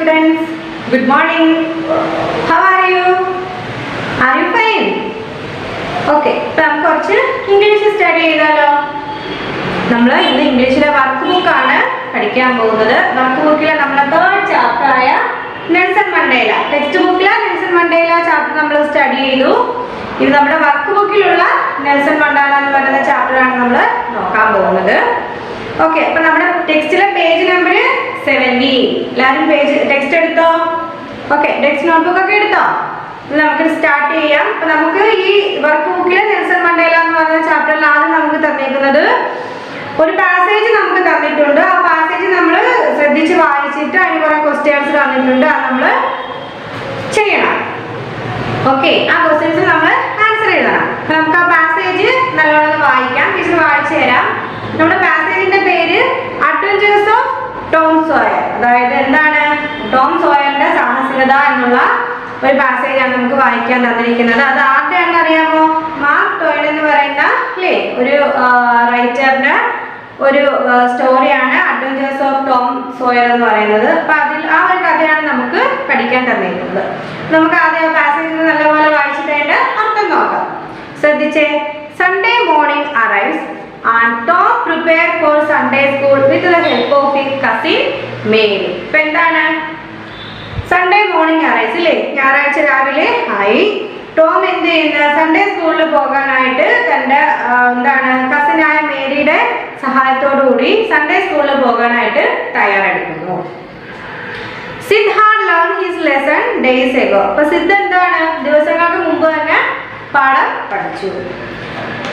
students. Good morning. How are you? Are you fine? Okay. അപ്പോൾ നമുക്ക് കുറച്ച് English study ചെയ്താലോ? നമ്മൾ ഇന്ന് ഇംഗ്ലീഷിലെ വർക്ക് ബുക്കാണ് പഠിക്കാൻ പോകുന്നത്. വർക്ക് ബുക്കിലെ നമ്മുടെ തേർഡ് ചാപ്റ്റർ ആയ നെൽസൺ മണ്ടേല, ടെക്സ്റ്റ് ബുക്കിലെ നെൽസൺ മണ്ടേല ചാപ്റ്റർ നമ്മൾ സ്റ്റഡി ചെയ്തു. ഇത് നമ്മുടെ വർക്ക് ബുക്കിലുള്ള നെൽസൺ മണ്ടേല എന്ന് പറയുന്ന ചാപ്റ്റർ ആണ് നമ്മൾ നോക്കാൻ പോകുന്നത്. ഓക്കെ, അപ്പൊ നമ്മുടെ ടെക്സ്റ്റിലെ പേജ് നമ്പർ 17. എല്ലാവരും പേജ് ടെക്സ്റ്റ് എടുത്തോ? ഓക്കെ, ടെക്സ്റ്റ് നോട്ട്ബുക്ക് ഒക്കെ എടുത്തോ? നമുക്ക് സ്റ്റാർട്ട് ചെയ്യാം. അപ്പൊ നമുക്ക് ഈ വർക്ക് ബുക്കിലെ നെൽസൺ മണ്ടേല എന്ന് പറയുന്ന ചാപ്റ്ററിൽ ആദ്യം നമുക്ക് തന്നിരിക്കുന്നത് ഒരു പാസേജ് നമുക്ക് തന്നിട്ടുണ്ട്. ആ പാസേജ് നമ്മൾ ശ്രദ്ധിച്ച് വായിച്ചിട്ട് അതിന് കുറെ ക്വസ്റ്റ്യൻസ് തന്നിട്ടുണ്ട്, അത് നമ്മൾ ചെയ്യണം. ഓക്കെ, ആ ക്വസ്റ്റ്യൻസ് നമ്മൾ ആൻസർ എഴുതണം. അപ്പൊ നമുക്ക് ആ പാസേജ് നല്ലോണം വായിക്കാം. ടീച്ചർ വായിച്ചു തരാം. നമ്മുടെ പാസേജിന്റെ പേര് അഡ്വഞ്ചേഴ്സ് ഓഫ് ടോം സോയർ. അതായത് എന്താണ്? ടോം സോയറിന്റെ സാഹസികത എന്നുള്ള ഒരു പാസേജ് ആണ് നമുക്ക് വായിക്കാൻ തന്നിരിക്കുന്നത്. അത് ആരുടെയാണെന്ന് അറിയാമോ? മാർക്ക് ട്വൈൻ എന്ന് പറയുന്ന ഒരു റൈറ്ററിന്റെ ഒരു സ്റ്റോറിയാണ് അഡ്വഞ്ചേഴ്സ് ഓഫ് ടോം സോയർ എന്ന് പറയുന്നത്. അപ്പൊ അതിൽ ആ ഒരു കഥയാണ് നമുക്ക് പഠിക്കാൻ തന്നിരിക്കുന്നത്. നമുക്ക് ആദ്യം പാസേജ് നല്ലപോലെ വായിച്ചിട്ട് അതിന്റെ അർത്ഥം നോക്കാം. ശ്രദ്ധിച്ചേ. Sunday morning arrives and Tom prepared for Sunday school with the help of his cousin Mary. ഇപ്പൊ എന്താണ്? സൺഡേ മോർണിംഗ് അറൈവ്സ് അല്ലേ, ഞായറാഴ്ച രാവിലെ ആയി. ടോം എന്ത് ചെയ്യുന്നത്? സൺഡേ സ്കൂളിൽ പോകാനായിട്ട് തന്റെ കസിനായ മേരിയുടെ സഹായത്തോടുകൂടി സൺഡേ സ്കൂളിൽ പോകാനായിട്ട് തയ്യാറെടുക്കുന്നു. Sid had learn his lesson days ago. അപ്പൊ സിദ് എന്താണ്? ദിവസങ്ങൾക്ക് മുമ്പ് തന്നെ പാഠം പഠിച്ചു.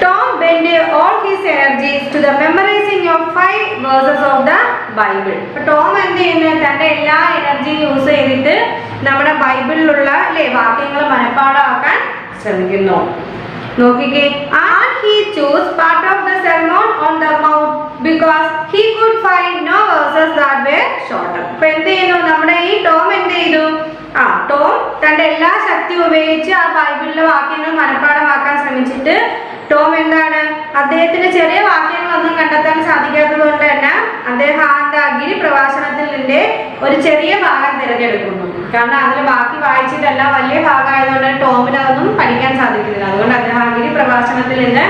Tom bent all his energies to the memorizing of 5 verses of the Bible. അപ്പോൾ ടോം എന്ത് ചെയ്യുന്നത്? തന്റെ എല്ലാ എനർജിയും യൂസ് ചെയ്തിട്ട് നമ്മുടെ ബൈബിളിലുള്ള വാക്യങ്ങൾ മനഃപ്പാഠമാക്കാൻ ശ്രമിക്കുന്നു. നോക്കിക്കേ. And he chose part of the sermon on the mount because he could find no verses that were shorter. അപ്പോൾ എന്ത് ചെയ്യുന്നു? നമ്മുടെ ഈ ടോം എന്ത് ചെയ്തു? ടോം തന്റെ എല്ലാ ശക്തിയും ഉപയോഗിച്ച് ആ ബൈബിളിലെ വാക്യങ്ങൾ മനഃപ്പാഠമാക്കാൻ ശ്രമിച്ചിട്ട് ടോം എന്താണ്? അദ്ദേഹത്തിന് ചെറിയ വാക്യങ്ങളൊന്നും കണ്ടെത്താൻ സാധിക്കാത്തത് കൊണ്ട് തന്നെ അദ്ദേഹം ഗിരി പ്രഭാഷണത്തിന്റെ ഒരു ചെറിയ ഭാഗം തിരഞ്ഞെടുക്കുന്നു. കാരണം അതിൽ ബാക്കി വായിച്ചിട്ടല്ല, വലിയ ഭാഗമായതുകൊണ്ട് ടോമിന് അതൊന്നും പഠിക്കാൻ സാധിക്കുന്നില്ല. അതുകൊണ്ട് അദ്ദേഹം ഗിരി പ്രഭാഷണത്തിൽ നിന്ന്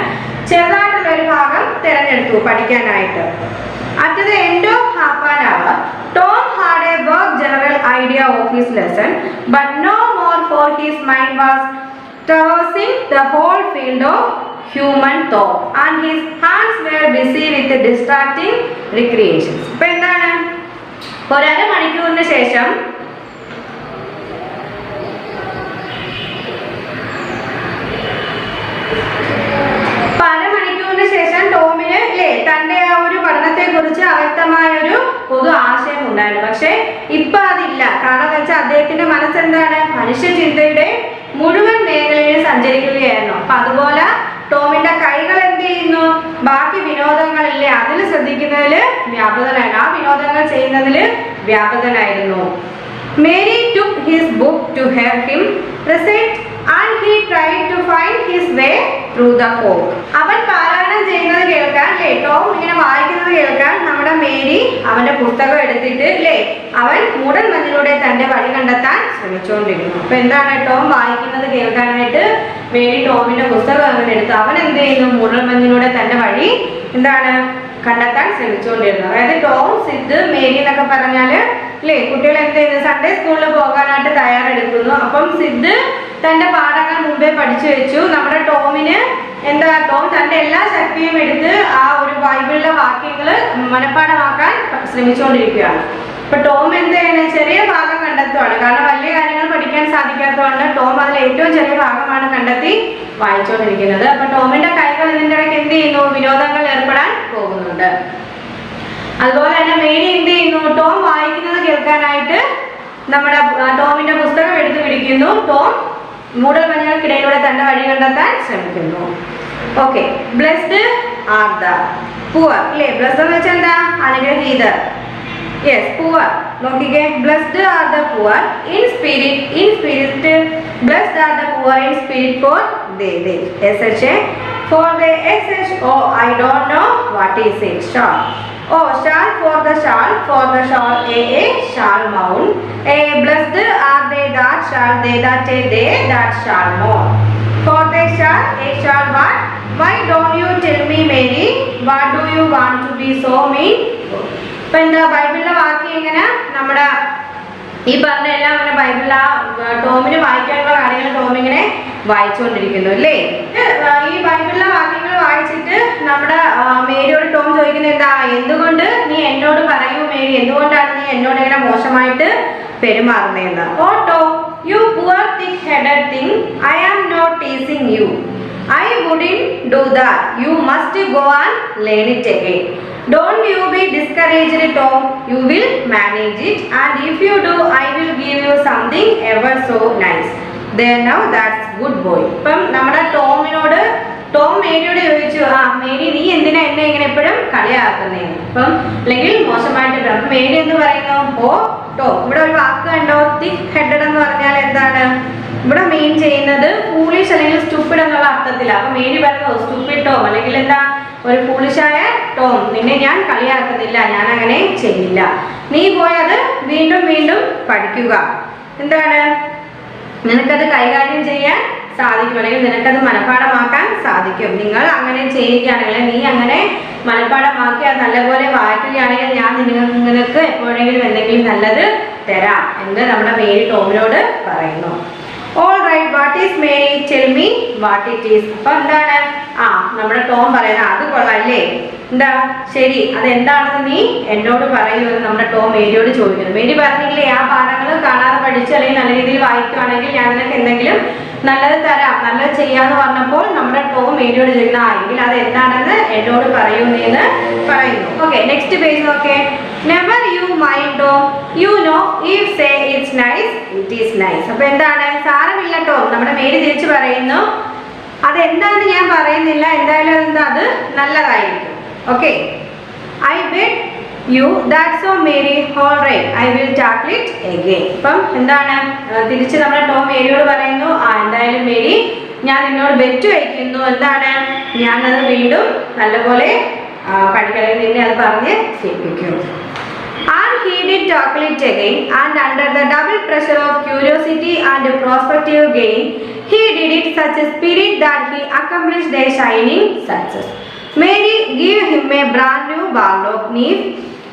ചെറുതായിട്ടുള്ള ഒരു ഭാഗം തിരഞ്ഞെടുത്തു പഠിക്കാനായിട്ട്. At the end of half an hour, Tom had a vague general idea of his lesson, but no more, for his mind was traversing the whole field of human thought and his hands were busy with distracting recreations. ഇപ്പൊ എന്താണ്? ഒരര മണിക്കൂറിന് ശേഷം ടോമിന് തന്റെ ആ ഒരു പഠനത്തെ കുറിച്ച് അവ്യക്തമായ ഒരു പൊതു ആശയം ഉണ്ടായിരുന്നു. പക്ഷെ ഇപ്പൊ അതില്ല. കാരണം എന്ന് വെച്ചാൽ അദ്ദേഹത്തിന്റെ മനസ്സെന്താണ്? മനുഷ്യ ചിന്തയുടെ മുഴുവൻ മേഖലയിൽ സഞ്ചരിക്കുകയായിരുന്നു. അപ്പൊ അതുപോലെ ടോമിന്റെ കൈകൾ എന്ത് ചെയ്യുന്നു? ബാക്കി വിനോദങ്ങളില്ലേ അതിൽ ശ്രദ്ധിക്കുന്നതില് വ്യാപൃതനായിരുന്നു. ആ വിനോദങ്ങൾ ചെയ്യുന്നതിൽ വ്യാപൃതനായിരുന്നു. Mary took his book to hear him recite and he tried to find his way through the fog. അവൻ പാരായണം ചെയ്യുന്നത് കേൾക്കാൻ ടോം ഇങ്ങനെ വായിക്കുന്നത് കേൾക്കാൻ നമ്മുടെ മേരി അവന്റെ പുസ്തകം എടുത്തിട്ട് അവൻ മൂടൽ മഞ്ഞിലൂടെ തന്റെ വഴി കണ്ടെത്താൻ ശ്രമിച്ചുകൊണ്ടിരുന്നു. അപ്പൊ എന്താണ്? ടോം വായിക്കുന്നത് കേൾക്കാനായിട്ട് മേരി ടോമിന്റെ പുസ്തകം അങ്ങനെ എടുത്തു. അവൻ എന്ത് ചെയ്യുന്നു? മൂടൽ മഞ്ഞിലൂടെ തന്റെ വഴി കണ്ടെത്താൻ ശ്രമിച്ചുകൊണ്ടിരുന്നു. അതായത് ടോം, സിദ്, മേരി എന്നൊക്കെ പറഞ്ഞാല് കുട്ടികൾ എന്ത് ചെയ്യുന്നു? സൺഡേ സ്കൂളിൽ പോകാനായിട്ട് തയ്യാറെടുക്കുന്നു. അപ്പം സിദ് തന്റെ പാഠങ്ങൾ മുമ്പേ പഠിച്ചു വെച്ചു. നമ്മുടെ ടോമിന് ടോം തന്റെ എല്ലാ ശക്തിയും എടുത്ത് ആ ഒരു ബൈബിളിലെ വാക്യങ്ങൾ മനഃപ്പാഠമാക്കാൻ ശ്രമിച്ചുകൊണ്ടിരിക്കുകയാണ്. ഇപ്പൊ ടോം എന്ത് ചെയ്യണേ? ചെറിയ ഭാഗം കണ്ടെത്തുവാണ്. കാരണം വലിയ കാര്യങ്ങൾ പഠിക്കാൻ സാധിക്കാത്തതുകൊണ്ട് ടോം അതിൽ ഏറ്റവും ചെറിയ ഭാഗമാണ് കണ്ടെത്തി വായിച്ചുകൊണ്ടിരിക്കുന്നത്. അപ്പൊ ടോമിന്റെ കൈകൾ ഇതിന്റെ ഇടയ്ക്ക് എന്ത് ചെയ്യുന്നു? വിനോദങ്ങൾ ഏർപ്പെടാൻ പോകുന്നുണ്ട്. അതുപോലെ തന്നെ മേരി എന്ത് ചെയ്യുന്നു? ടോം വായിക്കുന്നത് കേൾക്കാനായിട്ട് നമ്മുടെ ടോമിന്റെ പുസ്തകം എടുത്തു പിടിക്കുന്നു. ടോം മൂടൽ മഞ്ഞൾക്കിടയിലൂടെ തന്റെ വഴി കണ്ടെത്താൻ ശ്രമിക്കുന്നു. Okay, blessed are the poor. Blessed എന്ന് വെച്ചാൽ എന്താ? അനുഗ്രഹീതർ. Yes, poor. നോക്കിക്കേ. Blessed are the poor in spirit blessed are the poor in spirit for they SH for the SH. Oh, I don't know what is it. Sure. O shall for the shawl, a shall mount. Blessed are they that shall, they that shall mount. For they shall, a shall what? Why don't you tell me, Mary, what do you want to be so mean? ഇപ്പം എന്താ ബൈബിളിലെ വാക്യം എങ്ങനെ നമ്മുടെ ഈ പറഞ്ഞ എല്ലാം അങ്ങനെ ബൈബിളിൽ ആ ടോമിന് വായിക്കാനുള്ള കാര്യങ്ങൾ ടോം ഇങ്ങനെ വായിച്ചുകൊണ്ടിരിക്കുന്നു അല്ലേ. ഈ ബൈബിളിലെ വാക്യങ്ങൾ വായിച്ചിട്ട് നമ്മുടെ മേരിയോട് ടോം ചോദിക്കുന്നത് എന്താ, എന്തുകൊണ്ട് നീ എന്നോട് പറയൂ മേരി, എന്തുകൊണ്ടാണ് നീ എന്നോട് ഇങ്ങനെ മോശമായിട്ട് പെരുമാറുന്നതെന്ന്. Oh Tom, you poor thick headed thing, I am not teasing you. I wouldn't do that. You must go and learn it again. Don't you be discouraged, Tom. You will manage it, and if you do, I will give you something ever so nice. There now, that's good boy. ഇപ്പം നമ്മുടെ Tom മേരിയോട് ചോദിച്ചു, Mary നീ എന്തിനാ എന്നെ ഇങ്ങനെ എപ്പോഴും കളിയാക്കുന്നേന്ന്. ഇപ്പം അല്ലെങ്കിൽ മോശമായിട്ട് അപ്പം മേരി എന്ന് പറയുന്നു, ഓ ടോം. ഇവിടെ ഒരു വാക്ക് കണ്ടോ, തിക് ഹെഡഡ് എന്ന് പറഞ്ഞാൽ എന്താണ് ഇവിടെ മെയിൻ ചെയ്യുന്നത്? ഫൂളിഷ് അല്ലെങ്കിൽ സ്റ്റുപ്പിഡ് എന്നുള്ള അർത്ഥത്തിലാണ്. അപ്പൊ മേരി പറയുന്നു, സ്റ്റുപ്പിഡ് ടോം അല്ലെങ്കിൽ എന്താ ഒരു ഫൂളിഷായ ടോം, നിന്നെ ഞാൻ കളിയാക്കുന്നില്ല, ഞാൻ അങ്ങനെ ചെയ്യില്ല. നീ പോയി അത് വീണ്ടും വീണ്ടും പഠിക്കുക. എന്താണ്, നിനക്കത് കൈകാര്യം ചെയ്യാൻ സാധിക്കും, അല്ലെങ്കിൽ നിനക്കത് മനഃപ്പാഠമാക്കാൻ സാധിക്കും. നിങ്ങൾ അങ്ങനെ ചെയ്യുകയാണെങ്കിൽ, നീ അങ്ങനെ മനഃപ്പാഠമാക്കി അത് നല്ലപോലെ വായിക്കുകയാണെങ്കിൽ ഞാൻ നിനക്ക് എപ്പോഴെങ്കിലും എന്തെങ്കിലും നല്ലത് തരാം എന്ന് നമ്മുടെ മേരി ടോമിനോട് പറയുന്നു. All right, what is Mary? Tell me what it is. അപ്പൊ എന്താണ് നമ്മുടെ ടോം പറയുന്നത്, അത് കൊള്ളാല്ലേ, എന്താ ശരി, അതെന്താണെന്ന് നീ എന്നോട് പറയൂ എന്ന് നമ്മുടെ ടോം മേരിയോട് ചോദിക്കുന്നു. മേരി പറഞ്ഞില്ലേ, ആ പാഠങ്ങൾ കാണാതെ പഠിച്ച് അല്ലെങ്കിൽ നല്ല രീതിയിൽ വായിക്കുകയാണെങ്കിൽ ഞാൻ നിനക്ക് എന്തെങ്കിലും നല്ലത് തരാം, നല്ലത് ചെയ്യാന്ന് പറഞ്ഞപ്പോൾ നമ്മുടെ ടോം മേരിയോട് ചോദിക്കുന്ന, എങ്കിൽ അത് എന്താണെന്ന് എന്നോട് പറയൂ എന്ന് പറയുന്നു. ഓക്കെ, നെക്സ്റ്റ് പേജ് നോക്കേ. Never you mind Tom, you know if say it's nice it is nice. അപ്പൊ എന്താണ്, സാരമില്ല ടോം, നമ്മുടെ മേരി തിരിച്ചു പറയുന്നു, അതെന്താണെന്ന് ഞാൻ പറയുന്നില്ല, എന്തായാലും എന്താ അത് നല്ലതായിരിക്കും. Okay, I bet you that's so Mary, all right I will tackle it again. ഇപ്പം എന്താണ് തിരിച്ച് നമ്മുടെ ടോം മേരിയോട് പറയുന്നു, എന്തായാലും മേരി ഞാൻ നിന്നോട് ബെറ്റ് വയ്ക്കുന്നു, എന്താണ് ഞാനത് വീണ്ടും നല്ലപോലെ പഠിക്കണം, നിന്നെ അത് പറഞ്ഞ് ശിക്ഷിക്കും. And he did tackle it again, and under the double pressure of curiosity and prospective gain, he did it such a spirit that he accomplished a shining success. Mary gave him a brand new Barlow knife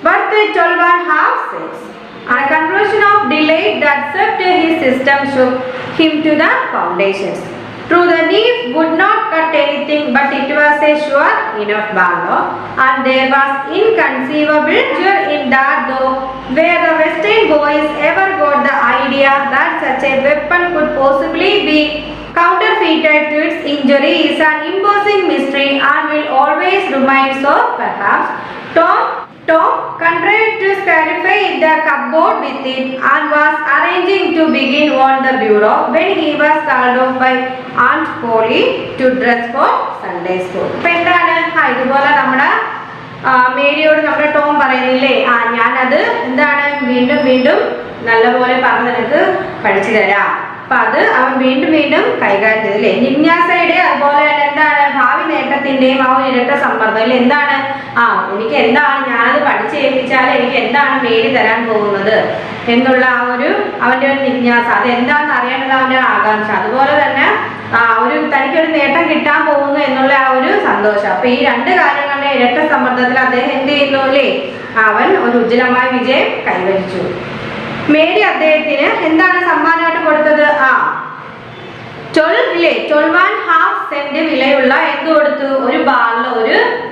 worth 12.5 cents. On a conclusion of delight that swept his system shook him to the foundations. True, the knife would not cut anything, but it was a sure enough Barlow, and there was inconceivable joy in that, though where the Western boys ever got the idea that such a weapon could possibly be counterfeited to its injury is an imposing mystery and will always remain so. Perhaps Tom contrived to scarify the cupboard with it and was arranging to begin on the bureau when he was called off by Aunt Polly to dress for Sunday school. ഇപ്പൊ എന്താണ് ഇതുപോലെ നമ്മുടെ മേരിയോട് നമ്മുടെ Tom പറയുന്നില്ലേ, ഞാനത് എന്താണ് വീണ്ടും വീണ്ടും നല്ലപോലെ പറഞ്ഞ് നിനക്ക് പഠിച്ചു തരാം. അപ്പൊ അത് അവൻ വീണ്ടും വീണ്ടും കൈകാര്യം ചെയ്തില്ലേ. ജിജ്ഞാസയുടെ അതുപോലെ തന്നെ എന്താണ് ഭാവി നേട്ടത്തിന്റെയും ആ ഒരു ഇരട്ട സമ്മർദ്ദം അല്ലെ, എന്താണ് എനിക്ക് എന്താണ് ഞാനത് പഠിച്ചേൽപ്പിച്ചാൽ എനിക്ക് എന്താണ് മേരി തരാൻ പോകുന്നത് എന്നുള്ള ആ ഒരു അവന്റെ ഒരു ജിജ്ഞാസ, അത് എന്താണെന്ന് അറിയേണ്ടത് അവന്റെ ആകാംക്ഷ, അതുപോലെ തന്നെ തനിക്കൊരു നേട്ടം കിട്ടാൻ പോകുന്നു എന്നുള്ള ആ ഒരു സന്തോഷം. അപ്പൊ ഈ രണ്ട് കാര്യങ്ങളുടെ ഇരട്ട സമ്മർദ്ദത്തിൽ അദ്ദേഹം എന്ത് ചെയ്യുന്നു അല്ലേ, അവൻ ഒരു ഉജ്ജ്വലമായ വിജയം കൈവരിച്ചു. മേരി അദ്ദേഹത്തിന് എന്താണ് സമ്മാനമായിട്ട് കൊടുത്തത്? 12.5 സെന്റ് വിലയുള്ള എന്ത് കൊടുത്തു? ഒരു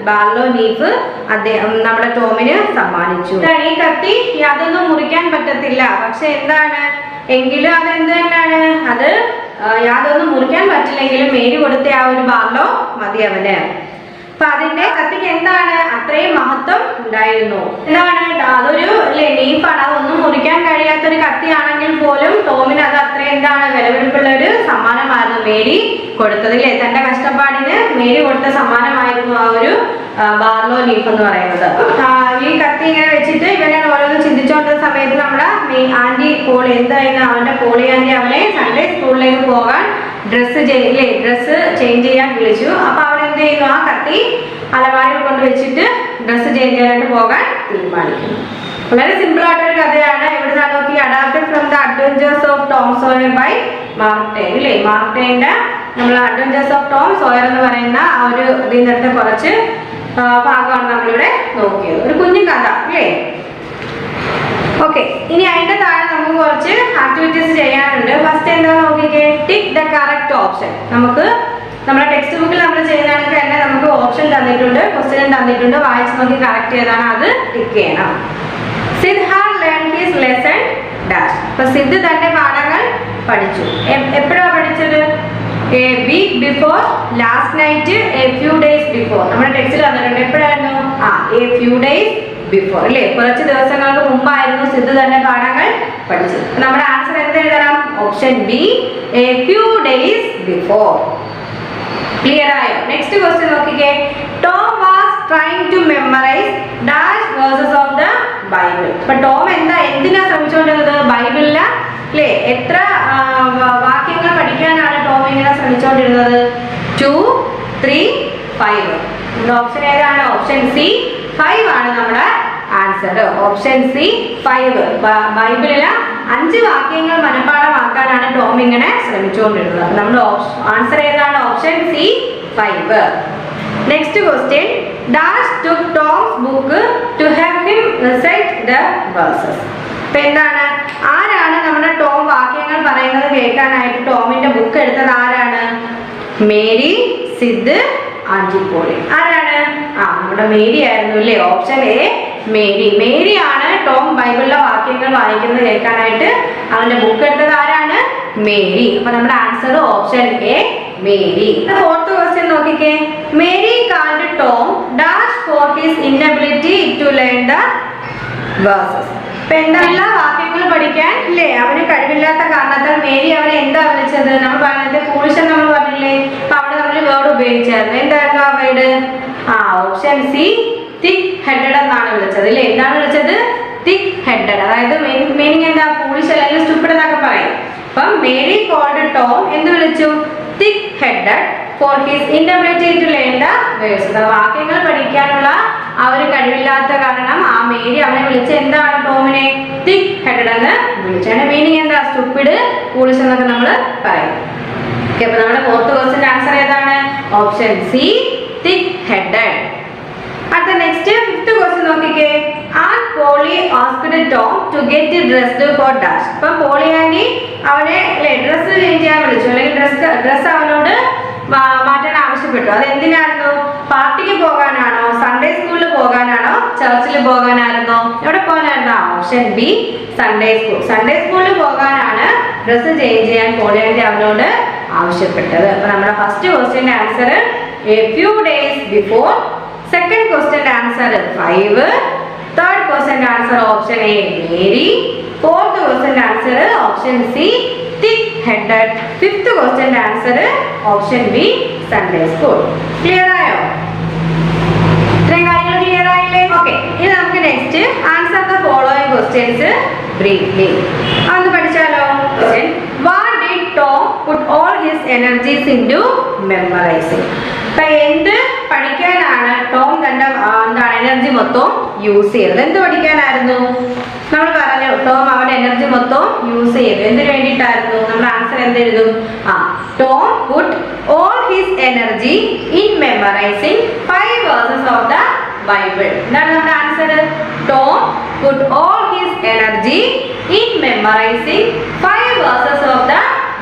ബാർലോ ലീഫ് അദ്ദേഹം നമ്മുടെ ടോമിന് സമ്മാനിച്ചു. ഈ കത്തി യാതൊന്നും മുറിക്കാൻ പറ്റത്തില്ല, പക്ഷെ എന്താണ് എങ്കിലും അതെന്ത് തന്നെയാണ്, അത് യാതൊന്നും മുറിക്കാൻ പറ്റില്ലെങ്കിലും മേരി കൊടുത്ത ആ ഒരു ബാർലോ മതി അവന്. അപ്പൊ അതിന്റെ കത്തിക്ക് എന്താണ് അത്രയും മഹത്വം ഉണ്ടായിരുന്നു. എന്താണ് അതൊരു ലീഫാണ്, അതൊന്നും മുറിക്കാൻ കഴിയാത്തൊരു കത്തിയാണെങ്കിൽ പോലും ടോമിന് അത് അത്രയും എന്താണ് വിലപിടിപ്പുള്ള ഒരു സമ്മാനമായിരുന്നു മേരി കൊടുത്തതില്ലേ. തന്റെ കഷ്ടപ്പാടിന് മേരി കൊടുത്ത സമ്മാനമായിരുന്നു ആ ഒരു ബാർലോ ലീഫ് എന്ന് പറയുന്നത്. ഈ കത്തി ഇങ്ങനെ വെച്ചിട്ട് ഇവനെ ഓരോന്ന് ചിന്തിച്ചോണ്ടിരുന്ന സമയത്ത് നമ്മുടെ ആന്റി പോളി എന്തായിരുന്നു, അവന്റെ പോളി ആന്റി അവനെ സൺഡേ സ്കൂളിലേക്ക് പോകാൻ ഡ്രസ്സ് ചേഞ്ച് ചെയ്യാൻ വിളിച്ചു. അപ്പൊ അവൻ എന്ത് ചെയ്യുന്നു, ആ കത്തി അലമാരയിൽ കൊണ്ട് വെച്ചിട്ട് ഡ്രസ്സ് ചേഞ്ച് ചെയ്യാനായിട്ട് പോകാൻ തീരുമാനിക്കുന്നു. വളരെ സിമ്പിൾ ആയിട്ടൊരു കഥയാണ്. എവിടുന്നാണ് നോക്കി? Adapted from the adventures of Tom Sawyer by Mark Twain. അല്ലേ, മാർക്ക് ട്വെയിൻ്റെ നമ്മൾ അഡ്വഞ്ചേഴ്സ് ഓഫ് ടോം സോയർ എന്ന് പറയുന്ന ആ ഒരു ഇതിൽ നിന്നത്തെ കുറച്ച് ഭാഗമാണ് നമ്മളിവിടെ നോക്കിയത്. ഒരു കുഞ്ഞു കഥ അല്ലേ. ഓക്കെ, ഇനി അതിന്റെ താഴെ നമുക്ക് കുറച്ച് ആക്ടിവിറ്റീസ് ചെയ്യാനുണ്ട്. ഫസ്റ്റ് എന്താ നോക്കിക്കേ, ടിക്ക് ദ കറക്റ്റ് ഓപ്ഷൻ. നമുക്ക് നമ്മുടെ ടെക്സ്റ്റ് ബുക്കിൽ നമ്മൾ ചെയ്യുന്നതാണെങ്കിൽ തന്നെ നമുക്ക് ഓപ്ഷൻ തന്നിട്ടുണ്ട്, ക്വസ്റ്റ്യൻ തന്നിട്ടുണ്ട്. വായിച്ച് നോക്കി കറക്റ്റ് ചെയ്താണ് അത് ടിക്ക് ചെയ്യണം. Sid had learn his lesson dash. അപ്പൊ സിദ് തന്റെ പാഠങ്ങൾ പഠിച്ചു. എപ്പോഴാണ് പഠിച്ചത്? A week before, last night, a few days before. നമ്മുടെ ടെക്സ്റ്റിൽ തന്നിട്ടുണ്ട്. എപ്പോഴായിരുന്നു? എ ഫ്യൂ ഡേയ്സ് ബിഫോർ അല്ലേ, കുറച്ച് ദിവസങ്ങൾക്ക് മുമ്പായിരുന്നു സിദ്ധു തന്നെ പാഠങ്ങൾ പഠിച്ചത്. നമ്മുടെ ആൻസർ എന്ത് എഴുതണം? Option B, a few days before. Clear ആയോ? നെക്സ്റ്റ് ക്വസ്റ്റ്യൻ നോക്കിക്കേ. Tom was trying to memorise dash verses of the Bible. അപ്പൊ ടോം എന്തിനാ ശ്രമിച്ചുകൊണ്ടിരുന്നത്? ബൈബിളില് അല്ലേ എത്ര വാക്യങ്ങൾ പഠിക്കാനാണ് ടോം ഇങ്ങനെ ശ്രമിച്ചുകൊണ്ടിരുന്നത്? 2, 3, 5. നമ്മുടെ ഓപ്ഷൻ ഏതാണ്? ഓപ്ഷൻ സി 5 ആണ് നമ്മുടെ ആൻസർ. Option C 5. ബൈബിളിലെ 5 വാക്യങ്ങൾ മനഃപ്പാഠമാക്കാനാണ് ടോം ഇങ്ങനെ ശ്രമിച്ചുകൊണ്ടിരുന്നത്. നമ്മുടെ ആൻസർ ഏതാണ്? Option C 5. Next question. Dash took Tom's book to have him recite the verses. അപ്പൊ എന്താണ്? ആരാണ് നമ്മുടെ ടോം വാക്യങ്ങൾ പറയുന്നത് കേൾക്കാനായിട്ട് ടോമിന്റെ ബുക്ക് എടുത്തത്? ആരാണ്? Mary, Sid, aunty Polly. ആരാണ്? നമ്മുടെ മേരി ആയിരുന്നു അല്ലേ. Option A Mary. മേരിയാണ് ടോം ബൈബിളിലെ വാക്യങ്ങൾ വായിക്കുന്നത് കേൾക്കാനായിട്ട് അവന്റെ ബുക്ക് എടുത്തത്. ആരാണ്? മേരി. അപ്പൊ നമ്മുടെ answer option A Mary. Fourth question നോക്കിക്കേ. Mary called Tom dash for his inability to learn the verses. അപ്പൊ എല്ലാ വാക്യങ്ങൾ പഠിക്കാൻ അല്ലേ അവന് കഴിവില്ലാത്ത കാരണത്താൽ മേരി അവനെ എന്താ വിളിച്ചത്? നമ്മൾ പറഞ്ഞത് ഫൂളിഷ് നമ്മൾ പറഞ്ഞില്ലേ. അപ്പൊ അവിടെ നമ്മൾ വേർഡ് ഉപയോഗിച്ചായിരുന്നു. എന്തായിരുന്നു ആ word? Option C thick headed എന്നാണ് വിളിച്ചത് അല്ലേ. എന്താണ് വിളിച്ചത്? Thick headed. അതായത് മീനിങ് എന്താ? ഫൂളിഷ് അല്ലെങ്കിൽ സ്റ്റുപ്പിഡ് എന്നൊക്കെ പറയും. അപ്പം മേരി കോൾഡ് ടോം എന്ത് വിളിച്ചു? Thick headed for his inability to learn the verses. വാക്യങ്ങൾ പഠിക്കാനുള്ള ആ ഒരു കഴിവില്ലാത്ത കാരണം ആ മേരി അവനെ വിളിച്ച് എന്താണ് ടോമിനെ? തിക് ഹെഡഡ് എന്ന് വിളിച്ചു. അതിന്റെ മീനിങ് എന്താ? സ്റ്റുപ്പിഡ്, ഫൂളിഷ് എന്നൊക്കെ നമ്മൾ പറയും. ഓക്കെ, അപ്പൊ നമ്മുടെ ഫോർത്ത് ക്വസ്റ്റ്യന്റെ ആൻസർ ഏതാണ്? Option C thick headed. അടുത്ത നെക്സ്റ്റ് ഫിഫ്ത്ത് ക്വസ്റ്റ്യൻ നോക്കിക്കേ. And Polly asked Tom to get dressed for dash. ഇപ്പൊ പോളി ആന്റി അവനെ ഡ്രസ്സ് ചേഞ്ച് ചെയ്യാൻ വിളിച്ചു, അല്ലെങ്കിൽ ഡ്രസ്സ് അവനോട് മാറ്റാൻ ആവശ്യപ്പെട്ടു. അത് എന്തിനായിരുന്നു? പാർട്ടിക്ക് പോകാനാണോ? സൺഡേ സ്കൂളിൽ പോകാനാണോ? ചർച്ചിൽ പോകാനായിരുന്നോ? എവിടെ പോകാനായിരുന്നോ? Option B Sunday school. Sunday സ്കൂളിൽ പോകാനാണ് ഡ്രസ്സ് ചേഞ്ച് ചെയ്യാൻ പോളി ആന്റി അവനോട് ആവശ്യപ്പെട്ടത്. അപ്പൊ നമ്മുടെ ഫസ്റ്റ് ക്വസ്റ്റ്യന്റെ answer a few days before. Second ക്വസ്റ്റ്യന്റെ ആൻസർ 5. തേർഡ് ക്വസ്റ്റ്യന്റെ answer option A Mary. Fourth ക്വസ്റ്റ്യന്റെ answer option C thick headed. Fifth ക്വസ്റ്റ്യന്റെ answer option B Sunday school. Clear ആയോ? ഇത്രയും കാര്യങ്ങൾ ക്ലിയർ ആയില്ലേ? ഓക്കെ, ഇനി നമുക്ക് next answer the following questions briefly. അതൊന്ന് പഠിച്ചാലോ? What did Tom put all his energies into memorising. അപ്പൊ എന്ത് പഠിക്കാനാണ് ടോം തന്റെ എനർജി മൊത്തം യൂസ് ചെയ്തത്? എന്ത് പഠിക്കാനായിരുന്നു? നമ്മൾ പറഞ്ഞു ടോം അവന്റെ എനർജി മൊത്തം യൂസ് ചെയ്തു. എന്തിനു വേണ്ടിയിട്ടായിരുന്നു? നമ്മുടെ ആൻസർ എന്തെഴുതും? Tom put all his energy in memorising 5 verses of the Bible. എന്താണ് നമ്മുടെ answer? Tom put all his energy in memorising 5 verses of the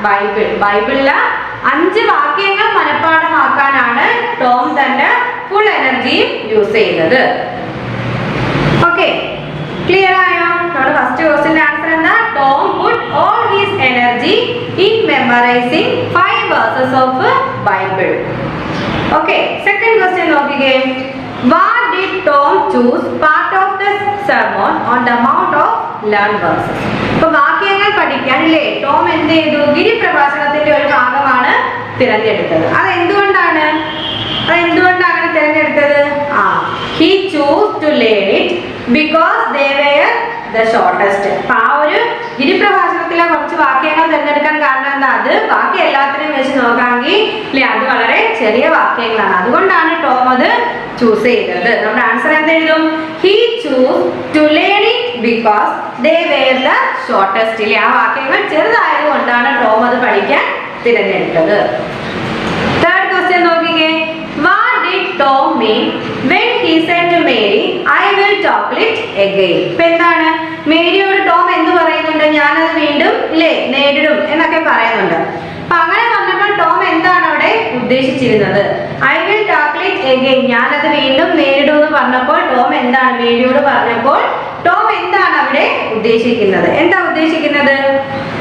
Bible. ബൈബിളിലെ 5 വാക്യങ്ങൾ മനഃപ്പാഠമാക്കാനാണ് ടോം തന്റെ ഫുൾ എനർജി യൂസ് ചെയ്തത്. ഓക്കെ, ക്ലിയർ ആയോ? നമ്മുടെ ഫസ്റ്റ് ക്വസ്റ്റ്യന്റെ ആൻസർ എന്താ? Tom put all his energy in memorising 5 verses of Bible. Okay, second question നോക്കിക്കേ. What did Tom choose part of the sermon on the mount of learn versus. ഇപ്പൊ വാക്യങ്ങൾ പഠിക്കാൻ അല്ലേ Tom എന്ത് ചെയ്തു? ഗിരിപ്രഭാഷണത്തിന്റെ ഒരു ഭാഗമാണ് തിരഞ്ഞെടുത്തത്. അതെന്തുകൊണ്ടാണ് അങ്ങനെ തിരഞ്ഞെടുത്തത്? He choose to learn it because they were the shortest. അപ്പൊ ആ ഒരു ഗിരിപ്രഭാഷണത്തിലെ ആയിട്ടുള്ള കുറച്ച് വാക്യങ്ങൾ തിരഞ്ഞെടുക്കാൻ കാരണം എന്താ, അത് ബാക്കി എല്ലാത്തിനെയും വെച്ച് നോക്കാമെങ്കിൽ അല്ലെ അത് വളരെ ചെറിയ വാക്യങ്ങളാണ്. അതുകൊണ്ടാണ് ടോം അത് ചൂസ് ചെയ്തത്. നമ്മുടെ ആൻസർ എന്തെഴുതും? He choose to learn it because they were the shortest. ഇല്ലേ, ആ വാക്യങ്ങൾ ചെറുതായത് കൊണ്ടാണ് ടോം അത് പഠിക്കാൻ തിരഞ്ഞെടുത്തത്. തേർഡ് ക്വസ്റ്റ്യൻ നോക്കിക്കേ. What did Tom mean when he said to Mary I will chocolate again? ഇപ്പൊ എന്താണ്, മേരിയോട് ടോം എന്ത് പറയുന്നുണ്ട്? ഞാനത് വീണ്ടും ഇല്ലേ നേരിടും എന്നൊക്കെ പറയുന്നുണ്ട്. അപ്പൊ അങ്ങനെ പറഞ്ഞപ്പോൾ ടോം എന്താണ് അവിടെ ഉദ്ദേശിച്ചിരുന്നത്? ഐ വിൽ ചോക്ലേറ്റ് അഗൈൻ, ഞാനത് വീണ്ടും നേരിടും എന്ന് പറഞ്ഞപ്പോൾ ടോം എന്താണ് മേരിയോട് പറഞ്ഞപ്പോൾ ടോം എന്താണ് അവിടെ ഉദ്ദേശിക്കുന്നത്? എന്താ ഉദ്ദേശിക്കുന്നത്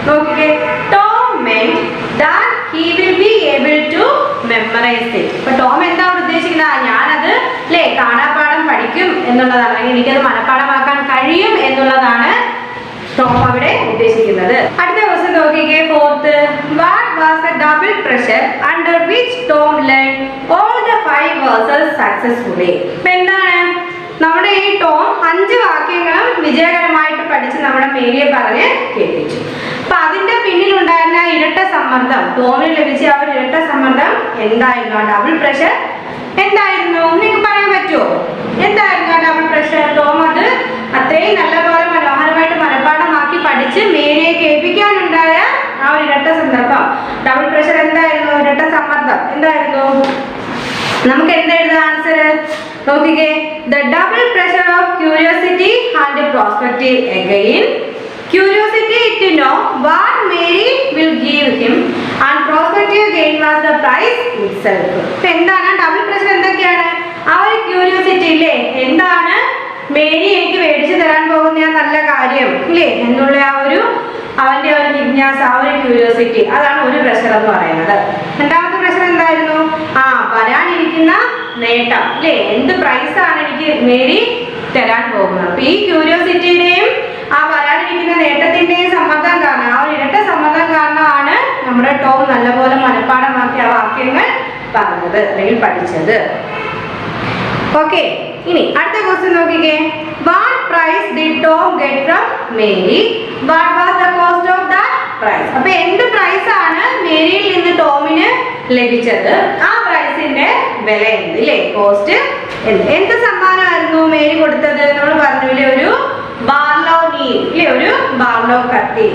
നോക്കിക്കേ. Tom meant that he will be able to memorize it. അപ്പൊ ടോം എന്താണ് ഉദ്ദേശിക്കുന്നത്? ഞാനത് അല്ലേ കാണാപ്പാഠം പഠിക്കും എന്നുള്ളതാണ്, അല്ലെങ്കിൽ എനിക്കത് മനഃപ്പാഠമാക്കാൻ കഴിയും എന്നുള്ളതാണ് ടോം അവിടെ ഉദ്ദേശിക്കുന്നത്. അടുത്ത ക്വസ്റ്റ്യൻ നോക്കിക്കേ. Fourth, what was the double pressure under which Tom learned all the 5 verses successfully? ഇപ്പൊ എന്താണ്, നമ്മുടെ ഈ ടോം 5 വാക്യങ്ങളും വിജയകരമായിട്ട് പഠിച്ച് നമ്മുടെ മേരിയെ പറഞ്ഞ് കേൾപ്പിച്ചു. അപ്പൊ അതിന്റെ പിന്നിലുണ്ടായിരുന്ന ഇരട്ട സമ്മർദ്ദം, ടോമിന് ലഭിച്ച ആ ഒരു ഇരട്ട സമ്മർദ്ദം എന്തായിരുന്നു? ആ ഡബിൾ പ്രഷർ എന്തായിരുന്നു? നിങ്ങൾക്ക് പറയാൻ പറ്റുമോ? എന്തായിരുന്നു ആ ഡബിൾ പ്രഷർ? ടോം അത് അത്രയും നല്ലപോലെ മനോഹരമായിട്ട് മനഃപ്പാഠമാക്കി പഠിച്ച് മേരിയെ കേൾപ്പിക്കാനുണ്ടായ ആ ഒരു ഇരട്ട സന്ദർഭം, ഡബിൾ പ്രഷർ എന്തായിരുന്നു? ഇരട്ട സമ്മർദ്ദം എന്തായിരുന്നു? നമുക്ക് എന്തായിരുന്നു ആൻസർ നോക്കിക്കേ. The double pressure of curiosity and prospective again. Curiosity to know what Mary will give him and prospective gain was the prize itself. എന്താണ് ഡബിൾ പ്രഷർ? എന്തൊക്കെയാണ് ആ ഒരു ക്യൂരിയോസിറ്റി ഇല്ലേ, എന്താണ് മേരി എനിക്ക് മേടിച്ചു തരാൻ പോകുന്ന നല്ല കാര്യം ഇല്ലേ എന്നുള്ള ആ ഒരു അവന്റെ ഒരു ജിജ്ഞാസ, ആ ഒരു ക്യൂരിയോസിറ്റി, അതാണ് ഒരു പ്രഷർ എന്ന് പറയുന്നത്. രണ്ടാമത്തെ പ്രഷർ എന്തായിരുന്നു? വരാനിരിക്കുന്ന നേട്ടം ഇല്ലേ, എന്ത് പ്രൈസാണ് എനിക്ക് മേരി തരാൻ പോകുന്നത്. അപ്പൊ ഈ ക്യൂരിയോസിറ്റിയുടെയും ആ വരാനിരിക്കുന്ന നേട്ടത്തിന്റെയും സമ്മർദ്ദം കാരണം, ആ ഒരു ഇരട്ട സമ്മർദ്ദം കാരണമാണ് നമ്മുടെ ടോം നല്ലപോലെ മനഃപ്പാഠമാക്കിയ ആ വാക്യങ്ങൾ പറഞ്ഞത് അല്ലെങ്കിൽ പഠിച്ചത്. ഓക്കെ, ഇനി അടുത്ത ക്വസ്റ്റ്യൻ നോക്കിക്കേ. What prize did Tom get from Mary? What was the cost of that prize? അപ്പൊ എന്ത് പ്രൈസ് ആണ് മേരിയിൽ നിന്ന് ടോമിന് ലഭിച്ചത്? ആ പ്രൈസിന്റെ വില എന്ത് ഇല്ലേ, കോസ്റ്റ് എന്ത്? എന്ത് സമ്മാനമായിരുന്നു മേരി കൊടുത്തത്? നമ്മൾ പറഞ്ഞില്ലേ, ഒരു ബാർലോ നീവ് ഇല്ലേ, ഒരു ബാർലോ കത്തി.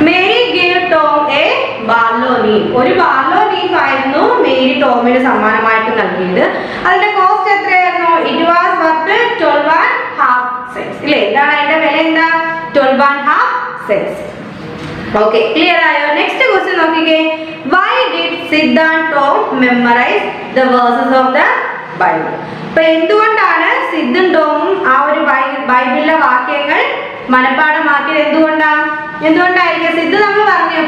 Mary gave Tom A Barlow Neave. ഒരു ബാർലോ നീവ് ആയിരുന്നു മേരി ടോമിന് സമ്മാനമായിട്ട് നൽകിയത്. അതിന്റെ കോസ്റ്റ് എത്രയായിരുന്നു? ഇറ്റ് വാസ് വർത്ത് 12.5 cents ഇല്ലേ. എന്താണ് അതിന്റെ വില? എന്താ? 12.5 cents. ഓക്കെ, ക്ലിയർ ആയോ? നെക്സ്റ്റ് ക്വസ്റ്റ്യൻ നോക്കിക്കേ. Why did Sid and Tom memorise the verses of the Bible? അപ്പൊ എന്തുകൊണ്ടാണ് സിദ്ധും ടോമും ആ ഒരു ബൈബിളിലെ വാക്യങ്ങൾ മനഃപ്പാഠമാക്കിയത്? എന്തുകൊണ്ടായിരിക്കും? സിദ്ധ് നമ്മൾ പറഞ്ഞു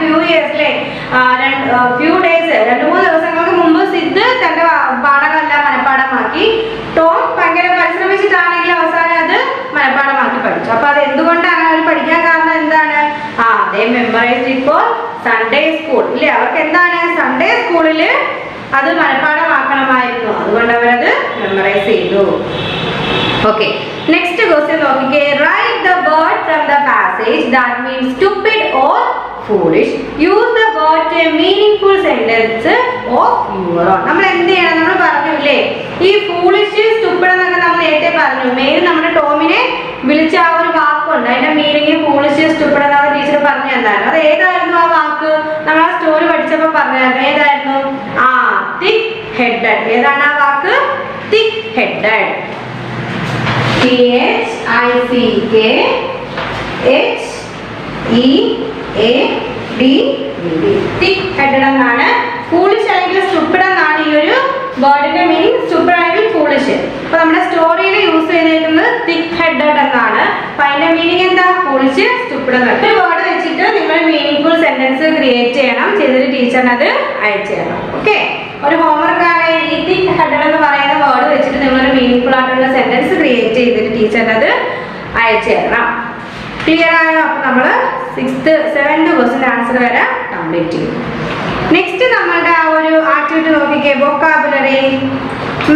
ഫ്യൂ ഡേയ്സ് 2-3 ദിവസങ്ങൾക്ക് മുമ്പ് സിദ്ധ് തന്റെ പാഠങ്ങളെല്ലാം മനഃപ്പാഠമാക്കി. ടോം ഭയങ്കര പരിശ്രമിച്ചിട്ടാണെങ്കിൽ അവസാനം അത് മനഃപ്പാഠമാക്കി പഠിച്ചു. അപ്പൊ അത് എന്തുകൊണ്ടാണ് അവർ പഠിക്കാൻ കാരണം? എന്താണ്? അതേ മെമ്മറൈസ്ഡ് ഇപ്പോൾ സൺഡേ സ്കൂൾ ഇല്ലേ, അവർക്ക് എന്താണ് സൺഡേ സ്കൂളില് അത് മനഃപ്പാഠമാക്കണമായിരുന്നു, അതുകൊണ്ട് അവരത് മെമ്മറൈസ് ചെയ്തു. ഓക്കെ, നെക്സ്റ്റ് ക്വസ്റ്റ്യൻ നോക്കിക്കേ. Write the word from the passage that means stupid or foolish. Use the word to a meaningful sentence of your own. നമ്മൾ എന്ത് ചെയ്യണം? നമ്മൾ പറഞ്ഞില്ലേ ഈ ഫൂളിഷ് സ്റ്റുപ്പിഡ് എന്നൊക്കെ നമ്മൾ നേരത്തെ പറഞ്ഞു. മേരി നമ്മുടെ ടോമിനെ വിളിച്ച ആ ഒരു വാക്കുണ്ട്, അതിന്റെ മീനിങ് ഫൂളിഷ് സ്റ്റുപ്പിഡ് എന്നാണ് ടീച്ചർ പറഞ്ഞു തന്നായിരുന്നു. അത് ഏതായിരുന്നു ആ വാക്ക്? നമ്മൾ ആ സ്റ്റോറി പഠിച്ചപ്പോൾ പറഞ്ഞായിരുന്നു. ഏതായിരുന്നു? Thick headed. ഏതാണ് ആ വാക്ക്? Thick headed. തിക് ഹെഡഡ് എന്നാണ്. ഫൂളിഷ് അല്ലെങ്കിൽ സ്റ്റുപ്പിഡ് എന്നാണ് ഈ ഒരു വേർഡിന്റെ മീനിങ്. സ്റ്റുപ്പിഡ് അല്ലെങ്കിൽ ഫൂളിഷ്. അപ്പൊ നമ്മുടെ സ്റ്റോറിയിൽ യൂസ് ചെയ്തിരിക്കുന്നത് തിക് ഹെഡഡ് എന്നാണ്. അപ്പൊ അതിന്റെ മീനിങ് എന്താ? ഫൂളിഷ് സ്റ്റുപ്പിഡ് എന്നാണ്. ഒരു വേർഡ് വെച്ചിട്ട് നിങ്ങൾ മീനിങ്ഫുൾ സെന്റൻസ് ക്രിയേറ്റ് ചെയ്യണം, ചെയ്തിട്ട് ടീച്ചറിന് അത് അയച്ചു തരണം. ഓക്കെ, ഒരു ഹോംവർക്ക് ആണ്. ഈ തിക് ഹെഡഡ് എന്ന് പറയുന്ന വേർഡ് വെച്ചിട്ട് നിങ്ങളൊരു മീനിങ്ഫുൾ ആയിട്ടുള്ള സെന്റൻസ് ക്രിയേറ്റ് ചെയ്തിട്ട് ടീച്ചറിന് അത് അയച്ചു തരണം. ക്ലിയർ ആയോ? അപ്പൊ നമ്മൾ 7th ക്വസ്റ്റ്യൻ ആൻസർ വരെ കംപ്ലീറ്റ് ചെയ്യും. നെക്സ്റ്റ് നമ്മളുടെ ആ ഒരു ആക്ടിവിറ്റി നോക്കിക്കേ. Vocabulary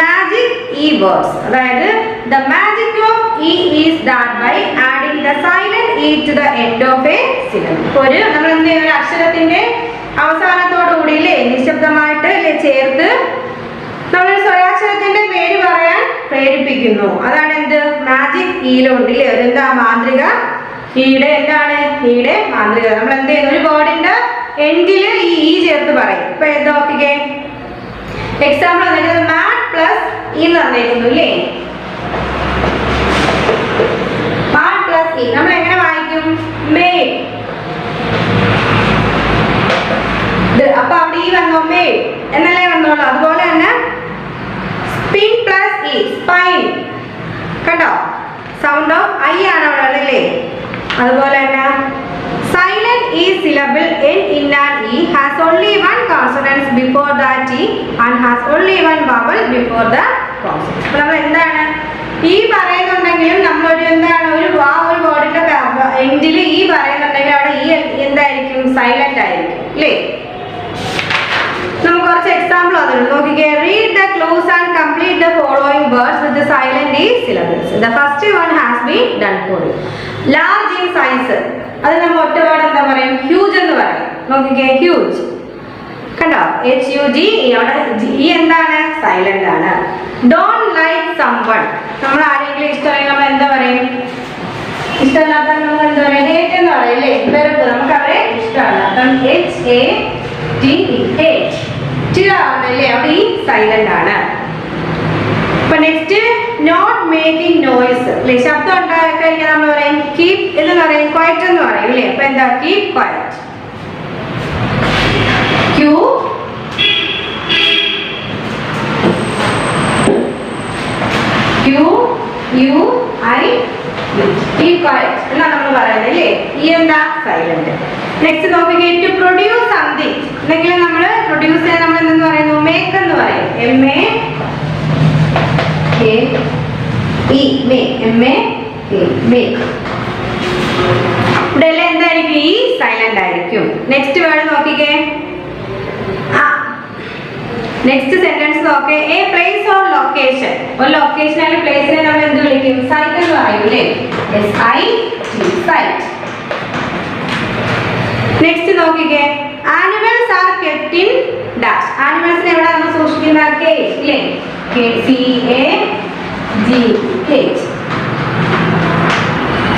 magic E words. അതായത് the magic of E is that by adding adding the silent e to the end of a syllable. ഒരു നമ്മൾ എന്ത് ചെയ്യുന്ന അക്ഷരത്തിന്റെ അവസാനത്തോടു കൂടി അല്ലേ നിശബ്ദമായിട്ട് അല്ലേ ചേർത്ത് നമ്മൾ സ്വരാക്ഷരത്തിന്റെ പേര് പറയാൻ പ്രേരിപ്പിക്കുന്നു. അതാണ് എന്ത് മാജിക് ഈലുണ്ട് ഇല്ലേ ഒരു എന്താ മാന്ത്രിക ഈയുടെ എന്താണ് ഈയുടെ മാന്ത്രിക. നമ്മൾ എന്ത് ചെയ്യുന്നു ഒരു വേർഡിന്റെ എൻഡില് ഈ ഇ ചേർത്ത് പറയും. ഇപ്പൊ എന്താ നോക്കിക്കേ എക്സാമ്പിൾ വന്നിട്ട് മാറ്റ് പ്ലസ് ഇ എന്ന് പറഞ്ഞിരിക്കുന്നു അല്ലേ മാറ്റ് പ്ലസ് ഇ നമ്മൾ എങ്ങനെ വായിക്കും മേഡ്. അപ്പൊ അവിടെ ഈ വന്നോ മേഡ് എന്നല്ലേ വന്നോളൂ. അതുപോലെ തന്നെ സ്പിൻ പ്ലസ് ഇ സ്പൈൻ കണ്ടോ സൗണ്ട് ഓഫ് ഐ ആണ് അവിടെ അല്ലേ. അതുപോലെ തന്നെ silent e syllable end in an e has only one consonant before that e and has only one vowel before the consonant. അപ്പോൾ നമ്മൾ എന്താണ് ഈ പറയുന്നുണ്ടെങ്കിലും നമ്മൾ ഒരു എന്താണ് ഒരു ആ ഒരു വേർഡിന്റെ എൻഡിൽ ഈ പറയുന്നുണ്ടെങ്കിൽ അവിടെ ഈ എന്തായിരിക്കും സൈലന്റ് ആയിരിക്കും അല്ലേ. നമുക്ക് കുറച്ച് എക്സാമ്പിൾ വന്നിട്ടുണ്ട് നോക്കിക്കേ. Read the clues and complete the following words with silent e syllables. The first one has been done for you. Large in size അത് നമ്മൾ ഒറ്റ വേർഡ് എന്താ പറയും ഹ്യൂജ് എന്ന് പറയും. നോക്കിക്കേ ഹ്യൂജ് കണ്ടോ HUG അവിടെ ഈ എന്താണ് സൈലന്റ് ആണ്. ഡോണ്ട് ലൈക്ക് സംവൺ നമ്മൾ ആരെങ്കിലും ഇഷ്ടമല്ലെങ്കിൽ നമ്മൾ എന്താ പറയും ഇഷ്ടമല്ലാത്ത നമ്മൾ എന്താ പറയും ഹേറ്റ് എന്ന് പറയും അല്ലേ വെറുപ്പ് നമുക്ക് അവരെ ഇഷ്ടമല്ല. അപ്പം HATE ഹേറ്റ് ആവുന്നല്ലേ അവിടെ ഈ സൈലന്റ് ആണ്. അപ്പൊ നെക്സ്റ്റ് നോട്ട് മേക്കിംഗ് നോയ്സ് അല്ലേ ശബ്ദം ഉണ്ടാക്കിക്കഴിഞ്ഞാൽ നമ്മൾ പറയും കീപ് എന്ന് പറയും ക്വയറ്റ് എന്ന് പറയും അല്ലേ. അപ്പൊ എന്താ keep quiet. Q QUI keep quiet എന്നാണ് നമ്മൾ പറയുന്നത് അല്ലേ. ഈ എന്താ സൈലന്റ്. നെക്സ്റ്റ് നോക്കിക്കേ ടു പ്രൊഡ്യൂസ് സംതിങ് എന്തെങ്കിലും നമ്മൾ പ്രൊഡ്യൂസ് ചെയ്യാൻ നമ്മൾ എന്തെന്ന് പറയുന്നു മേക്ക് എന്ന് പറയും MAKE. ഇവിടെ എന്തായിരിക്കും ഈ സൈലന്റ് ആയിരിക്കും. നെക്സ്റ്റ് വേർഡ് നോക്കിക്കേ നെക്സ്റ്റ് സെന്റൻസ് നോക്കേ എ പ്ലേസ് ഓർ ലൊക്കേഷൻ ഒരു ലൊക്കേഷൻ അല്ലെങ്കിൽ പ്ലേസിനെ നമ്മൾ എന്ത് വിളിക്കും സൈറ്റ് എന്ന് പറയും അല്ലേ സൈറ്റ്. നെക്സ്റ്റ് നോക്കിക്കേ animals are kept in dash ആനിമൽസിനെ എവിടെ നമ്മൾ സൂക്ഷിക്കുന്ന കേജ് ഇല്ലേ CAGE.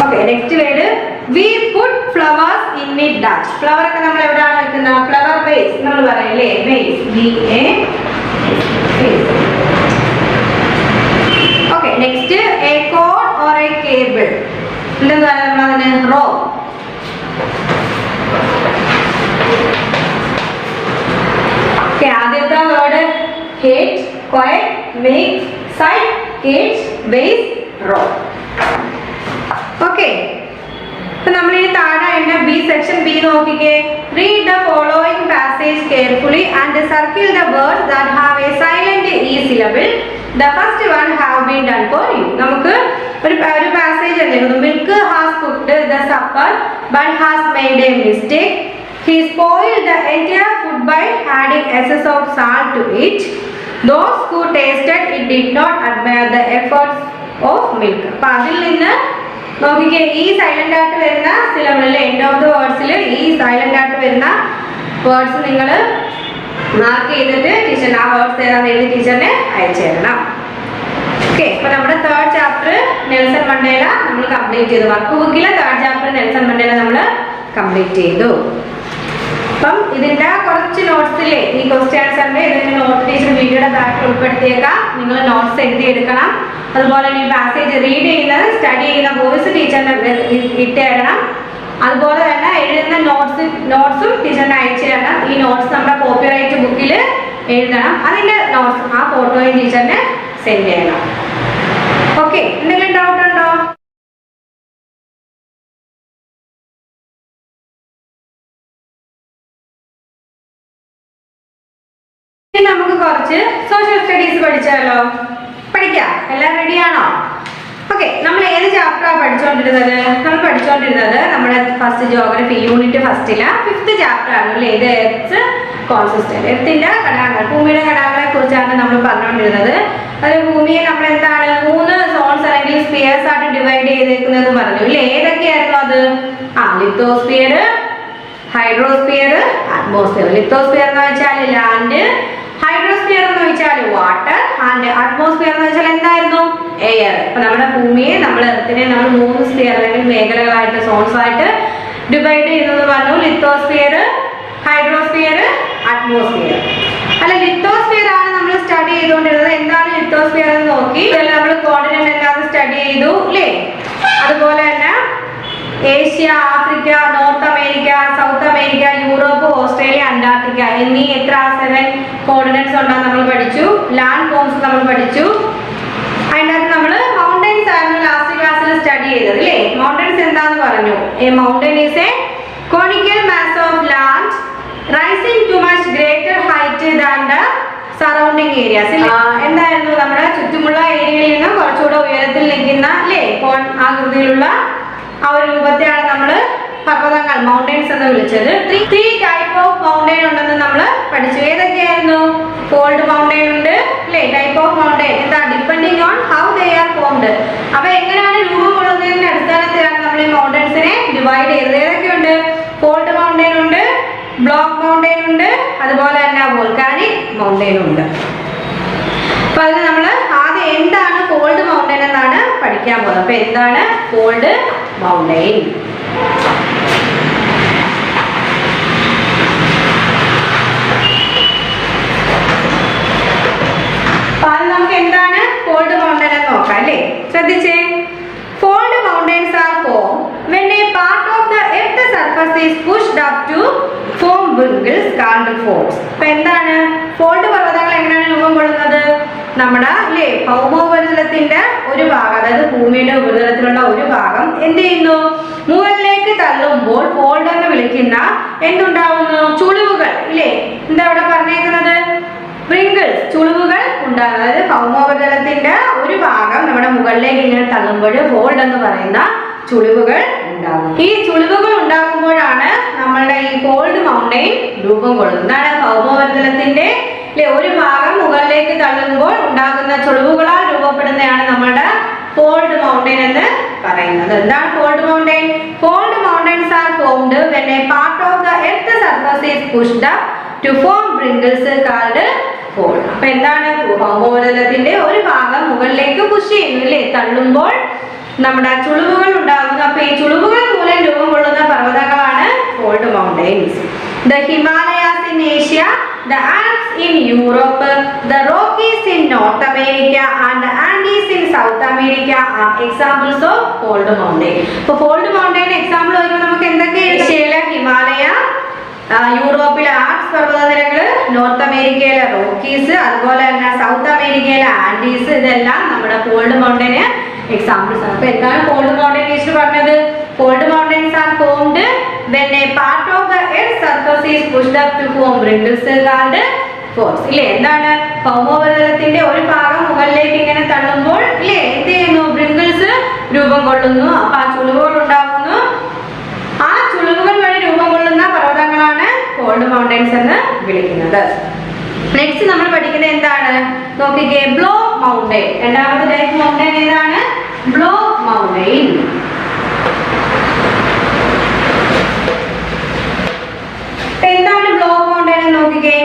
Okay next word we put flowers in it dash flower ഒക്കെ നമ്മൾ എവിടെയാണ് വെക്കുന്നത് ഫ്ലവർ വേസ് നമ്മൾ പറയും അല്ലേ vase VAS. Okay next a cord or a cable എന്തെന്ന് പറയുന്നത് നമ്മൾ അതിന് റോപ്പ്. ആദ്യത്തെ word hate quiet make site cage base rope. Okay അപ്പൊ നമ്മൾ ഈ താഴെ ബി സെക്ഷൻ ബി നോക്കിക്കേ. Read the following passage carefully and circle the words that have a silent e syllable. The first one have been done for you. നമുക്ക് ഒരു passage എന്തെങ്കിലും milk has cooked the supper but has made a mistake. He spoiled the entire food by adding excess of salt to it. Those who tasted it did not admire the efforts of milk. അപ്പോൾ അതിൽ നിന്ന് നോക്കിക്കേ ഈ silent ആയിട്ട് വരുന്ന സിലബിളിൽ end of the വേർഡ്സിൽ ഈ silent ആയിട്ട് വരുന്ന വേർഡ്സ് നിങ്ങൾ മാർക്ക് ചെയ്തിട്ട് ടീച്ചറിന് ആ വേർഡ്സ് ഏതാണെന്ന് എഴുതി ടീച്ചറിന് അയച്ചു തരണം. ഓക്കെ അപ്പൊ നമ്മുടെ തേർഡ് ചാപ്റ്റർ നെൽസൺ മണ്ടേല നമ്മൾ കംപ്ലീറ്റ് ചെയ്തു. വർക്ക് ബുക്കിലെ തേർഡ് ചാപ്റ്റർ നെൽസൺ മണ്ടേല നമ്മൾ കംപ്ലീറ്റ് ചെയ്തു. അപ്പം ഇതിന്റെ കുറച്ച് നോട്ട്സില്ലേ ഈ ക്വസ്റ്റ്യൻസ് ഉണ്ട് ഇതിന്റെ നോട്ട് ടീച്ചർ വീഡിയോയുടെ ബാക്കിൽ ഉൾപ്പെടുത്തിയേക്കാം. നിങ്ങൾ നോട്ട്സ് എഴുതിയെടുക്കണം. അതുപോലെ ഈ പാസേജ് റീഡ് ചെയ്യുന്നത് സ്റ്റഡി ചെയ്യുന്ന വോയിസ് ടീച്ചറിന് ഇട്ട് തരണം. അതുപോലെ തന്നെ എഴുതുന്ന നോട്ട്സും ടീച്ചറിന് അയച്ചു തരണം. ഈ നോട്ട്സ് നമ്മുടെ കോപ്പിറൈറ്റ് ബുക്കിൽ എഴുതണം. അതിന്റെ നോട്ട്സ് ആ ഫോട്ടോയും ടീച്ചറിന് സെൻഡ് ചെയ്യണം. ഓക്കെ എന്തെങ്കിലും ഡൗട്ട് ഉണ്ടോ? നമുക്ക് കുറച്ച് സോഷ്യൽ സ്റ്റഡീസ് പഠിച്ചാലോ? പഠിക്കാം. എല്ലാം റെഡിയാണോ? ഓക്കെ നമ്മൾ ഏത് ചാപ്റ്ററാണ് പഠിച്ചുകൊണ്ടിരുന്നത്? നമ്മൾ പഠിച്ചുകൊണ്ടിരുന്നത് നമ്മുടെ ഫസ്റ്റ് ജിയോഗ്രഫി യൂണിറ്റ് ഫസ്റ്റിലെ 5th ചാപ്റ്റർ ആണ് അല്ലേ. ഇത് എർത്ത് കോൺസിസ്റ്റന്റ് എർത്തിന്റെ ഘടകങ്ങൾ ഭൂമിയുടെ ഘടകങ്ങളെ കുറിച്ചാണ് നമ്മൾ പറഞ്ഞുകൊണ്ടിരുന്നത്. അത് ഭൂമിയെ നമ്മൾ എന്താണ് 3 സോൺസ് അല്ലെങ്കിൽ സ്പിയേഴ്സ് ആയിട്ട് ഡിവൈഡ് ചെയ്തേക്കുന്നത് പറഞ്ഞു ഇല്ലേ? ഏതൊക്കെയായിരുന്നു അത്? Lithosphere, hydrosphere, atmosphere. ലിത്തോസ്ഫിയർ എന്ന് വെച്ചാൽ ലാൻഡ്, ഹൈഡ്രോസ്ഫിയർ എന്ന് വെച്ചാൽ വാട്ടർ, ആൻഡ് അറ്റ്മോസ്ഫിയർ എന്ന് വെച്ചാൽ എന്തായിരുന്നു? എയർ. അപ്പൊ നമ്മുടെ ഭൂമിയെ, നമ്മൾ എർത്തിനെ നമ്മൾ 3 സ്ഫിയർ അല്ലെങ്കിൽ മേഖലകളായിട്ട്, സോൺസ് ആയിട്ട് ഡിവൈഡ് ചെയ്യുന്നത് പറഞ്ഞു. Lithosphere, hydrosphere, atmosphere. അല്ല, ലിത്തോസ്ഫിയർ ആണ് നമ്മൾ സ്റ്റഡി ചെയ്തുകൊണ്ടിരുന്നത്. എന്താണ് ലിത്തോസ്ഫിയർ എന്ന് നോക്കി. നമ്മൾ കോണ്ടിനെന്റ് എല്ലാം സ്റ്റഡി ചെയ്തു അല്ലേ? അതുപോലെ തന്നെ Asia, Africa, north America, south America, Europe, Australia, Antarctica എന്നീ 7 കോർഡിനേറ്റ്സ് ഉണ്ടെന്ന് നമ്മൾ പഠിച്ചു. ലാൻഡ് ഫോംസ് നമ്മൾ പഠിച്ചു. അതിനകത്ത് നമ്മൾ മൗണ്ടൻസ് ആയിരുന്നു ലാസ്റ്റ് ക്ലാസ്സിൽ സ്റ്റഡി ചെയ്തത് അല്ലേ? മൗണ്ടൻസ് എന്താന്ന് പറഞ്ഞു. A mountain is A conical mass of land rising too much greater height than the surrounding areas. എന്തായിരുന്നു? നമ്മുടെ ചുറ്റുമുള്ള ഏരിയയിൽ നിന്ന് കുറച്ചുകൂടെ ഉയരത്തിൽ നിൽക്കുന്ന അല്ലേ കോൺ ആകൃതിയിലുള്ള ആ ഒരു രൂപത്തെയാണ് നമ്മൾ പർവ്വതങ്ങൾ, മൗണ്ടൻസ് എന്ന് വിളിച്ചത്. 3 ടൈപ്പ് ഓഫ് മൗണ്ടൻ ഉണ്ടെന്ന് നമ്മൾ പഠിച്ചു. ഏതൊക്കെയായിരുന്നു? ഫോൾഡ് മൗണ്ടൻ ഉണ്ട് അല്ലേ? ടൈപ്പ് ഓഫ് മൗണ്ടൻ എന്താ? Depending on how they are formed. അവ എങ്ങനെയാണ് രൂപം കൊള്ളുന്നതിന്റെ അടിസ്ഥാനത്തിലാണ് നമ്മൾ ഈ മൗണ്ടൻസിനെ ഡിവൈഡ് ചെയ്തത്. ഏതൊക്കെയുണ്ട്? ഫോൾഡ് മൗണ്ടൻ ഉണ്ട്, ബ്ലോക്ക് മൗണ്ടൻ ഉണ്ട്, അതുപോലെ തന്നെ വോൾക്കാനിക് മൗണ്ടൻ ഉണ്ട്. അപ്പൊ അതിന് നമ്മൾ ആദ്യം എന്താണ് ഫോൾഡ് മൗണ്ടൻ എന്നാണ് പഠിക്കാൻ പോകുന്നത്. അപ്പൊ എന്താണ് ഫോൾഡ് മൗണ്ടൻ? അത് നമുക്ക് എന്താണ് ഫോൾഡ് മൗണ്ടൻ എന്ന് നോക്കാം അല്ലേ? ശ്രദ്ധിച്ചേ. Fold mountains are form when a part of the earth surface is pushed up to form wrinkles called folds. അപ്പൊ എന്താണ് ഫോൾഡ് പർവ്വതങ്ങൾ എങ്ങനെയാണ് രൂപം കൊള്ളുന്നത്? നമ്മുടെ അല്ലേ ഭൗമോപരിതലത്തിന്റെ ഒരു ഭാഗം, അതായത് ഭൂമിയുടെ ഉപരിതലത്തിലുള്ള ഒരു ഭാഗം എന്ത് ചെയ്യുന്നു? മുകളിലേക്ക് തള്ളുമ്പോൾ ഫോൾഡ് എന്ന് വിളിക്കുന്ന എന്തുണ്ടാവുന്നു? ചുളിവുകൾ ഇല്ലേ? എന്താ അവിടെ പറഞ്ഞേക്കുന്നത്? wrinkles, ചുളിവുകൾ ഉണ്ടാകുന്നത്. അതായത് ഭൗമോപരിതലത്തിന്റെ ഒരു ഭാഗം നമ്മുടെ മുകളിലേക്ക് ഇങ്ങനെ തള്ളുമ്പോൾ ഫോൾഡ് എന്ന് പറയുന്ന ചുളിവുകൾ ഉണ്ടാകും. ഈ ചുളിവുകൾ ഉണ്ടാകുമ്പോഴാണ് നമ്മളുടെ ഈ ഫോൾഡ് മൗണ്ടൻ രൂപം കൊള്ളുന്നത്. എന്താണ്? ഭൗമോപരിതലത്തിന്റെ ഒരു ഭാഗം മുകളിലേക്ക് തള്ളുമ്പോൾ ഉണ്ടാകുന്ന ചുളിവുകളാൽ രൂപപ്പെടുന്നതാണ് നമ്മളുടെ ഫോൾഡ് മൗണ്ടൻ എന്ന് പറയുന്നത്. എന്താണ് fold mountain? Fold mountains are formed when a part of the earth surface is pushed up to form wrinkles called fold. അപ്പൊ എന്താണ്? ഭൗമോപരിതലത്തിന്റെ ഒരു ഭാഗം മുകളിലേക്ക് പുഷ് ചെയ്യുന്നു അല്ലേ? തള്ളുമ്പോൾ നമ്മുടെ ചുളിവുകൾ ഉണ്ടാകുന്നു. അപ്പൊ ഈ ചുളിവുകൾ മൂലം രൂപം കൊള്ളുന്ന പർവ്വതങ്ങളാണ് fold mountains. The Himalayas in Asia, the Alps in Europe, the Rockies in North America and the Andes in South America are examples of fold mountain. So fold mountain example വരുമ്പോൾ നമുക്ക് എന്തൊക്കെ? ഏഷ്യയിലെ ഹിമാലയ, യൂറോപ്പിലെ ആൽപ്സ് പർവ്വതനിരകൾ, നോർത്ത് അമേരിക്കയിലെ Rockies, അതുപോലെ തന്നെ south അമേരിക്കയിലെ Andes, ഇതെല്ലാം നമ്മുടെ ഫോൾഡ് മൗണ്ടന് എക്സാമ്പിൾസ് ആണ്. അപ്പൊ എന്താണ് ഫോൾഡ് മൗണ്ടൻ ടീച്ചർ പറഞ്ഞത്? Fold mountains are formed when a part of the earth surface is pushed up to form wrinkles called folds. ഇല്ലേ? എന്താണ്? ഭൗമോപരിതലത്തിന്റെ ഒരു ഭാഗം മുകളിലേക്ക് ഇങ്ങനെ തള്ളുമ്പോൾ ഇല്ലേ എന്ത് ചെയ്യുന്നു? wrinkles രൂപം കൊള്ളുന്നു. അപ്പൊ ആ ചുളിവുകൾ ഉണ്ടാകുന്നു. ആ ചുളിവുകൾ വഴി രൂപം കൊള്ളുന്ന പർവ്വതങ്ങളാണ് ഫോൾഡ് മൗണ്ടൻസ് എന്ന് വിളിക്കുന്നത്. നെക്സ്റ്റ് നമ്മൾ പഠിക്കുന്നത് എന്താണ്? നോക്കിക്കേ, ബ്ലോക്ക് മൗണ്ടൻ. രണ്ടാമത്തെ ടൈപ്പ് മൗണ്ടൻ ഏതാണ്? Block mountain. എന്താണ് ബ്ലോക്ക് മൗണ്ടൻ എന്ന് നോക്കിക്കേ.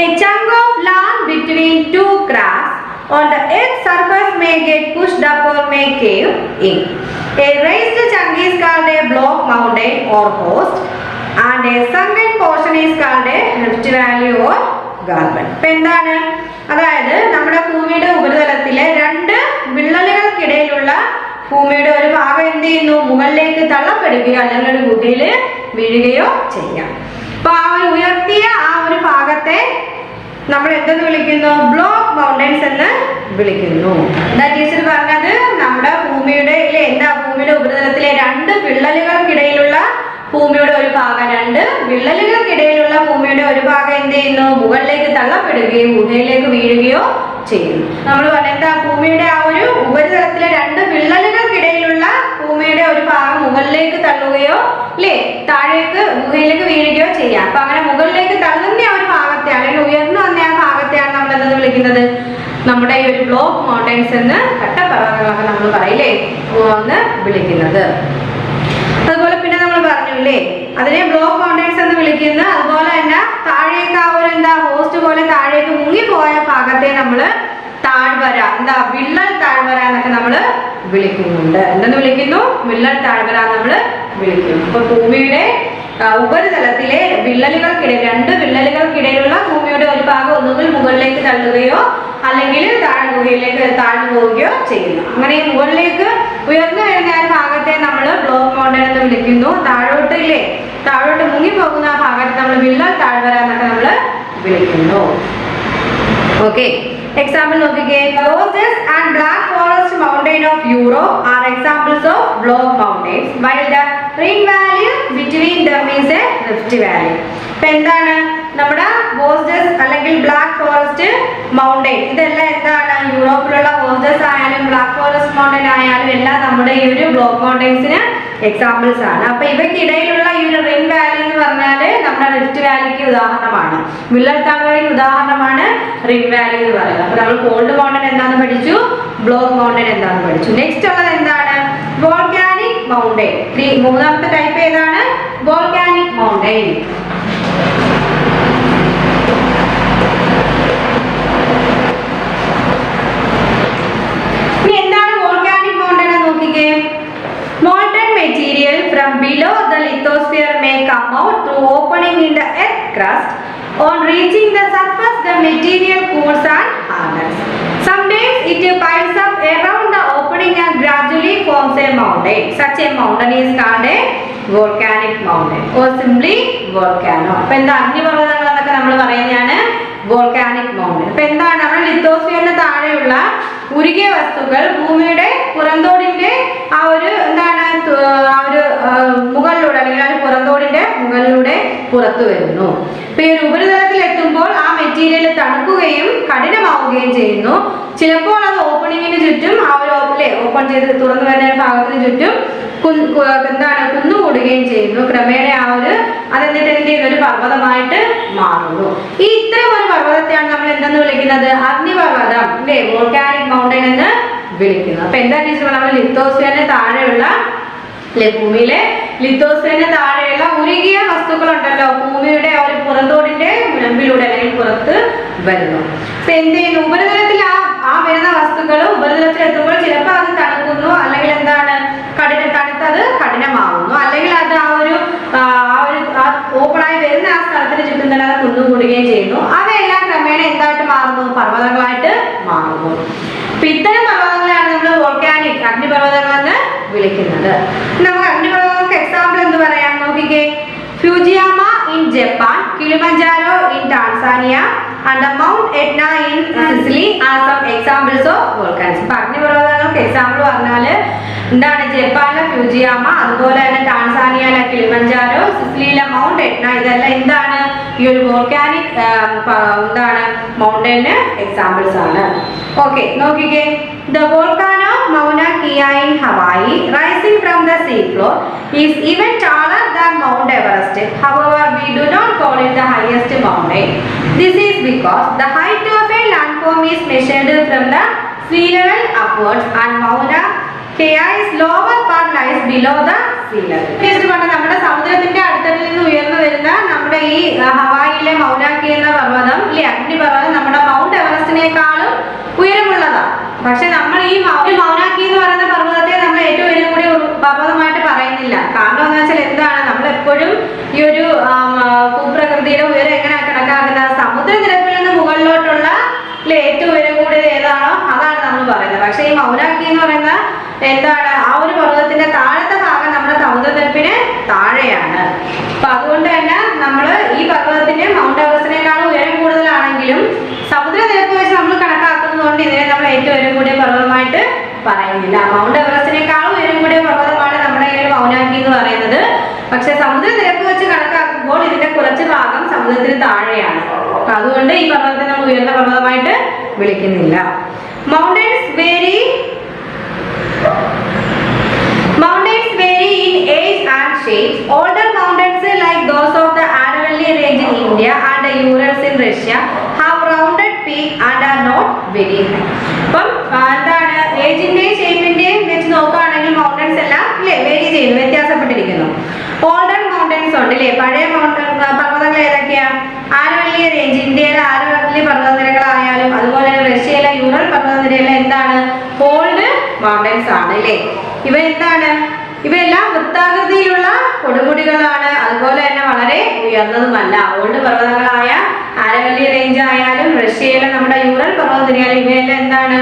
A chunk of land between two cracks on the earth's surface may get pushed up or may cave in. A raised chunk is called a block mountain or host, and a sunken portion is called a rift valley or garden. ഇപ്പൊ എന്താണ്? അതായത് നമ്മുടെ ഭൂമിയുടെ ഉപരിതലത്തിലെ 2 വിള്ളലുകൾക്കിടയിലുള്ള ഭൂമിയുടെ ഒരു ഭാഗം എന്ത് ചെയ്യുന്നു? മുകളിലേക്ക് തള്ളപ്പെടുകയോ അല്ലെങ്കിൽ ഒരു ഗുഹയിൽ വീഴുകയോ ചെയ്യാം. അപ്പൊ ആ ഒരു ഉയർത്തിയ ആ ഒരു ഭാഗത്തെ നമ്മൾ എന്തെന്ന് വിളിക്കുന്നു? ബ്ലോക്ക് മൗണ്ടൻസ് എന്ന് വിളിക്കുന്നു. എന്താ ടീച്ചർ പറഞ്ഞത്? നമ്മുടെ ഭൂമിയുടെ എന്താ ഭൂമിയുടെ ഉപരിതലത്തിലെ 2 വിള്ളലുകൾക്കിടയിലുള്ള ഭൂമിയുടെ ഒരു ഭാഗം, 2 വിള്ളലുകൾക്കിടയിലുള്ള ഭൂമിയുടെ ഒരു ഭാഗം എന്ത് ചെയ്യുന്നു? മുകളിലേക്ക് തള്ളപ്പെടുകയോ ഗുഹയിലേക്ക് വീഴുകയോ ചെയ്യുന്നു. നമ്മൾ പറഞ്ഞ എന്താ? ഭൂമിയുടെ ആ ഒരു ഉപരിതലത്തിലെ 2 വിള്ളലുകൾക്കിടയിലുള്ള ഭൂമിയുടെ ഒരു ഭാഗം മുകളിലേക്ക് തള്ളുകയോ അല്ലേ താഴേക്ക് ഗുഹയിലേക്ക് വീഴുകയോ ചെയ്യാം. അപ്പൊ അങ്ങനെ മുകളിലേക്ക് തള്ളുന്ന ആ ഒരു ഭാഗത്തെ അല്ലെങ്കിൽ ഉയർന്നു വന്ന ആ ഭാഗത്തെയാണ് നമ്മൾ എന്തെന്ന് വിളിക്കുന്നത്? നമ്മുടെ ഈ ഒരു ബ്ലോക്ക് മൗണ്ടൻസ് എന്ന് പർവ്വതങ്ങളൊക്കെ നമ്മൾ പറയില്ലേ എന്ന് വിളിക്കുന്നത്. അതുപോലെ പിന്നെ നമ്മൾ പറഞ്ഞില്ലേ അതിനെ ബ്ലോക്ക് മൗണ്ടൻസ് എന്ന് വിളിക്കുന്നു. അതുപോലെ തന്നെ താഴേക്ക് ആ ഒരു എന്താ ഹോസ്റ്റ് പോലെ താഴേക്ക് മുങ്ങിപ്പോയ ഭാഗത്തെ നമ്മൾ താഴ്വര എന്താ വിള്ളൽ താഴ്വര എന്നൊക്കെ നമ്മൾ വിളിക്കുന്നുണ്ട്. എന്തെന്ന് വിളിക്കുന്നു? വിള്ളൽ താഴ്വര നമ്മൾ വിളിക്കുന്നു. അപ്പൊ ഭൂമിയുടെ ഉപരിതലത്തിലെ വിള്ളലുകൾക്കിടയിൽ രണ്ട് വിള്ളലുകൾക്കിടയിലുള്ള ഭൂമിയുടെ ഒരു ഭാഗം ഒന്നുകിൽ മുകളിലേക്ക് തള്ളുകയോ അല്ലെങ്കിൽ ഗുഹയിലേക്ക് താഴ്ന്നു പോവുകയോ ചെയ്യുന്നു. അങ്ങനെ മുകളിലേക്ക് ഉയർന്നു വരുന്ന ആ ഭാഗത്തെ നമ്മൾ ബ്ലോക്ക് മൗണ്ടൻ എന്ന് വിളിക്കുന്നു. താഴോട്ട് മുങ്ങി പോകുന്ന ആ ഭാഗത്ത് നമ്മൾ വിള്ളൽ താഴ്വര എന്നൊക്കെ നമ്മൾ വിളിക്കുന്നു. ഓക്കെ, എക്സാമ്പിൾ നോക്കിക്കേ. Vosges and Black Forest mountain of Europe are examples of block mountains, while the Rhine Valley between them is a rift valley. ഇപ്പൊ എന്താണ് നമ്മുടെ വോസ്റ്റസ് അല്ലെങ്കിൽ ബ്ലാക്ക് ഫോറസ്റ്റ് മൗണ്ടൈൻ, ഇതെല്ലാം എന്താണ് യൂറോപ്പിലുള്ള വോസ്റ്റസ് ആയാലും ബ്ലാക്ക് ഫോറസ്റ്റ് മൗണ്ടൈൻ ആയാലും എല്ലാം നമ്മുടെ ഈ ഒരു ബ്ലോക്ക് മൗണ്ടൈൻസിന് എക്സാമ്പിൾസ് ആണ്. അപ്പൊ ഇവയ്ക്കിടയിലുള്ള ഈ ഒരു റിൻ വാലി എന്ന് പറഞ്ഞാല് നമ്മുടെ റിഫ്റ്റ് വാലിക്ക് ഉദാഹരണമാണ്, വിള്ളൽ താഴ്വരയ്ക്ക് ഉദാഹരണമാണ് റിൻ വാലി എന്ന് പറയുന്നത്. അപ്പൊ നമ്മൾ കോൾഡ് മൗണ്ടൻ എന്താണെന്ന് പഠിച്ചു, ബ്ലോക്ക് മൗണ്ടൻ എന്താണെന്ന് പഠിച്ചു. നെക്സ്റ്റ് ഉള്ളത് എന്താണ്? Volcanic mountain. മൂന്നാമത്തെ ടൈപ്പ് ഏതാണ്? Volcanic mountain. Molten material from below the lithosphere may come out through opening in the earth crust. On reaching the surface, the material cools and hardens. Sometimes it piles up around the opening and gradually forms a mountain. Such a mountain is called a volcanic mountain or simply volcano. അപ്പോൾ എന്താ അഗ്നിപർവ്വതങ്ങൾ എന്നൊക്കെ നമ്മൾ പറയുന്നതാണ് volcanic mountain. ഇപ്പൊ എന്താണ് നമ്മുടെ ലിത്തോസ്ഫിയറിന് താഴെയുള്ള ഉരുകിയ വസ്തുക്കൾ ഭൂമിയുടെ പുറന്തോടിന്റെ ആ ഒരു എന്താണ് ആ ഒരു മുകളിലൂടെ അല്ലെങ്കിൽ ആ ഒരു പുറന്തോടിന്റെ മുകളിലൂടെ പുറത്തു വരുന്നു. ഇപ്പൊ ഈ ഒരു ഉപരിതലത്തിൽ എത്തുമ്പോൾ ആ മെറ്റീരിയൽ തണുക്കുകയും കഠിനമാവുകയും ചെയ്യുന്നു. ചിലപ്പോൾ അത് ഓപ്പണിങ്ങിന് ചുറ്റും ആ ഒരു ഓപ്പൺ ചെയ്ത് തുറന്നു വരുന്ന ഭാഗത്തിന് ചുറ്റും എന്താണ് കുന്നുകൂടുകയും ചെയ്യുന്നു. ക്രമേണ ആ ഒരു അതെന്നിട്ട് ഒരു പർവ്വതമായിട്ട് മാറുന്നു. ഈ ഇത്തരം ഒരു പർവ്വതത്തെയാണ് നമ്മൾ എന്തെന്ന് വിളിക്കുന്നത്? അഗ്നിപർവ്വതം അല്ലെ, വോൾക്കാനിക് മൗണ്ടൻ എന്ന് വിളിക്കുന്നത്. അപ്പൊ എന്താ ടീച്ചർ, നമ്മൾ ലിത്തോസ്ഫിയറിന് താഴെയുള്ള ഭൂമിയിലെ ലിത്തോസ്ഫിയറിന് താഴെയുള്ള ഉരുകിയ വസ്തുക്കളുണ്ടല്ലോ ഭൂമിയുടെ ആ ഒരു പുറന്തോടിന്റെ മുൻപിലൂടെ അല്ലെങ്കിൽ പുറത്ത് വരുന്നു. അപ്പൊ എന്ത് ചെയ്യുന്നു? ഉപരിതലത്തിൽ ആ വരുന്ന വസ്തുക്കൾ ഉപരിതലത്തിൽ എത്തുമ്പോൾ ചിലപ്പോൾ അത് തണുക്കുന്നു, അല്ലെങ്കിൽ എന്താണ് തണുത്തത് കഠിനമാവുന്നു, അല്ലെങ്കിൽ അത് ആ ഒരു ഓപ്പണായി വരുന്ന ആ സ്ഥലത്തിന് ചുറ്റും തന്നെ അത് കുന്നുകൂടുകയും ചെയ്യുന്നു. അവയെല്ലാം ക്രമേണ എന്തായിട്ട് മാറുന്നു? പർവ്വതങ്ങളായിട്ട് മാറുന്നു. അപ്പൊ ഇത്തരം പർവ്വതങ്ങളെയാണ് നമ്മൾ വോൾക്കാനിക് അഗ്നിപർവ്വതങ്ങൾ എന്ന് വിളിക്കുന്നത്. നമുക്ക് അഗ്നിപർവ്വതങ്ങൾക്ക് എക്സാമ്പിൾ എന്ത് പറയാം? നോക്കിക്കേ. Fujiyama in Japan, Kilimanjaro in Tanzania and the Mount Etna in Sicily are some examples of volcans. ഇപ്പൊ അഗ്നിപർവ്വതങ്ങൾക്ക് എക്സാമ്പിൾ പറഞ്ഞാല് എന്താണ്? ജപ്പാനിലെ ഫ്യൂജിയാമ, അതുപോലെ തന്നെ ടാൻസാനിയയിലെ കിളിമഞ്ചാരോ, സിസിലിയിലെ മൗണ്ട് എറ്റ്ന, ഇതെല്ലാം എന്താണ് ഈ ഒരു വോൾക്കാനിക് എന്താണ് മൗണ്ടന് എക്സാമ്പിൾസ് ആണ്. ഓക്കെ, നോക്കിക്കേ. The volcano Mauna Kea in Hawaii, rising from the seafloor, is even taller than Mount Everest. However, we do not call it the highest mountain. This is because the height of a landform is measured from the sea level upwards, and Mauna Kea's lower part lies below the sea level. നമ്മുടെ സമുദ്രത്തിന്റെ അടുത്തതിൽ നിന്ന് ഉയർന്നു വരുന്ന നമ്മുടെ ഈ ഹവായിയിലെ മൗന K എന്ന പർവ്വതം ഇല്ലേ, അഗ്നിപർവ്വതം നമ്മുടെ മൗണ്ട് എവറസ്റ്റിനേക്കാളും ഉയരമുള്ളതാണ്. പക്ഷെ നമ്മൾ ഈ മൗനാക്കി എന്ന് പറയുന്ന പർവ്വതത്തെ നമ്മൾ ഏറ്റവും ഉയരം കൂടി പർവ്വതമായിട്ട് പറയുന്നില്ല. കാരണം എന്താ വെച്ചാൽ എന്താണ്, നമ്മൾ എപ്പോഴും ഈ ഒരു ഭൂപ്രകൃതിയുടെ ഉയരം എങ്ങനെയാണ് കണക്കാക്കുന്നത്? സമുദ്രനിരപ്പിൽ നിന്ന് മുകളിലോട്ടുള്ള ഏറ്റവും ഉയരം കൂടിയത് ഏതാണോ അതാണ് നമ്മൾ പറയുന്നത്. പക്ഷെ ഈ മൗനാക്കി എന്ന് പറയുന്ന എന്താണ് ആ ഒരു പർവ്വതത്തിന്റെ താഴത്തെ ഭാഗം നമ്മുടെ സമുദ്രനിരപ്പിന് താഴെയാണ്. അപ്പൊ അതുകൊണ്ട് തന്നെ നമ്മൾ ഈ പർവ്വതത്തിന് മൗണ്ട് എവറസ്റ്റിനേക്കാളും ഉയരം കൂടുതലാണെങ്കിലും സമുദ്രനിരപ്പ് വെച്ച് നമ്മൾ കണക്കാക്കുന്നതുകൊണ്ട് ഇതിനെ നമ്മൾ ഏറ്റവും ഉയരം കൂടിയ പർവ്വതമായിട്ട് പറയുന്നില്ല. മൗണ്ട് എവറസ്റ്റിനേക്കാളും ഉയരം കൂടിയ പർവ്വതമാണ് നമ്മുടെ ഈ ഒരു മൗനാക്കി എന്ന് പറയുന്നത്. പക്ഷെ സമുദ്രനിരപ്പ് വെച്ച് കണക്കാക്കുമ്പോൾ ഇതിന്റെ കുറച്ച് ഭാഗം സമുദ്രത്തിന് താഴെയാണ്. അപ്പൊ അതുകൊണ്ട് ഈ പർവ്വതത്തെ നമ്മൾ ഉയർന്ന പർവ്വതമായിട്ട് വിളിക്കുന്നില്ല. Mountains vary in age and shape. Older mountains like those of the Aravalli range in India and the Urals in Russia have rounded peak and are not very high. അപ്പം എന്താണ് ഏജിന്റെ ഓൾഡർ മൗണ്ടൻസ് ഉണ്ട് അല്ലേ, പഴയ പർവ്വതങ്ങൾ ഏതൊക്കെയാ? Aravalli range, ഇന്ത്യയിലെ ആരവല്ലി പർവ്വതനിരകളായാലും അതുപോലെ റഷ്യയിലെ യൂറൽ പർവ്വതനിരയിലെ എന്താണ്? ഓൾഡ് മൗണ്ടൻസ് ആണ് അല്ലേ. ഇവ എന്താണ്? ഇവയെല്ലാം വൃത്താകൃതിയിലുള്ള കൊടുമുടികളാണ്, അതുപോലെ തന്നെ വളരെ ഉയർന്നതുമല്ല. ഓൾഡ് പർവ്വതങ്ങളായ ആരവല്ലി റേഞ്ച് ആയാലും റഷ്യയിലെ നമ്മുടെ യൂറൽ പർവ്വതനിരയാലും ഇവയെല്ലാം എന്താണ്?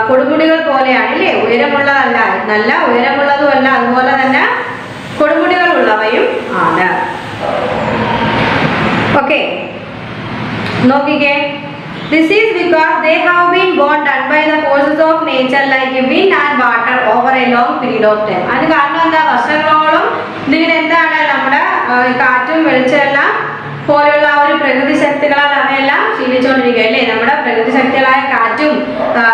കൊടുമുടികൾ പോലെയാണ് അല്ലേ, ഉയരമുള്ളതല്ല, നല്ല ഉയരമുള്ളതുമല്ല, അതുപോലെ തന്നെ കൊടുമുടികൾ ഉള്ളവയും ആണ്. ഓക്കെ, നോക്കിക്കേ. This is because they have been borne down by the forces of nature like wind and water over a long period of time. അതിന് കാരണം എന്താ? വർഷങ്ങളോളം ഇതിന് എന്താണ് നമ്മുടെ കാറ്റും വെളിച്ചമെല്ലാം പോലുള്ള ഒരു പ്രകൃതി ശക്തികളാൽ അവയെല്ലാം ക്ഷീണിച്ചുകൊണ്ടിരിക്കുക അല്ലേ. നമ്മുടെ പ്രകൃതി ശക്തികളായ കാറ്റും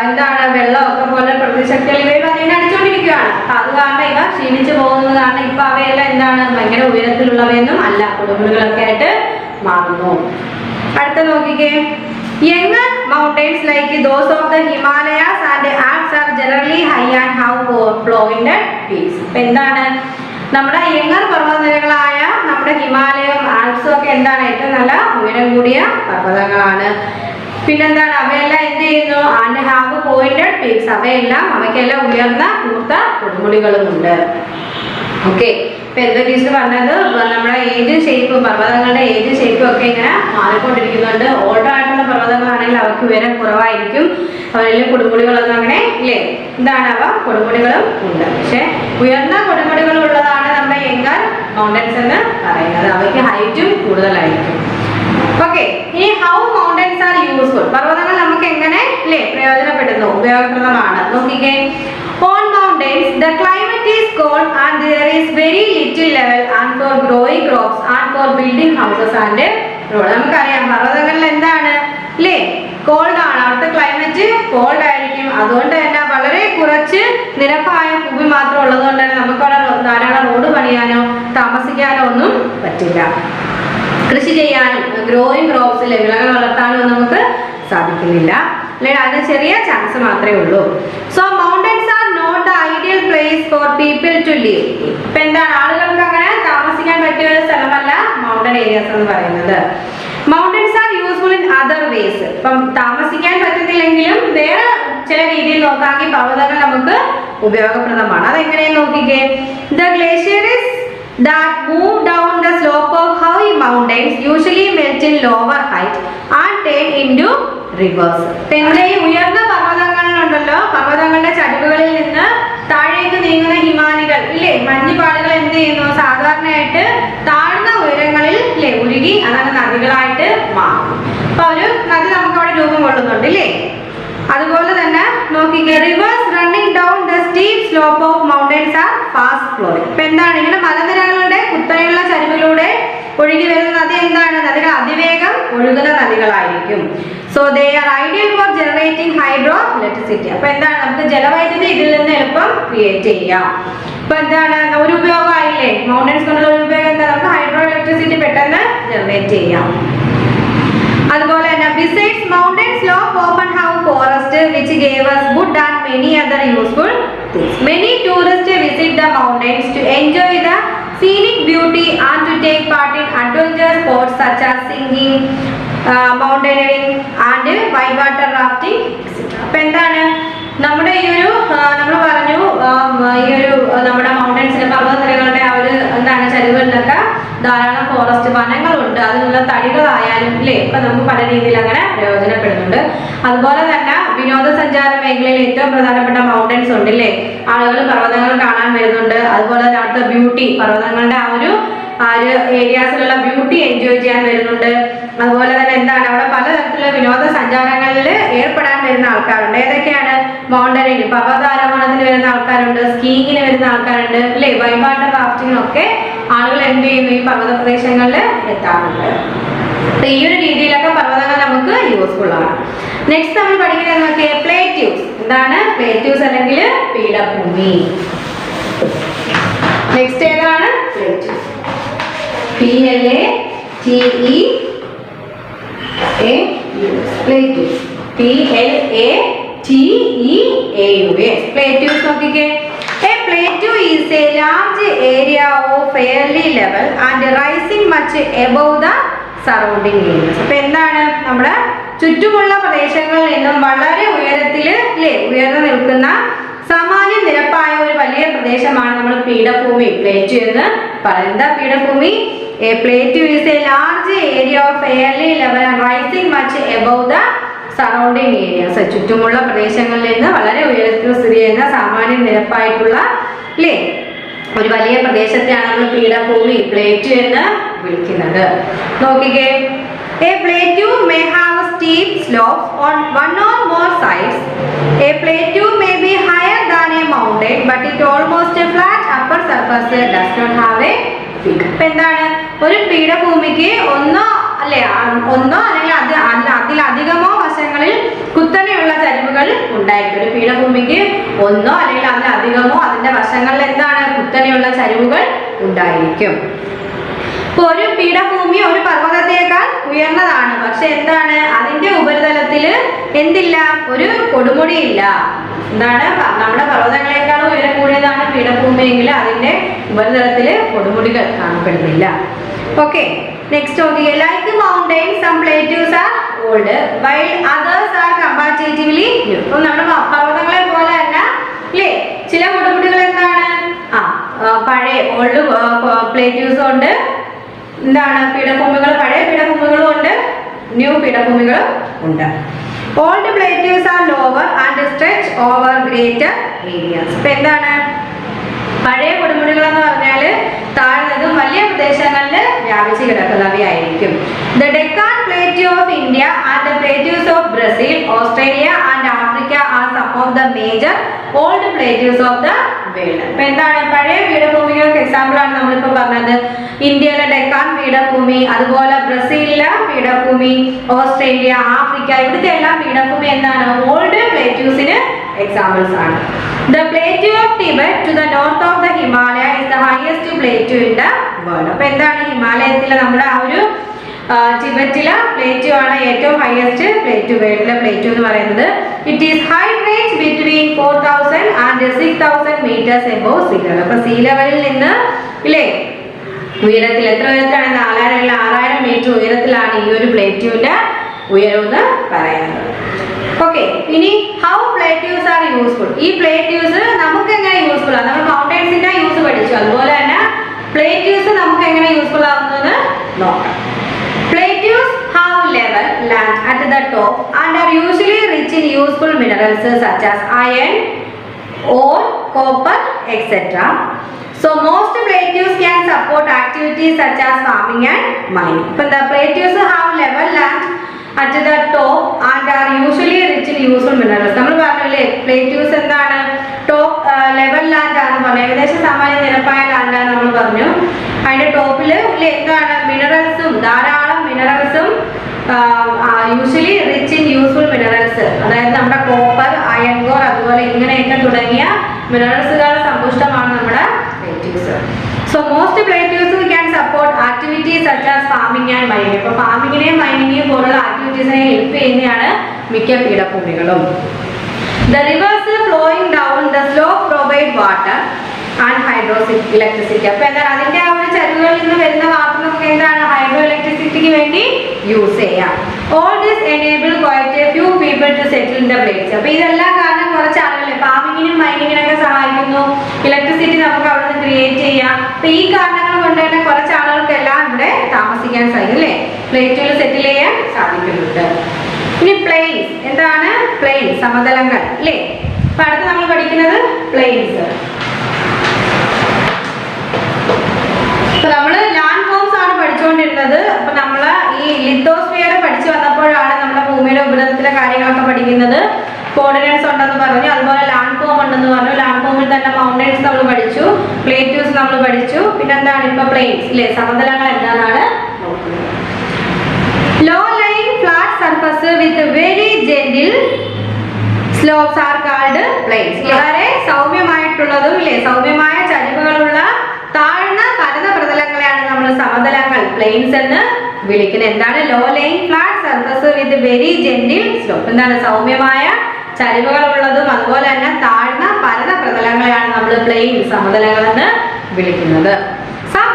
എന്താണ് വെള്ളം ഒക്കെ പോലെ പ്രകൃതി ശക്തികൾ ഇവയും അതിനെ അടിച്ചുകൊണ്ടിരിക്കുകയാണ്. അത് കാരണം ഇവ ക്ഷീണിച്ചു പോകുന്നത് കാരണം ഇപ്പൊ അവയെല്ലാം എന്താണ്? ഭയങ്കര ഉയരത്തിലുള്ളവയൊന്നും അല്ല, കൊടുമുടികളൊക്കെ ആയിട്ട് മാറുന്നു. അടുത്ത നോക്കിക്കേ. Younger mountains like those of the Himalayas and Alps are generally high and have flowing peaks. എന്താണ്? നമ്മുടെ യങ്ങർ പർവ്വതനിരകളായ നമ്മുടെ ഹിമാലയം, ആൽപ്സും ഒക്കെ എന്താണ്? ഏറ്റവും നല്ല ഉയരം കൂടിയ പർവ്വതങ്ങളാണ്. പിന്നെന്താണ്? അവയെല്ലാം എന്ത് ചെയ്യുന്നു? And have pointed peaks. അവയ്ക്കെല്ലാം ഉയർന്ന കൂർത്ത കൊടുമുടികളും ഉണ്ട്. ഓക്കെ, ഇപ്പൊ എന്താ ടീച്ചർ പറഞ്ഞത്? നമ്മുടെ ഏജ് ഷേപ്പ്, പർവ്വതങ്ങളുടെ ഏജ് ഷേപ്പും ഒക്കെ ഇങ്ങനെ മാറിക്കൊണ്ടിരിക്കുന്നുണ്ട്. ഓൾഡർ ആയിട്ടുള്ള പർവ്വതങ്ങളാണെങ്കിൽ അവർക്ക് ഉയരം കുറവായിരിക്കും, അവരിൽ കൊടുമുടികളൊന്നും അങ്ങനെ ഇല്ലേ. എന്താണ്? അവ കൊടുമുടികളും ഉണ്ട്, പക്ഷെ ഉയർന്ന കൊടുമുടികൾ ഉള്ളതാണ് നമ്മുടെ യങ്ങർ മൗണ്ടൻസ് എന്ന് പറയുന്നത്. അവയ്ക്ക് ഹൈറ്റും കൂടുതലായിരിക്കും. ഓക്കെ, ഇനി ഹൗ മൗണ്ടൻസ് ആർ യൂസ്ഫുൾ. പർവ്വതങ്ങൾ നമുക്ക് എങ്ങനെ ഇല്ലേ പ്രയോജനപ്പെടുന്നു, ഉപയോഗപ്രദമാണ്? നോക്കിക്കേ. On mountains, the climate is cold and there is very little level and for growing crops and for building houses and roads. നമുക്കറിയാം പർവ്വതങ്ങളിൽ എന്താണ് ഇല്ലേ, കോൾഡ് ആണ്, അവിടുത്തെ ക്ലൈമറ്റ് കോൾഡ് ആയിരിക്കും. അതുകൊണ്ട് തന്നെ വളരെ കുറച്ച് നിരപ്പായ ഭൂമി മാത്രം ഉള്ളതുകൊണ്ട് തന്നെ നമുക്ക് അവിടെ ധാരാളം റോഡ് പണിയാനോ താമസിക്കാനോ ഒന്നും പറ്റില്ല. കൃഷി ചെയ്യാനും ഗ്രോയിങ് ക്രോപ്സിലെ വിളകൾ വളർത്താനും നമുക്ക് സാധിക്കുന്നില്ല, അല്ലെങ്കിൽ അതിന് ചെറിയ ചാൻസ് മാത്രമേ ഉള്ളൂ. So mountains are not the ideal place for people to live. ഇപ്പൊ എന്താണ്? ആളുകൾക്ക് അങ്ങനെ താമസിക്കാൻ പറ്റിയ ഒരു സ്ഥലമല്ല മൗണ്ടൻ ഏരിയാസ് എന്ന് പറയുന്നത്. Mountains R useful in other vase. ഇപ്പം താമസിക്കാൻ പറ്റുന്നില്ലെങ്കിലും വേറെ ചില രീതിയിൽ നോക്കാമെങ്കിൽ പർവ്വതങ്ങൾ നമുക്ക് ഉപയോഗപ്രദമാണ്. അതെങ്ങനെയെന്ന് നോക്കിക്കേ. The glaciers that move down the slope of high mountains usually melt in lower height and turn into rivers. പിന്നെ ഈ ഉയർന്ന പർവ്വതങ്ങളിലുണ്ടല്ലോ, പർവ്വതങ്ങളുടെ ചരിവുകളിൽ നിന്ന് താഴേക്ക് നീങ്ങുന്ന ഹിമാനികൾ ഇല്ലേ, മഞ്ഞുപാടുകൾ എന്ത് ചെയ്യുന്നു? സാധാരണയായിട്ട് താഴ്ന്ന ഉയരങ്ങളിൽ ഇല്ലേ ഒഴുകി അതാണ് നദികളായിട്ട് മാറും. അപ്പൊ ഒരു നദി നമുക്ക് അവിടെ രൂപം കൊള്ളുന്നുണ്ട് ഇല്ലേ. അതുപോലെ തന്നെ നോക്കിക്കേ. Rivers running down the steep slope of mountains are fast flowing. ഇപ്പൊ എന്താണ്? ഇങ്ങനെ മലനിരകളുടെ കുത്തനെയുള്ള ചരിവിലൂടെ ഒഴുകി വരുന്ന നദി എന്താണ്? നദികൾ അതിവേഗം ഒഴുകുന്ന നദികളായിരിക്കും. So they are ideal for generating hydroelectricity. അപ്പൊ എന്താണ്? നമുക്ക് ജലവൈദ്യുതി ഇതിൽ നിന്ന് എളുപ്പം ക്രിയേറ്റ് ചെയ്യാം. ഇപ്പൊ എന്താണ്? ഒരു ഉപയോഗമായില്ലേ മൗണ്ടൻസ് കൊണ്ടുള്ള ഒരു ഉപയോഗം എന്താ? നമുക്ക് ഹൈഡ്രോ ഇലക്ട്രിസിറ്റി പെട്ടെന്ന് ജനറേറ്റ് ചെയ്യാം. അതുപോലെ തന്നെ besides mountains slope open have forest which gave us wood and many other useful things. Many tourists visit the mountains to enjoy the scenic beauty and to take part in adventure sports such as singing, mountaineering and whitewater rafting, etc. അപ്പോൾ എന്താണ് നമ്മുടെ ഈ ഒരു നമ്മൾ പറഞ്ഞു ഈ ഒരു നമ്മുടെ മൗണ്ടൻസിലെ പർവ്വതനിരകളുടെ ആ ഒരു എന്താണ് ചരിവുകളിലൊക്കെ ധാരാളം ഫോറസ്റ്റ് വനങ്ങളുണ്ട്, അതിനുള്ള തടികളായാലും ഇല്ലേ ഇപ്പൊ നമുക്ക് പല രീതിയിൽ അങ്ങനെ പ്രയോജനപ്പെടുന്നുണ്ട്. അതുപോലെ തന്നെ വിനോദസഞ്ചാര മേഖലയിൽ ഏറ്റവും പ്രധാനപ്പെട്ട മൗണ്ടൻസ് ഉണ്ട് ഇല്ലേ, ആളുകൾ പർവ്വതങ്ങൾ കാണാൻ വരുന്നുണ്ട്. അതുപോലെ തന്നെ അവിടുത്തെ ബ്യൂട്ടി, പർവ്വതങ്ങളുടെ ആ ഒരു ഏരിയാസിലുള്ള ബ്യൂട്ടി എൻജോയ് ചെയ്യാൻ വരുന്നുണ്ട്. അതുപോലെ തന്നെ എന്താണ് അവിടെ പലതരത്തിലുള്ള വിനോദസഞ്ചാരങ്ങളിൽ ഏർപ്പെടാൻ വരുന്ന ആൾക്കാരുണ്ട്. ഏതൊക്കെയാണ്? മൗണ്ടനിങ്, പർവ്വതാരോഹണത്തിന് വരുന്ന ആൾക്കാരുണ്ട്, സ്കീയിങ്ങിന് വരുന്ന ആൾക്കാരുണ്ട് അല്ലേ, വൈറ്റ് റാഫ്റ്റിങ്ങിനൊക്കെ ആളുകൾ എന്ത് ചെയ്യുന്നു? ഈ പർവ്വത പ്രദേശങ്ങളിൽ എത്താറുണ്ട്. അപ്പൊ ഈ ഒരു രീതിയിലൊക്കെ പർവ്വതങ്ങൾ നമുക്ക് യൂസ്ഫുൾ ആണ്. നെക്സ്റ്റ് നമ്മൾ പഠിക്കുന്നത് നോക്കിയേ, പ്ലേറ്റ്യൂസ്. എന്താണ് പ്ലേറ്റ്യൂസ് അല്ലെങ്കിൽ പീഠഭൂമി? നെക്സ്റ്റ് ഏതാണ്? പ്ലേറ്റ്യൂസ്. പ്ലേറ്റ്യൂസ്. പ്ലേറ്റ്യൂസ് നോക്കിക്കേ. A plateau is a large area of fairly level and rising much above the surrounding areas. അപ്പോൾ എന്താണ്, നമ്മുടെ ചുറ്റുമുള്ള പ്രദേശങ്ങളിൽ നിന്നും വളരെ ഉയരത്തിൽ ഉയർന്നു നിൽക്കുന്ന സാമാന്യ നിരപ്പായ ഒരു വലിയ പ്രദേശമാണ് നമ്മൾ പീഠഭൂമി, പ്ലേറ്റ് എന്ന് പറയുന്നത്. എന്താ പീഠഭൂമി? A plateau is a large area of fairly level and rising much above the surrounding areas. ചുറ്റുമുള്ള പ്രദേശങ്ങളിൽ നിന്ന് വളരെ ഉയരത്തിൽ സ്ഥിതി ചെയ്യുന്ന സാമാന്യ നിരപ്പായിട്ടുള്ള ഒരു വലിയ പ്രദേശത്തെയാണ് നമ്മൾ പീഠഭൂമി, പ്ലേറ്റ് എന്ന് വിളിക്കുന്നത്. നോക്കിക്കേ, a plateau may have steep slopes on one or more sides. A plateau may be higher than a mountain, but it almost a flat upper surface does not have a peak. ഇപ്പൊ എന്താണ്, ഒരു പീഠഭൂമിക്ക് ഒന്നോ അല്ലെങ്കിൽ അതിലധികമോ വശങ്ങളിൽ കുത്തനെയുള്ള ചരിവുകൾ ഉണ്ടായിരിക്കും. ഒരു പീഠഭൂമിക്ക് ഒന്നോ അല്ലെങ്കിൽ അതിലധികമോ അതിന്റെ വശങ്ങളിൽ എന്താണ്, കുത്തനെയുള്ള ചരിവുകൾ ഉണ്ടായിരിക്കും. ഇപ്പൊ ഒരു പീഠഭൂമി ഒരു പർവ്വതത്തേക്കാൾ ഉയർന്നതാണ്, പക്ഷെ എന്താണ്, അതിന്റെ ഉപരിതലത്തിൽ എന്തില്ല, ഒരു കൊടുമുടി ഇല്ല. എന്താണ്, നമ്മുടെ പർവ്വതങ്ങളെക്കാളും ഉയരം കൂടിയതാണ് പീഠഭൂമി എങ്കിൽ അതിന്റെ ഉപരിതലത്തിൽ കൊടുമുടികൾ കാണപ്പെടുന്നില്ല. ഓക്കെ, നെക്സ്റ്റ് നോക്കിയേ, like mountains some plateaus are old while others are comparatively new. അപ്പൊ നമ്മുടെ പർവ്വതങ്ങളെ പോലെ തന്നെ ചില കൊടുമുടികൾ എന്താണ്, പഴയ ഓൾഡ് പ്ലേറ്റ്യൂസ് ഉണ്ട്, എന്താണ്, പീഠഭൂമികൾ, പഴയ പീഠഭൂമികളും ഉണ്ട്, ന്യൂ പീഠഭൂമികളും ഉണ്ട്. Old plateaus are lower and stretch over greater areas. ഇപ്പൊ എന്താണ്, പഴയ കൊടുമുടികൾ എന്ന് പറഞ്ഞാൽ താഴ്ന്നതും വലിയ പ്രദേശങ്ങളിൽ വ്യാപിച്ചു കിടക്കുന്നവയായിരിക്കും. The Deccan plateau of India and the plateaus of Brazil, Australia and Africa are some of the major old plateaus of the world. അപ്പൊ എന്താണ്, പഴയ പീഠഭൂമികൾക്ക് എക്സാമ്പിൾ ആണ് നമ്മളിപ്പോ പറഞ്ഞത്. ഇന്ത്യയിലെ ഡെക്കാൻ പീഠഭൂമി, അതുപോലെ ബ്രസീലിലെ പീഠഭൂമി, ഓസ്ട്രേലിയ, ആഫ്രിക്ക, ഇവിടുത്തെ എല്ലാം പീഠഭൂമി എന്താണ്, ഓൾഡ് പ്ലേറ്റ്യൂസിന് എക്സാമ്പിൾസ് ആണ്. The plateau of Tibet to the north of the Himalaya is the highest plateau in the world. അപ്പോൾ എന്താണ്, ഹിമാലയത്തിലെ നമ്മുടെ ആ ഒരു ടിബറ്റിലെ പ്ലേറ്റ്യൂ ആണ് ഏറ്റവും ഹയസ്റ്റ് പ്ലേറ്റ്യൂ, വേൾഡിലെ പ്ലേറ്റ്യൂ എന്ന് പറയുന്നത്. It is height range between 4000 and 6000 metres above sea level. അപ്പോൾ സീ ലെവലിൽ നിന്ന് ഉയരത്തിൽ എത്ര ഉയരത്തിലാണ്, 4000 അല്ലെങ്കിൽ 6000 മീറ്റർ ഉയരത്തിലാണ് ഈ ഒരു പ്ലേറ്റ്യൂവിന്റെ ഉയരം എന്ന് പറയുന്നത്. ഓക്കെ, ഇനി ഹൗ പ്ലേറ്റ്യൂസ് ആർ യൂസ്ഫുൾ. ഈ പ്ലേറ്റ്യൂസ് നമുക്ക് എങ്ങനെ യൂസ്ഫുൾ ആണ്, നമ്മൾ മൗണ്ടൻസിന്റെ യൂസ് പഠിച്ചു, അതുപോലെ തന്നെ പ്ലേറ്റ്യൂസ് നമുക്ക് എങ്ങനെ യൂസ്ഫുൾ ആവുന്നത് നോക്കാം. Plateaus have level land at the top and are usually rich in useful minerals such as iron, ore, copper, etc. So most plateaus can support activities such as farming and mining. But the plateaus have level land at the top and are usually rich in useful minerals. നമ്മൾ പറഞ്ഞില്ലേ, plateaus എന്താണ്, top level land ആണെന്ന് പറഞ്ഞു, ഏകദേശം സാമാന്യ നിരപ്പായ ലാൻഡാണ് നമ്മൾ പറഞ്ഞു. അതിന്റെ ടോപ്പിൽ എന്താണ്, മിനറൽസും, ധാരാളം മിനറൽസും, usually rich in useful minerals, അതായത് നമ്മുടെ കോപ്പർ, അയൺ കോർ, അതുപോലെ ഇങ്ങനെയൊക്കെ തുടങ്ങിയ മിനറൽസുകൾ സമ്പുഷ്ടമാണ് നമ്മുടെ plateaus. So most plateaus can support activities such as farming and mining. അപ്പോൾ ഫാമിങ്ങിനെയും മൈനിങ്ങിനെയും പോലുള്ള ആക്ടിവിറ്റീസിനെ ഹെൽപ്പ് ചെയ്യുന്നതാണ് മിക്ക പീഠഭൂമികളും. The rivers flowing down the slope provide water and electricity. അപ്പോൾ എന്താണ്, അതിന്റെ ആ ഒരു ചരിവുകളിൽ നിന്ന് വരുന്ന വാട്ടർ നമുക്ക് എന്താണ്, ഹൈഡ്രോ ഇലക്ട്രിസിറ്റിക്ക് വേണ്ടി യൂസ് ചെയ്യാം. All this enable quite a few people to settle in the places. അപ്പോൾ ഇതെല്ലാം കാരണം കുറച്ച് ആളുകളെ ഫാമിങ്ങിനും മൈനിങ്ങിനൊക്കെ സഹായിക്കുന്നു, ഇലക്ട്രിസിറ്റി നമുക്ക് അവിടെ നിന്ന് ക്രിയേറ്റ് ചെയ്യാം. അപ്പൊ ഈ കാരണങ്ങൾ കൊണ്ട് തന്നെ കുറച്ച് ആളുകൾക്ക് എല്ലാം ഇവിടെ താമസിക്കാൻ സാധിക്കും, അല്ലേ, പ്ലേറ്റുകൾ സെറ്റിൽ ചെയ്യാൻ സാധിക്കുന്നുണ്ട്. ഇനി പ്ലെയിൻസ്, എന്താണ് പ്ലെയിൻസ്, സമതലങ്ങൾ, അല്ലേ. അപ്പൊ അടുത്ത് നമ്മൾ പഠിക്കുന്നത് പ്ലെയിൻസ്. അപ്പൊ നമ്മള് ലാൻഡ് ഫോംസ് ആണ് പഠിച്ചുകൊണ്ടിരുന്നത്. അപ്പൊ നമ്മള് ഈ ലിത്തോസ്ഫിയർ പഠിച്ചു വന്നപ്പോഴാണ് നമ്മുടെ ഭൂമിയുടെ ഉപരിതലത്തിലെ കാര്യങ്ങളൊക്കെ പഠിക്കുന്നത്. കോർഡിനേറ്റ്സ് ഉണ്ടെന്ന് പറഞ്ഞു, അതുപോലെ ലാൻഡ് ഫോം ഉണ്ടെന്ന് പറഞ്ഞു. ലാൻഡ് ഫോമിൽ തന്നെ മൗണ്ടൻസ് നമ്മൾ പഠിച്ചു, പ്ലേറ്റ്യൂസ് നമ്മൾ പഠിച്ചു, പിന്നെ എന്താണ് ഇപ്പൊ പ്ലെയിൻസ്, അല്ലേ, സമതലങ്ങൾ എന്താണെന്നാണ് നോക്കുന്നത്. Low lying flat surface with very gentle slopes are called plains. വളരെ സൗമ്യമായിട്ടുള്ളതും, അല്ലേ, സൗമ്യമായ ചരിവുകളുള്ള താഴ്ന്ന പരന്ന പ്രതലങ്ങളെയാണ് നമ്മൾ സമതലങ്ങൾ, പ്ലെയിൻസ് എന്ന് വിളിക്കുന്നത്. എന്താണ്, low lying flat surface with very gentle slope, എന്താണ്, സൗമ്യമായ ചരിവുകളുള്ളതും അതുപോലെ തന്നെ താഴ്ന്ന പരന്ന പ്രതലങ്ങളെയാണ് നമ്മൾ പ്ലെയിൻ, സമതലങ്ങൾ എന്ന് വിളിക്കുന്നത്. Some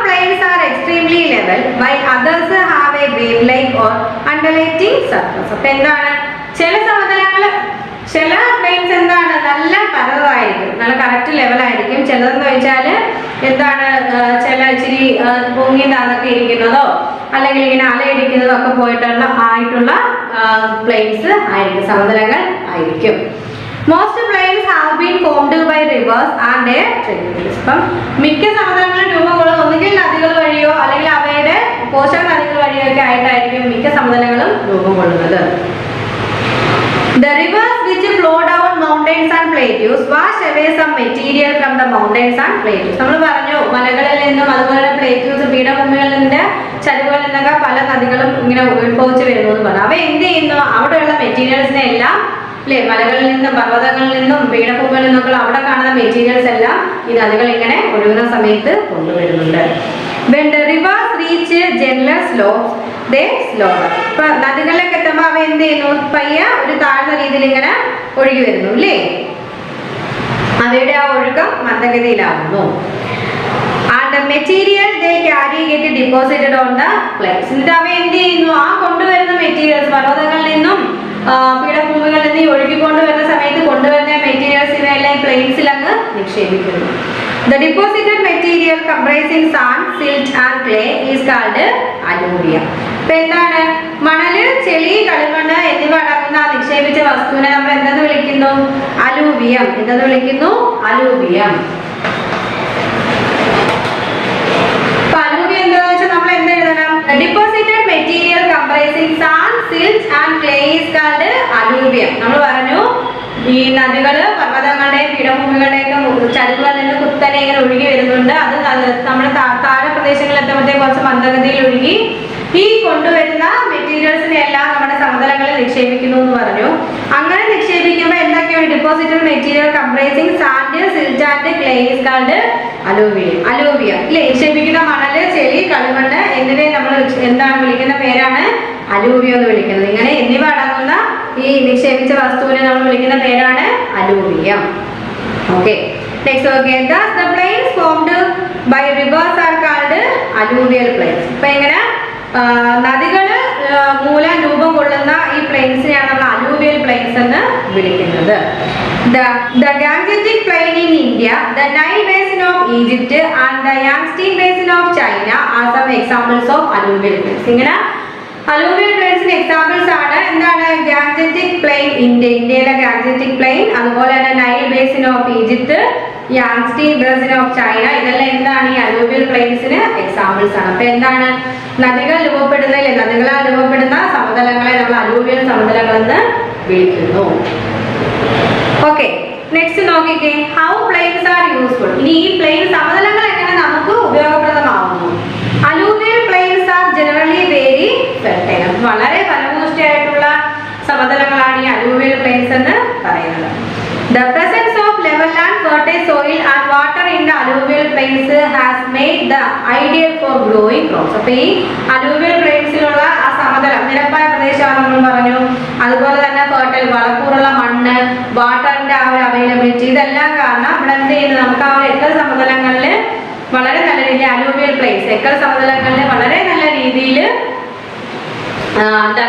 extremely level, while others have a wave-like or undulating surface. അപ്പോൾ എന്താണ്, ചില സമതലങ്ങൾ, ചില പ്ലെയിൻസ് എന്താണ് നല്ല പരന്നതായിരിക്കും, നല്ല കറക്റ്റ് ലെവലായിരിക്കും. ചിലതെന്ന് വെച്ചാൽ എന്താണ്, ചില ഇച്ചിരി പൊങ്ങി താന്നൊക്കെ ഇരിക്കുന്നതോ അല്ലെങ്കിൽ ഇങ്ങനെ അലയടിക്കുന്നതോ ഒക്കെ ആയിട്ടുള്ള പ്ലെയിൻസ് ആയിരിക്കും, സമതലങ്ങൾ ആയിരിക്കും. Most plains have been formed by rivers and their tributaries. അപ്പം മിക്ക സമതലങ്ങളും രൂപം കൊള്ളുന്നത് ഒന്നുകിൽ നദികൾ വഴിയോ അല്ലെങ്കിൽ അവയുടെ പോഷക നദികൾ വഴിയോ ഒക്കെ ആയിട്ടായിരിക്കും മിക്ക സമതലങ്ങളും രൂപം കൊള്ളുന്നത്. The rivers which flow down mountains and plateaus wash away some material from the mountains and plateaus. നമ്മൾ പറഞ്ഞു മലകളിൽ നിന്നും അതുപോലെ പ്ലേറ്റ്യൂസ് പീഠഭൂമികളിലെ ചരിവുകളിൽ നിന്നൊക്കെ പല നദികളും ഇങ്ങനെ ഉത്ഭവിച്ചു വരുന്നു എന്ന് പറഞ്ഞു. അവ എന്ത് ചെയ്യുന്നു, അവിടെയുള്ള മെറ്റീരിയൽസിനെ എല്ലാം അല്ലെ, മലകളിൽ നിന്നും പർവ്വതങ്ങളിൽ നിന്നും പീഠഭൂമികളിൽ നിന്നൊക്കെ അവിടെ കാണുന്ന മെറ്റീരിയൽസ് എല്ലാം ഈ നദികൾ ഇങ്ങനെ ഒഴുകുന്ന സമയത്ത് കൊണ്ടുവരുന്നുണ്ട്. When the rivers reach gentler slopes, they slow down. ഇപ്പൊ നദികളിലേക്ക് എത്തുമ്പോൾ അവ എന്ത് ചെയ്യുന്നു, പയ്യ ഒരു താഴ്ന്ന രീതിയിൽ ഇങ്ങനെ ഒഴുകി വരുന്നു അല്ലേ, അവയുടെ ആ ഒഴുക്കം മന്ദഗതിയിലാകുന്നു. And the material they carry get deposited on the plains. എന്നിട്ട് അവ എന്ത് ചെയ്യുന്നു, ആ കൊണ്ടുവരുന്ന മെറ്റീരിയൽസ് പർവ്വതങ്ങളിൽ നിന്നും പീഠഭൂമികളിൽ നിന്ന് ഒഴുകിക്കൊണ്ടുവരുന്ന സമയത്ത് കൊണ്ടുവരുന്ന മെറ്റീരിയൽസ് ഇവയെല്ലാം പ്ലെയിൻസിൽ അങ്ങ് നിക്ഷേപിക്കുന്നു. The deposited material comprising sand, silt and clay is called alluvium. ഇപ്പൊ എന്താണ്, മണല്, ചെളി, കളിമണ്ണ് എന്നിവ അടങ്ങുന്ന നിക്ഷേപിച്ച വസ്തുവിനെ നമ്മൾ എന്തെന്ന് വിളിക്കുന്നു, അലൂവിയം. എന്തെന്ന് വിളിക്കുന്നു, അലൂവിയം. അപ്പൊ അലൂവിയം എന്താണെന്ന് വെച്ചാൽ നമ്മൾ എന്ത് എഴുതണം, deposited material comprising sand, silt and clay is called alluvium. നമ്മൾ പറഞ്ഞു ഈ നദികള് പർവ്വതങ്ങളുടെയും പീഠഭൂമികളുടെയൊക്കെ ചരിവുകളിൽ നിന്ന് കുത്തനെ ഇങ്ങനെ ഒഴുകി വരുന്നുണ്ട്. അത് നമ്മുടെ താഴെ പ്രദേശങ്ങളിൽ എത്തുമ്പോഴത്തേക്ക് കുറച്ച് മന്ദഗതിയിൽ ഒഴുകി ഈ കൊണ്ടുവരുന്ന മെറ്റീരിയൽസിനെ എല്ലാം നമ്മുടെ സമതലങ്ങളിൽ നിക്ഷേപിക്കുന്നു എന്ന് പറഞ്ഞു. അങ്ങനെ നിക്ഷേപിക്കുമ്പോൾ എന്തൊക്കെയാണ്, deposited material comprising sand, silt and clay is called alluvium. Alluvium ഇല്ലേ, നിക്ഷേപിക്കുന്ന മണല്, ചെളി, കളിമണ്ണ് എന്നിവയെ നമ്മൾ എന്താണ് വിളിക്കുന്ന പേരാണ് അലൂവിയം എന്ന് വിളിക്കുന്നത്. ഇങ്ങനെ എന്നിവ അടങ്ങുന്ന ഈ നിക്ഷേപിച്ച വസ്തുവിനെ നമ്മൾ വിളിക്കുന്ന പേരാണ് alluvium. Okay, next okay, thus the plains formed by rivers are called alluvial plains. ഇപ്പൊ ഇങ്ങനെ നദികള് മൂലം രൂപം കൊള്ളുന്ന ഈ പ്ലെയിൻസിനെയാണ് നമ്മൾ അലൂവിയൽ പ്ലെയിൻസ് എന്ന് വിളിക്കുന്നത്. The Gangetic plain in India, the Nile basin of Egypt and the Yangtze basin of China are some examples of alluvial plains. ഇങ്ങനെ അലൂവിയൽ പ്ലെയിൻസിന് എക്സാമ്പിൾസ് ആണ് എന്താണ്, ഗാംജറ്റിക് പ്ലെയിൻ, ഇന്ത്യയിലെ ഗാംജറ്റിക് പ്ലെയിൻ, അതുപോലെ തന്നെ Nile basin of Egypt, Yangtze basin of China, ഇതെല്ലാം എന്താണ് ഈ അലൂവിയൽ പ്ലെയിൻസിന് എക്സാമ്പിൾസ് ആണ്. അപ്പൊ എന്താണ്, നദികളാൽ രൂപപ്പെടുന്ന സമതലങ്ങളെ നമ്മൾ അലൂവിയൽ സമതലങ്ങൾ എന്ന് വിളിക്കുന്നു. ഓക്കെ, നെക്സ്റ്റ് നോക്കിക്കേ, ഹൗ പ്ലെയിൻസ് ആർ യൂസ്ഫുൾ. ഇനി ഈ പ്ലെയിൻ സമതലങ്ങൾ എങ്ങനെ നമുക്ക് ഉപയോഗപ്രദമാകുന്നു. Alluvial plains are generally very fertile. വളരെ ഫലഭൂഷ്ടിയായിട്ടുള്ള സമതലങ്ങളാണ് ഈ അലൂവിയൽ പ്ലെയിൻസ് എന്ന് പറയുന്നത്. The presence of level and fertile soil and water in the alluvial plains has made the ideal for growing crops. അപ്പോൾ ഈ അലൂവിയൽ പ്ലെയിൻസിലുള്ള ആ സമതലം, നിരപ്പായ പ്രദേശമാണ് നമ്മൾ പറഞ്ഞു, അതുപോലെ തന്നെ ഫെർട്ടൈൽ വളക്കൂറുള്ള മണ്ണ്, വാട്ടറിന്റെ ആ ഒരു അവൈലബിലിറ്റി, ഇതെല്ലാം കാരണം ഇവിടെ എന്ത് ചെയ്യുന്നത്, നമുക്ക് ആ ഒരു എക്കൽ സമതലങ്ങളിൽ വളരെ നല്ല രീതിയിൽ അലൂവിയൽ പ്ലെയിൻസ്, എക്കൽ സമതലങ്ങളിൽ വളരെ നല്ല രീതിയിൽ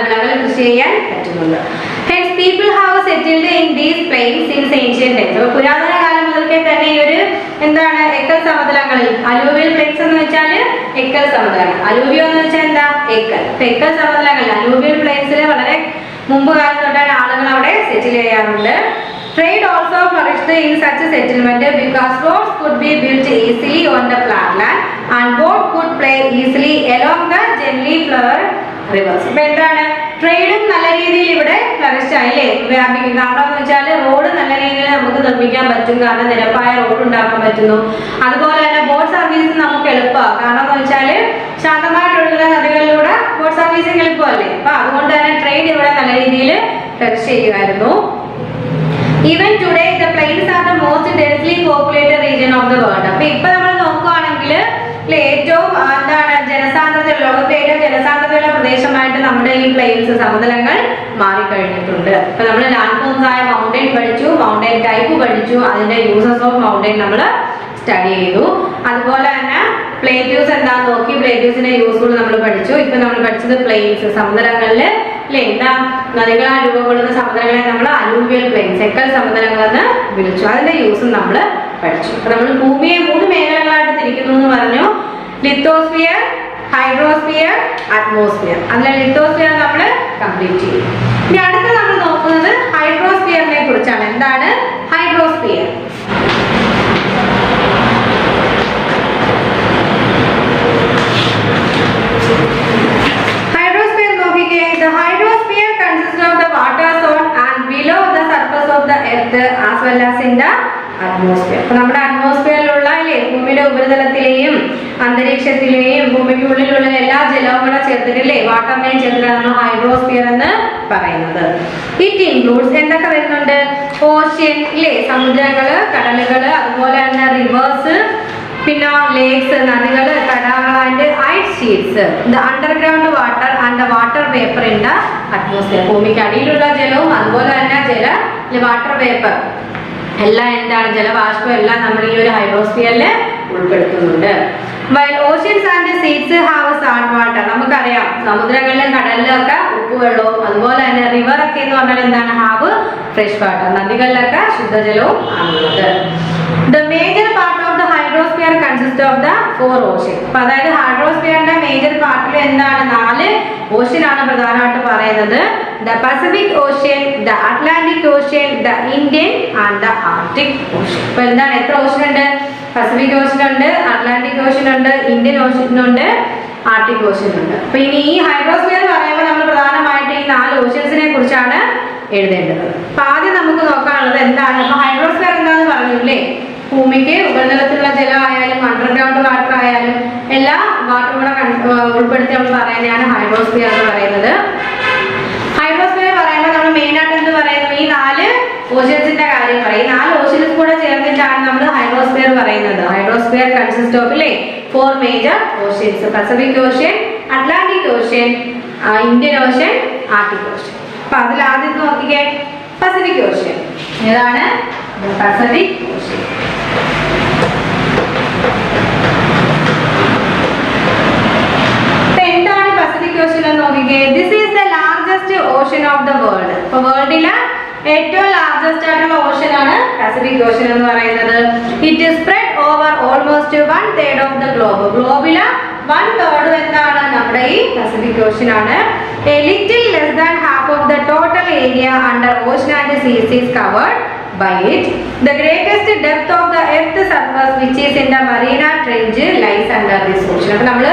വിളകൾ കൃഷി ചെയ്യാൻ പറ്റുന്നുണ്ട്. Hence people have settled in these plains since ancient times. അപ്പോൾ പുരാതന കാലം മുതൽക്കേ തന്നെ ഈ ഒരു എന്താണ് എക്കൽ സമതലങ്ങളിൽ, അലൂവിയൽ പ്ലെയിൻസ് എന്ന് വെച്ചാൽ എക്കൽ സമതലങ്ങൾ, അലൂവിയം എന്ന് വെച്ചാൽ എന്താ, എക്കൽ. എക്കൽ സമതലങ്ങളിൽ അലൂവിയൽ പ്ലെയിൻസിൽ വളരെ മുമ്പ് കാലം തൊട്ടാണ് ആളുകൾ അവിടെ സെറ്റിൽ ചെയ്യാറുണ്ട്. Trade also flourished in such a settlement because roads could be built easily on the flat land and boat could play easily along the gently flowing rivers. ഇപ്പൊ എന്താണ്, ട്രേഡും നല്ല രീതിയിൽ ഇവിടെ ഫ്ലറിഷ് ആയില്ലേ, വ്യാപിക്കും. കാരണം എന്ന് വെച്ചാൽ റോഡ് നല്ല രീതിയിൽ നമുക്ക് നിർമ്മിക്കാൻ പറ്റും, കാരണം നിരപ്പായ റോഡ് ഉണ്ടാക്കാൻ പറ്റുന്നു. അതുപോലെ തന്നെ ബോട്ട് സർവീസ് നമുക്ക് എളുപ്പമാണ്, കാരണം എന്ന് വെച്ചാൽ ശാന്തമായിട്ട് ഒഴുകുന്ന നദികളിലൂടെ ബോട്ട് സർവീസിങ് എളുപ്പമല്ലേ. അപ്പൊ അതുകൊണ്ട് തന്നെ ട്രേഡ് ഇവിടെ നല്ല രീതിയിൽ ഫ്ലറിഷ് ചെയ്യുമായിരുന്നു. Even today the plains are the most densely populated region of the world. അപ്പോൾ ഇപ്പോൾ നമ്മൾ നോക്കുകയാണെങ്കിൽ ഏറ്റവും എന്താണ് ജനസാന്ദ്രത, ലോകത്തിലെ ഏറ്റവും ജനസാന്ദ്രതയുള്ള പ്രദേശമായിട്ട് നമ്മുടെ ഈ പ്ലെയിൻസ് സമതലങ്ങൾ മാറിക്കഴിഞ്ഞിട്ടുണ്ട്. ഇപ്പൊ നമ്മൾ ലാൻഡ് ഫോംസ് ആയ മൗണ്ടൈൻ പഠിച്ചു, മൗണ്ടൈൻ ടൈപ്പ് പഠിച്ചു, അതിന്റെ യൂസസ് ഓഫ് മൗണ്ടൈൻ നമ്മൾ സ്റ്റഡി ചെയ്തു. അതുപോലെ തന്നെ പ്ലേറ്റ്യൂസ് എന്താന്ന് നോക്കി, പ്ലേറ്റ്യൂസ് അഡ്ജക്റ്റീവ്സിന്റെ യൂസ്ഫുൾ നമ്മൾ പഠിച്ചു. ഇപ്പൊ നമ്മൾ പഠിച്ചത് പ്ലെയിൻസ്, സമതലങ്ങളിൽ അല്ലെ എന്താ നദികളാൽ രൂപം കൊള്ളുന്ന സമതലങ്ങളെ നമ്മൾ അലൂവിയൽ പ്ലെയിൻസ്, എക്കൽ സമതലങ്ങൾ എന്ന് വിളിച്ചു. അതിന്റെ യൂസും നമ്മൾ പഠിച്ചു. അപ്പൊ നമ്മൾ ഭൂമിയെ 3 മേഖലകളായിട്ട് തിരിക്കുന്നു എന്ന് പറഞ്ഞു. Lithosphere, hydrosphere, atmosphere. അതിലെ ലിത്തോസ്ഫിയർ നമ്മൾ കംപ്ലീറ്റ് ചെയ്യും. ഇനി അടുത്ത നമ്മൾ നോക്കുന്നത് ഹൈഡ്രോസ്ഫിയറിനെ കുറിച്ചാണ്. എന്താണ് ഹൈഡ്രോസ്ഫിയർ? Hydrosphere നോക്കിക്കേ. The hydrosphere consists of the water zone and below the surface of the earth as well as in the atmosphere. അപ്പോൾ നമ്മുടെ അറ്റ്മോസ്ഫിയറിലുള്ള അല്ലേ ഭൂമിയുടെ ഉപരിതലത്തിലെയും അന്തരീക്ഷത്തിലെയും ഭൂമിക്കുള്ളിലുള്ള എല്ലാ ജലവും കൂടെ ചേർത്തിട്ടില്ലേ വാട്ടറിനെയും ചേർത്തിട്ടാണ് നമ്മൾ ഹൈഡ്രോസ്ഫിയർ എന്ന് പറയുന്നത്. ഇറ്റ് ഇൻക്ലൂഡ്സ് എന്തൊക്കെ വരുന്നുണ്ട്? ഓഷ്യൻ ഇല്ലേ, സമുദ്രങ്ങള്, കടലുകള്, അതുപോലെ തന്നെ റിവേഴ്സ്, പിന്നെ ലേക്സ്, നദികള്, തടാകങ്ങൾ and ice sheets, the underground water and the water vapour in the atmosphere. ഭൂമിക്ക് അടിയിലുള്ള ജലവും അതുപോലെ തന്നെ വാട്ടർ വേപ്പർ എല്ലാം എന്താണ് ജലബാഷ്പം എല്ലാം നമ്മൾ ഈ ഒരു ഹൈഡ്രോസ്ഫിയറിൽ ഉൾപ്പെടുത്തുന്നുണ്ട്. വൈൽ ഓഷ്യൻസ് ആൻഡ് സീസ് ഹാവ് സാൾട്ട് വാട്ടർ. നമുക്കറിയാം സമുദ്രങ്ങളിലും കടലിലും ഒക്കെ ഉപ്പുവെള്ളവും അതുപോലെ തന്നെ റിവർ ഒക്കെ എന്ന് പറഞ്ഞാൽ എന്താണ് ഹാവ് ഫ്രഷ് വാട്ടർ. നദികളിലൊക്കെ ശുദ്ധജലവും ആണുള്ളത്. The major part of the hydrosphere consists of the 4 oceans. അപ്പോൾ അതായത് ഹൈഡ്രോസ്ഫിയറിന്റെ മേജർ പാർട്ടിൽ എന്താണ് 4 ഓഷ്യൻ ആണ് പ്രധാനമായിട്ട് പറയുന്നത്. The Pacific Ocean, the Atlantic Ocean, the Indian and the Arctic Ocean. അപ്പോൾ എന്താണ് എത്ര ഓഷ്യൻ ഉണ്ട്? പസഫിക് ഓഷ്യൻ ഉണ്ട്, അറ്റ്ലാന്റിക് ഓഷ്യൻ ഉണ്ട്, ഇന്ത്യൻ ഓഷ്യൻ ഉണ്ട്, ആർട്ടിക് ഓഷ്യൻ ഉണ്ട്. അപ്പോൾ ഇനി ഈ ഹൈഡ്രോസ്ഫിയർ പറയുമ്പോൾ നമ്മൾ പ്രധാനമായിട്ട് ഈ 4 ഓഷ്യൻസിനെ കുറിച്ചാണ് എഴുതേണ്ടത്. അപ്പോൾ ആദ്യം നമുക്ക് നോക്കാനുള്ളത് എന്താണ്? അപ്പോൾ ഹൈഡ്രോസ്ഫിയർ എന്താണെന്ന് പറഞ്ഞില്ലേ, ഭൂമിക്ക് ഉപരിതലത്തിലുള്ള ജലമായാലും അണ്ടർഗ്രൗണ്ട് വാട്ടർ ആയാലും എല്ലാ വാട്ടറും കൂടെ ഉൾപ്പെടുത്തി നമ്മൾ പറയുന്നതാണ് ഹൈഡ്രോസ്ഫിയർ എന്ന് പറയുന്നത്. ഹൈഡ്രോസ്ഫിയർ പറയുമ്പോൾ നമ്മൾ മെയിനായിട്ട് എന്ത് പറയുന്നു? ഈ 4 ഓഷ്യൻസിന്റെ കാര്യം പറയും. ഈ 4 ഓഷ്യൻസ് കൂടെ ചേർന്നിട്ടാണ് നമ്മൾ ഹൈഡ്രോസ്ഫിയർ പറയുന്നത്. Hydrosphere consist of 4 major oceans: Pacific ocean, Atlantic ocean, Indian ocean, Arctic ocean. അപ്പൊ അതിൽ ആദ്യം നോക്കിക്കേ പസഫിക് ഓഷ്യൻ. ഏതാണ് പസഫിക് ഓഷ്യൻ? എന്താണ് പസഫിക് ഓഷ്യൻ എന്ന് നോക്കിക്കേ. This is the largest ocean of the world. ഇപ്പൊ വേൾഡിലെ ഏറ്റവും ലാർജസ്റ്റ് ആയിട്ടുള്ള ഓഷ്യൻ ആണ് പസഫിക് ഓഷ്യൻ എന്ന് പറയുന്നത്. It is spread over almost 1/3 of the globe. ഗ്ലോബിലെ 1/3 എന്താണ് നമ്മുടെ ഈ പസഫിക് ഓഷ്യൻ ആണ്. A little less than half of the total area under ocean and seas is covered by it. The greatest depth of the earth surface which is in the Mariana Trench lies under this ocean. അപ്പോൾ നമ്മൾ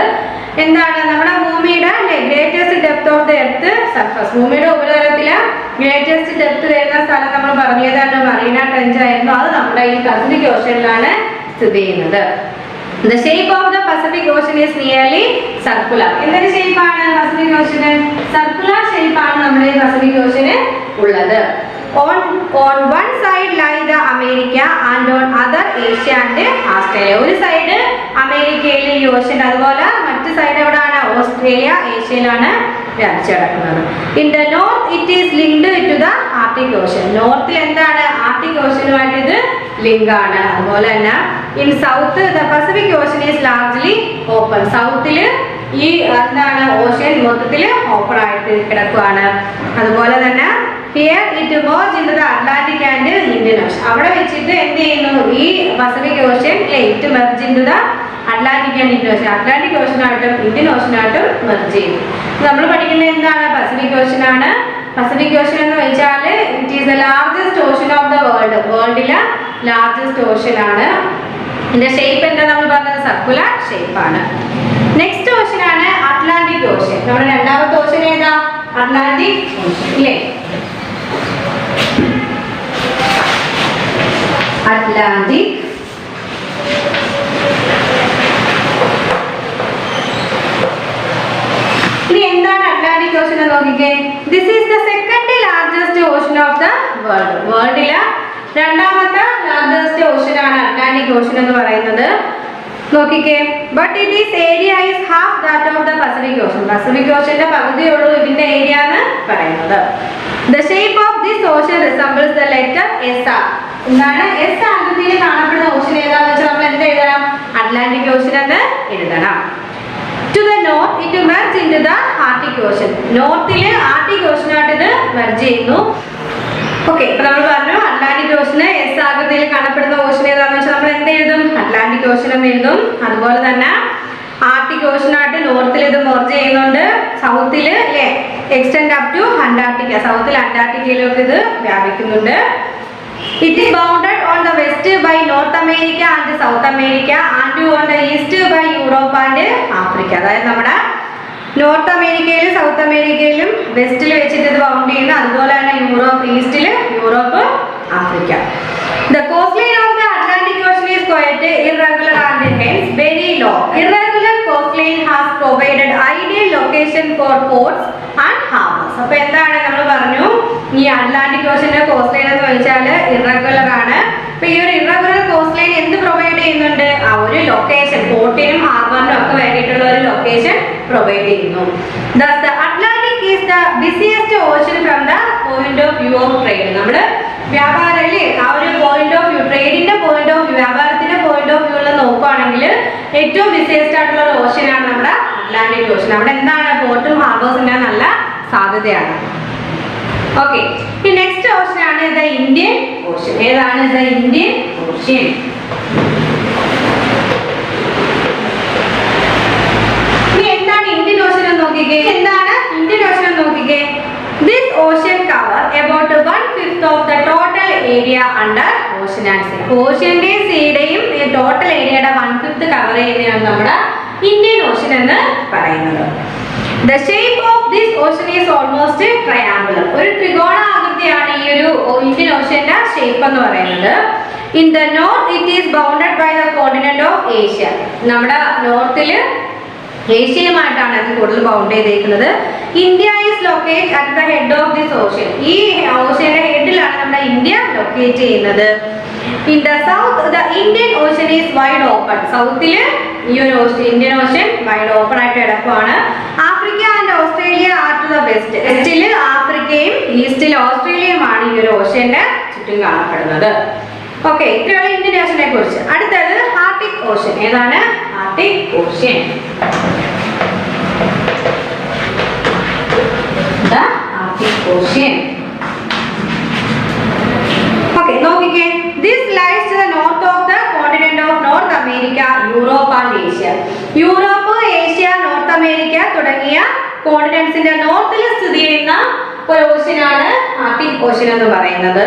എന്താണ് നമ്മുടെ ഭൂമിയുടെ greatest depth of the earth surface, ഭൂമിയുടെ ഉപരിതലത്തില് greatest depth വരുന്ന സ്ഥലം നമ്മൾ പറഞ്ഞതാണ് മറീന ട്രെഞ്ച് ആയിരുന്നു. അത് നമ്മുടെ ഈ പസഫിക് ഓഷ്യനിലാണ് സ്ഥിതി ചെയ്യുന്നത്. The shape of the Pacific Ocean is nearly circular. എന്തൊരു ഷേപ്പാണ് പസഫിക് ഓഷ്യന്? സർക്കുലർ ഷേപ്പാണ് നമ്മുടെ ഈ പസഫിക് ഓഷ്യന് ഉള്ളത്. On one side lie the America and on other Asia and Australia. ഒരു സൈഡ് അമേരിക്കയിലെ ഈ ഓഷ്യൻ, അതുപോലെ മറ്റു സൈഡ് എവിടെയാണ്? ഓസ്ട്രേലിയ, ഏഷ്യയിലാണ് വ്യാപിച്ചു കിടക്കുന്നത്. In the north it is linked to the Arctic Ocean. നോർത്തിൽ എന്താണ്? ആർട്ടിക് ഓഷ്യനുമായിട്ട് ഇത് ലിങ്ക് ആണ്. അതുപോലെ തന്നെ in south the Pacific Ocean is largely open. സൗത്തില് ഈ എന്താണ് ഓഷ്യൻ മൊത്തത്തിൽ ഓപ്പൺ ആയിട്ട് കിടക്കുകയാണ്. അതുപോലെ തന്നെ here it merge into the Atlantic and Indian Ocean. അവിടെ വെച്ചിട്ട് എന്ത് ചെയ്യുന്നു? ഈ Pacific Ocean it merge into the Atlantic and Indian Ocean. Atlantic ഓഷ്യനായിട്ടും ഇന്ത്യൻ ഓഷ്യനായിട്ടും മെർജ് ചെയ്യും. നമ്മൾ പഠിക്കുന്നത് എന്താണ്? പസഫിക് ഓഷ്യൻ ആണ്. പസഫിക് ഓഷ്യൻ എന്ന് വെച്ചാൽ it is the largest ocean of the world. വേൾഡിലെ ലാർജസ്റ്റ് ഓഷ്യൻ ആണ്. ഇതിന്റെ ഷേപ്പ് എന്താ നമ്മൾ പറഞ്ഞത്? സർക്കുലർ ഷേപ്പ് ആണ്. നെക്സ്റ്റ് ഓഷ്യൻ ആണ് അറ്റ്ലാന്റിക് ഓഷ്യൻ. നമ്മുടെ രണ്ടാമത്തെ ഓഷ്യൻ ഏതാ? അറ്റ്ലാന്റിക് ഓഷ്യൻ ഇല്ലേ? അറ്റ്ലാന്റിക് ഇനി എന്താണ് അറ്റ്ലാന്റിക് ഓഷ്യൻ എന്ന് നോക്കിക്കേ. This is the second largest ocean of the world. വേൾഡിലെ രണ്ടാമത്തെ ലാർജസ്റ്റ് ഓഷ്യൻ ആണ് അറ്റ്ലാന്റിക് ഓഷ്യൻ എന്ന് പറയുന്നത്. നോക്കിക്കേ. But it is area is half that of the Pacific Ocean. Pacific ഓഷ്യന്റെ പകുതിയുള്ളൂ ഇതിന്റെ ഏരിയ എന്ന് പറയുന്നത്. The shape of this ocean resembles the letter S. എന്താണ്? S ആകൃതിയിൽ കാണപ്പെടുന്ന ഓഷ്യൻ ഏതാണെന്ന് വെച്ചാൽ നമ്മൾ എന്ത് എഴുതണം? അറ്റ്ലാന്റിക് ഓഷ്യൻ എന്ന് എഴുതണം. To the it merge into the Arctic Ocean. നോർത്തില് ആർട്ടിക് ഓഷനായിട്ട് ഇത് മെർജ് ചെയ്യുന്നു. ഓക്കെ, ഇപ്പൊ നമ്മൾ പറഞ്ഞു അറ്റ്ലാന്റിക് ഓഷന് എസ് ആകൃതിയിൽ കാണപ്പെടുന്ന ഓഷൻ ഏതാണെന്ന് വെച്ചാൽ നമ്മൾ എന്ത് എഴുതും? അറ്റ്ലാന്റിക് ഓഷൻ എന്ന് എഴുതും. അതുപോലെ തന്നെ ആർട്ടിക് ഓഷനായിട്ട് നോർത്തിൽ ഇത് മെർജ് ചെയ്യുന്നുണ്ട്, സൗത്തിൽ അല്ലേ എക്സ്റ്റെൻഡ് അപ് ടു അന്റാർട്ടിക്ക, സൗത്തിൽ അന്റാർട്ടിക്കയിലേക്ക് ഇത് വ്യാപിക്കുന്നുണ്ട്. It is bounded on the west by North America and South America and on the east by Europe and Africa. അതായത് നമ്മുടെ നോർത്ത് അമേരിക്കയിലും സൗത്ത് അമേരിക്കയിലും വെസ്റ്റിൽ വെച്ചിട്ട് ഇത് ബൗണ്ട് ചെയ്യുന്നു. അതുപോലെ തന്നെ യൂറോപ്പ് ഈസ്റ്റിൽ Europe, Africa. The coastline of the Atlantic Ocean is quite irregular and hence very low. Irregular coastline has provided ideal location for ports and harbors. അപ്പോൾ എന്താണ് നമ്മൾ പറഞ്ഞു, ഈ അറ്റ്ലാന്റിക് ഓഷന്റെ കോസ്റ്റ് ലൈൻ എന്ന് വെച്ചാൽ ഇറഗുലർ ആണ്. അപ്പൊ ഈ ഒരു ഇറഗുലർ കോസ്റ്റ് ലൈൻ എന്ത് പ്രൊവൈഡ് ചെയ്യുന്നുണ്ട്? ആ ഒരു ലൊക്കേഷൻ, പോർട്ടിനും ഹാർബറിനും ഒക്കെ വേണ്ടിയിട്ടുള്ള ഒരു ലൊക്കേഷൻ പ്രൊവൈഡ് ചെയ്യുന്നു. Thus the Atlantic is the busiest ocean from the point of view of trade. നമ്മൾ വ്യാപാരല്ലേ ആ ഒരു പോയിന്റ് ഓഫ് വ്യൂ, ട്രേഡിന്റെ പോയിന്റ് ഓഫ് വ്യൂ, വ്യാപാരത്തിന്റെ പോയിന്റ് ഓഫ് വ്യൂ നോക്കുകയാണെങ്കിൽ ഏറ്റവും ബിസിയസ്റ്റ് ആയിട്ടുള്ള ഒരു ഓഷൻ ആണ് നമ്മുടെ അറ്റ്ലാന്റിക് ഓഷൻ. അവിടെ എന്താണ് പോർട്ടും ഹാർബേഴ്സിന്റെ നല്ല സാധ്യതയാണ്. ഓക്കെ, ഈ നെക്സ്റ്റ് ഓഷൻ ആണ് ദ ഇന്ത്യൻ ഓഷൻ. ഏതാണ് ദ ഇന്ത്യൻ ഓഷൻ? ഇനി എന്താണ് ഇന്ത്യൻ ഓഷൻ എന്ന് നോക്കിക്കേ. എന്താണ് ഇന്ത്യൻ ഓഷൻ എന്ന് നോക്കിക്കേ. This ocean cover about 1/5 of the total area under ocean and sea. ഓഷ്യന്റെയും സീയുടെയും ടോട്ടൽ ഏരിയയുടെ 1/5 കവർ ചെയ്യുന്നതാണ് നമ്മുടെ ഇന്ത്യൻ ഓഷൻ എന്ന് പറയുന്നത്. The shape of this ocean is almost triangular. ഒരു ത്രികോണ ആകൃതിയാണ് ഈ ഒരു ഇന്ത്യൻ ഓഷന്റെ ഷേപ്പ് എന്ന് പറയുന്നത്. In the north it is bounded by the continent of Asia. നമ്മുടെ നോർത്തില് ഏഷ്യയുമായിട്ടാണ് ഇത് കൂടുതൽ ബൗണ്ട് ചെയ്തിരിക്കുന്നത്. India is locate at the head of this Ocean. ഈ ഓഷന്റെ ഹെഡിലാണ് നമ്മുടെ ഇന്ത്യ ലൊക്കേറ്റ് ചെയ്യുന്നത്. In the south the Indian Ocean is wide open. സൗത്തില് ഈ ഒരു ഇന്ത്യൻ ഓഷൻ വൈഡ് ഓപ്പൺ ആയിട്ട് കിടക്കുകയാണ്. Africa and Australia are to the west. വെസ്റ്റില് ആഫ്രിക്കയും ഈസ്റ്റിൽ ഓസ്ട്രേലിയയുമാണ് ഈ ഒരു ഓഷന്റെ ചുറ്റും കാണപ്പെടുന്നത്. ഓക്കെ, ഇത്രയുള്ള ഇന്ത്യൻ ഓഷനെ കുറിച്ച്. അടുത്തത് ആർട്ടിക് ഓഷൻ. ഏതാണ് Arctic Ocean? Arctic Ocean. Okay, നോക്കിക്കേ. This lies to the north of the continent of North America, Europe and Asia. Europe, Asia, north America തുടങ്ങിയ കോണ്ടിനെന്റ്സിന്റെ നോർത്തിൽ സ്ഥിതി ചെയ്യുന്ന ഒരു ഓഷനാണ് ആർട്ടിക് ഓഷൻ എന്ന് പറയുന്നത്.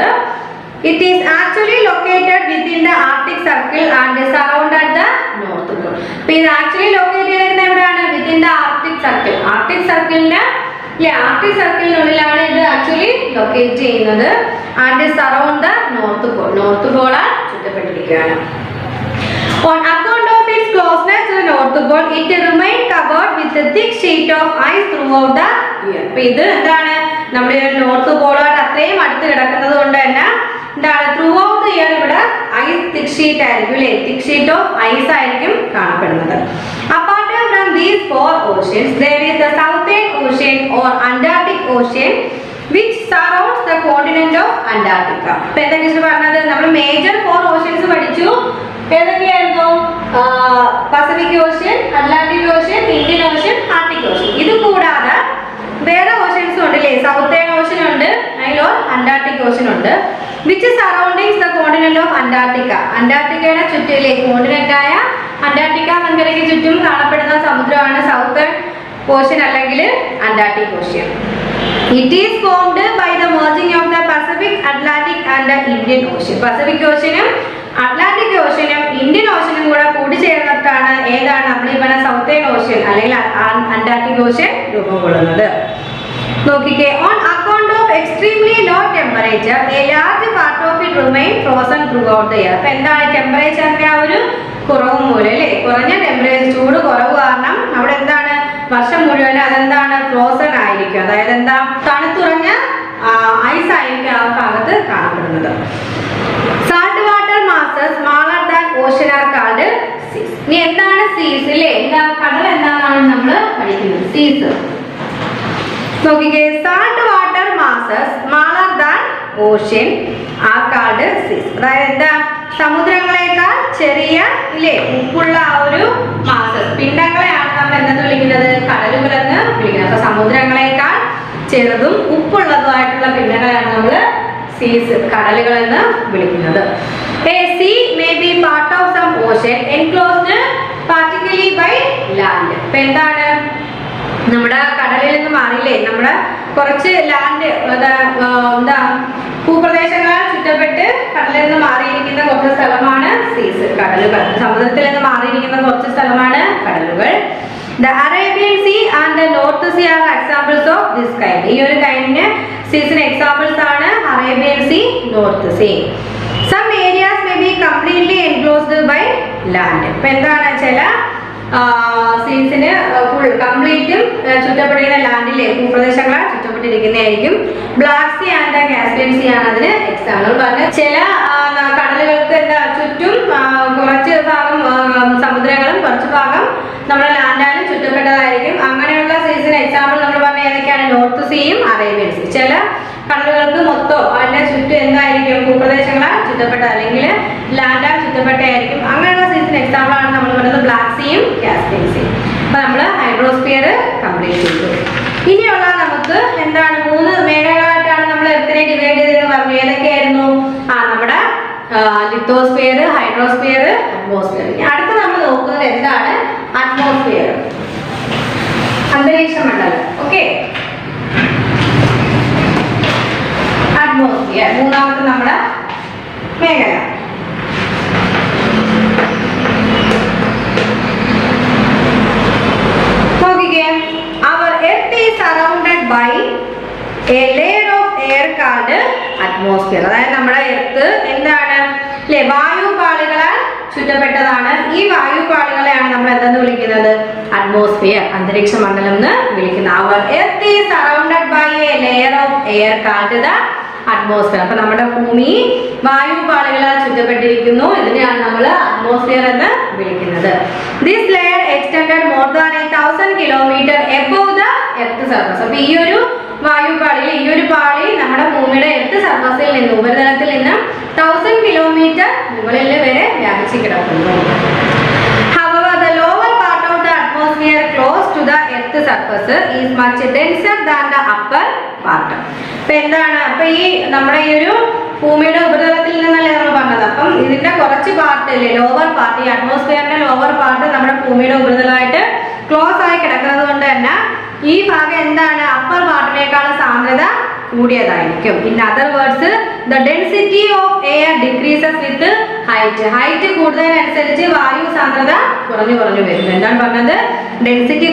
It is actually located within the Arctic Circle and surrounded the North Pole. അപ്പോൾ ഇത് actually locate ചെയ്യുന്നത് എവിടെയാണ്? Within the Arctic Circle. Arctic സർക്കിളിന്റെ ആർട്ടിക് സർക്കിളിനുള്ളിലാണ് ഇത് ആക്ച്വലി ലൊക്കേറ്റ് ചെയ്യുന്നത്. And surround the north pole. North പോളാൽ ചുറ്റപ്പെട്ടിരിക്കുകയാണ്. On account of its closeness to the North Pole, it remained covered with a thick sheet of ice throughout the year. അപ്പോൾ ഇത് എന്താണ്, നമ്മുടെ നോർത്ത് പോളായിട്ട് അത്രയും അടുത്ത് കിടക്കുന്നത് കൊണ്ട് തന്നെ എന്താണ് ത്രൂ ഔട്ട് ദ ഇയർ ഇവിടെ ഐസ് തിക് ഷീറ്റ് ആയിരിക്കും അല്ലേ, തിക് ഷീറ്റ് ഓഫ് ഐസ് ആയിരിക്കും കാണപ്പെടുന്നത്. Apart from these four oceans, there is the Southern Ocean or Antarctic Ocean which surrounds the continent of Antarctica. അപ്പോൾ എന്തൊക്കെയാണ് പറഞ്ഞത്? നമ്മൾ മേജർ 4 ഓഷ്യൻസ് പഠിച്ചു. ഏതൊക്കെയായിരുന്നു? Pacific ocean, Atlantic ocean, Indian ocean, Arctic ocean. ഇത് കൂടാതെ വേറെ ഓഷ്യൻസും ഉണ്ട് അല്ലേ. സൗത്തേൺ ഓഷ്യൻ ഉണ്ട്, അതിലോ അന്റാർട്ടിക് ഓഷ്യൻ ഉണ്ട്. Which surroundings the continent of Antarctica. അന്റാർട്ടിക്കയുടെ ചുറ്റിലെ കോണ്ടിനെന്റായ അന്റാർട്ടിക്ക മങ്കരയ്ക്ക് ചുറ്റും കാണപ്പെടുന്ന സമുദ്രമാണ് സൗത്തേൺ ഓഷ്യൻ അല്ലെങ്കിൽ Antarctic ocean. It is formed by the merging of the Pacific, Atlantic and the Indian Ocean. Pacific ഓഷ്യനും അറ്റ്ലാന്റിക് ഓഷ്യനും ഇന്ത്യൻ ഓഷ്യനും കൂടെ കൂടിച്ചേർന്നിട്ടാണ് ഏതാണ് നമ്മൾ ഈ പറഞ്ഞ സൗത്തേൺ ഓഷ്യൻ അല്ലെങ്കിൽ അന്റാർട്ടിക് ഓഷ്യൻ രൂപം കൊള്ളുന്നത്. നോക്കിക്കേ. On account of extremely low temperature, a large part of it remain frozen throughout the year. അപ്പോൾ എന്താണ് ടെമ്പറേച്ചറിന്റെ ആ ഒരു കുറവ് മൂലം അല്ലേ, കുറഞ്ഞ ടെമ്പറേച്ചർ, ചൂട് കുറവ് കാരണം അവിടെ എന്താണ് വർഷം മുഴുവൻ അതെന്താണ് ഫ്രോസൺ ആയിരിക്കും. അതായത് എന്താ തണുത്തുറഞ്ഞ ഐസ് ആയിരിക്കും ആ ഭാഗത്ത് കാണപ്പെടുന്നത്. Salt water masses smaller than Ocean are called സീസ്. ഇനി എന്താണ് സീസ് അല്ലേ, എന്താ കടൽ എന്താണെന്നാണ് നമ്മൾ പഠിക്കുന്നത്. സീസ് നോക്കിക്കേ. Salt water masses smaller than ocean are called സീസ്. അതായത് എന്താ സമുദ്രങ്ങളെക്കാൾ ചെറിയ ഇല്ലേ ഉപ്പുള്ള ആ ഒരു മാസസ് പിണ്ടങ്ങളെയാണ് നമ്മൾ എന്തെന്ന് വിളിക്കുന്നത്? കടലുകൾ ചെറുതും ഉപ്പുള്ളതുമായിട്ടുള്ള പിണ്ടങ്ങളാണ് നമ്മൾ സീസ്, കടലുകൾ എന്ന് വിളിക്കുന്നത്. A sea may be part of some ocean enclosed particularly by land. ഇപ്പൊ എന്താണ്, നമ്മുടെ കടലിൽ നിന്ന് മാറിയില്ലേ, നമ്മുടെ കുറച്ച് ലാൻഡ് എന്താ ഭൂപ്രദേശങ്ങളാൽ ചുറ്റപ്പെട്ട് കടലിൽ നിന്ന് മാറിയിരിക്കുന്ന കുറച്ച് സ്ഥലമാണ് സീസ്, കടലുകൾ. സമുദ്രത്തിൽ നിന്ന് മാറിയിരിക്കുന്ന കുറച്ച് സ്ഥലമാണ് കടലുകൾ. The Arabian Sea and the North Sea are examples of this kind. ഈ ഒരു കൈൻഡിന് സീസിന് എക്സാമ്പിൾസ് ആണ് Arabian sea, north sea. Some areas may be completely enclosed by land. ഇപ്പൊ എന്താണ്, ചില സീസിന് ഫുൾ കംപ്ലീറ്റും ചുറ്റപ്പെട്ടിരിക്കുന്ന ലാൻഡിലെ ഭൂപ്രദേശങ്ങളാൽ ചുറ്റപ്പെട്ടിരിക്കുന്നതായിരിക്കും. Black sea and Caspian sea ആണ് അതിന് എക്സാമ്പിൾ പറഞ്ഞത്. ചില കടലുകൾക്ക് എന്താ ചുറ്റും കുറച്ച് ഭാഗം സമുദ്രങ്ങളും കുറച്ച് ഭാഗം നമ്മുടെ ലാൻഡാലും ചുറ്റപ്പെട്ടതായിരിക്കും. അങ്ങനെയുള്ള സീസിന് എക്സാമ്പിൾ നമ്മൾ പറഞ്ഞ ഏതൊക്കെയാണ്, നോർത്ത് സീയും അറേബ്യൻ സീ. ചില കടലുകൾക്ക് മൊത്തം അതിന്റെ ചുറ്റും എന്തായിരിക്കും, ഭൂപ്രദേശങ്ങളാൽ ചുറ്റപ്പെട്ട അല്ലെങ്കിൽ ലാൻഡാൽ ചുറ്റപ്പെട്ടതായിരിക്കും. അങ്ങനെയുള്ള സീസിന് എക്സാമ്പിൾ ആണ് നമ്മൾ പറയുന്നത് ബ്ലാക്ക് സീയും കാസ്പിയൻ സീയും. അപ്പൊ നമ്മൾ ഹൈഡ്രോസ്ഫിയർ കംപ്ലീറ്റ് ചെയ്തു. ഇനിയുള്ള നമുക്ക് എന്താണ്, 3 മേഖലകളായിട്ടാണ് നമ്മൾ എർത്തിനെ ഡിവൈഡ് ചെയ്തെന്ന് പറഞ്ഞു. ഏതൊക്കെയായിരുന്നു? നമ്മുടെ ലിത്തോസ്ഫിയർ, ഹൈഡ്രോസ്ഫിയർ, അറ്റ്മോസ്ഫിയർ. അടുത്ത നമ്മൾ നോക്കുന്നത് എന്താണ്, അറ്റ്മോസ്ഫിയർ, അന്തരീക്ഷ മണ്ഡലം. ഓക്കെ, അറ്റ്മോസ്ഫിയർ മൂന്നാമത്തെ നമ്മുടെ മേഖല. നോക്കിക്കേ, our earth is surrounded by a layer of air called atmosphere. അതായത് നമ്മുടെ എർത്ത് എന്താണ്, അല്ലെ, വായുപാളികളാൽ ചുറ്റപ്പെട്ടതാണ്. ഈ വായുപാളികളെയാണ് നമ്മൾ എന്തെന്ന് വിളിക്കുന്നത്, അറ്റ്മോസ്ഫിയർ, അന്തരീക്ഷ മണ്ഡലം എന്ന് വിളിക്കുന്നത്. our earth is surrounded by a layer of air called the atmosphere. അപ്പൊ നമ്മുടെ ഭൂമി വായുപാളികളാൽ ചുറ്റപ്പെട്ടിരിക്കുന്നു. ഇതിനെയാണ് നമ്മൾ അറ്റ്മോസ്ഫിയർ എന്ന് വിളിക്കുന്നത്. This layer extended more than 1000 kilometers above the earth surface. അപ്പൊ ഈ ഒരു വായുപാളി, ഈ ഒരു പാളി നമ്മുടെ ഭൂമിയുടെ എർത്ത് സർഫസിൽ നിന്ന്, ഉപരിതലത്തിൽ നിന്ന് 1000 കിലോമീറ്റർ മുകളിൽ വരെ വ്യാപിച്ചു കിടക്കുന്നു. However, the lower part of the atmosphere close to the earth surface is much denser than the upper part. അപ്പൊ എന്താണ്, അപ്പൊ ഈ നമ്മുടെ ഈ ഒരു ഭൂമിയുടെ ഉപരിതലത്തിൽ നിന്നല്ലേ നമ്മൾ പറഞ്ഞത്. അപ്പം ഇതിന്റെ കുറച്ച് പാർട്ട് അല്ലേ, ലോവർ പാർട്ട്, ഈ അറ്റ്മോസ്ഫിയറിന്റെ ലോവർ പാർട്ട് നമ്മുടെ ഭൂമിയുടെ ഉപരിതലമായിട്ട് ക്ലോസ് ആയി കിടക്കുന്നത് കൊണ്ട് തന്നെ ഈ ഭാഗം എന്താണ്, അപ്പർ പാർട്ടിനേക്കാളും സാന്ദ്രത കൂടിയതായിരിക്കും. In other words, the density of air decreases with height. Height കൂടുന്നതിനനുസരിച്ച് വായു സാന്ദ്രത കുറഞ്ഞു കുറഞ്ഞു വരും. എന്താണ് പറഞ്ഞത്, ഡെൻസിറ്റി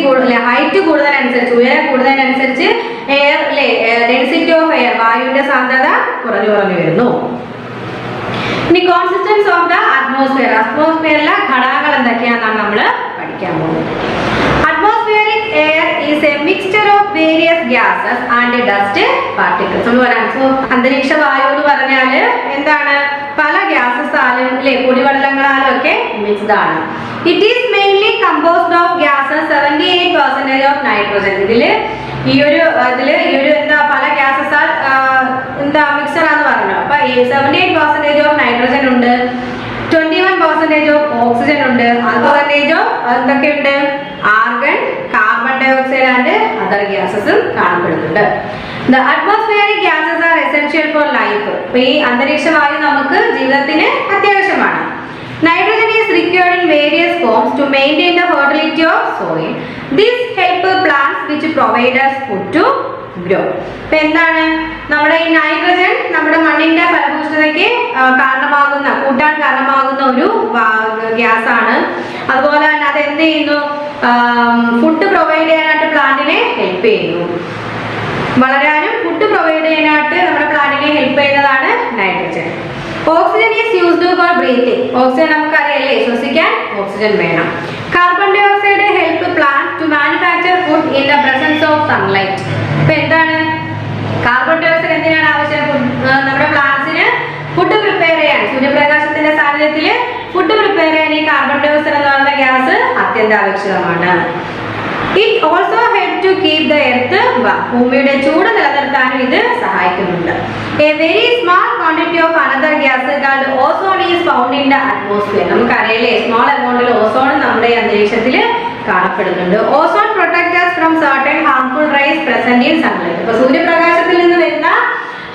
ഹൈറ്റ് കൂടുന്നതിനനുസരിച്ച്, ഉയരം കൂടുന്നതിനനുസരിച്ച് എയർ അല്ലെ, ഡെൻസിറ്റി ഓഫ് എയർ, വായുവിന്റെ സാന്ദ്രത കുറഞ്ഞു കുറഞ്ഞു വരുന്നു. ഇനി കോൺസിസ്റ്റൻസ് ഓഫ് ദ അറ്റ്മോസ്ഫിയർ, അറ്റ്മോസ്ഫിയറിലെ ഘടകങ്ങൾ എന്തൊക്കെയാണെന്നാണ് നമ്മൾ പഠിക്കാൻ പോകുന്നത്. Atmospheric air is a mixture of various gases and dust particles. അന്തരീക്ഷ വായു എന്ന് പറഞ്ഞാല് എന്താണ്, പല ഗ്യാസസാലും അല്ലെ പൊടിപടലങ്ങളാലും ഒക്കെ മിക്സ്ഡ് ആണ്. It is mainly composed of gases 78% of nitrogen. ഇതില് ഈ ഒരു എന്താ പല ഗ്യാസസാൽ എന്താ മിക്സർ ആണെന്ന് പറഞ്ഞു. അപ്പൊ 78% ഓഫ് നൈട്രോജൻ ഉണ്ട്, 21% ഓഫ് ഓക്സിജൻ ഉണ്ട്, 1% ഓഫ് എന്തൊക്കെയുണ്ട്, argon, carbon dioxide and other ഗ്യാസസും കാണപ്പെടുന്നുണ്ട്. The atmospheric gases are essential for life. അപ്പൊ ഈ അന്തരീക്ഷ വായു നമുക്ക് ജീവിതത്തിന് അത്യാവശ്യമാണ്. Nitrogen is required in various forms to maintain the fertility of soil. This help plants which provide us food to grow. ഇപ്പൊ എന്താണ്, നമ്മുടെ ഈ നൈട്രജൻ നമ്മുടെ മണ്ണിന്റെ ഫലഭൂഷ്ഠതയ്ക്ക് കൂട്ടാൻ കാരണമാകുന്ന ഒരു ഗ്യാസ് ആണ്. അതുപോലെ തന്നെ അത് എന്ത് ചെയ്യുന്നു, ഫുഡ് പ്രൊവൈഡ് ചെയ്യാനായിട്ട് പ്ലാന്റിനെ ഹെൽപ്പ് ചെയ്യുന്നു. വളരാനും ഫുഡ് പ്രൊവൈഡ് ചെയ്യാനായിട്ട് നമ്മുടെ പ്ലാന്റിനെ ഹെൽപ്പ് ചെയ്യുന്നതാണ് nitrogen. Oxygen is used for breathing. Oxygen നമുക്കറിയാലേ, ശ്വസിക്കാൻ ഓക്സിജൻ വേണം. Carbon dioxide help plant to manufacture food in the presence of sunlight. ഇപ്പൊ എന്താണ്, കാർബൺ ഡയോക്സൈഡ് എന്തിനാണ് ആവശ്യം, നമ്മുടെ പ്ലാന്റ്സിന് ഫുഡ് പ്രിപ്പയർ ചെയ്യാൻ, സൂര്യപ്രകാശത്തിന്റെ സാന്നിധ്യത്തിൽ ഫുഡ് പ്രിപ്പയർ ചെയ്യാൻ ഈ കാർബൺ ഡയോക്സൈഡ് എന്ന് പറയുന്ന ഗ്യാസ് അത്യന്താപേക്ഷിതമാണ്. It also help to keep the earth warm. ഭൂമിയുടെ ചൂട് നിലനിർത്താനും ഇത് സഹായിക്കുന്നുണ്ട്. A very small quantity of another gas called ozone is found in the atmosphere. നമുക്കറിയാലേ, സ്മാൾ എമൗണ്ടിൽ ഓസോൺ നമ്മുടെ അന്തരീക്ഷത്തിൽ കാണപ്പെടുന്നുണ്ട്. Ozone protect us from certain harmful rays present present in sunlight. അപ്പൊ സൂര്യപ്രകാശത്തിൽ നിന്ന് വരുന്ന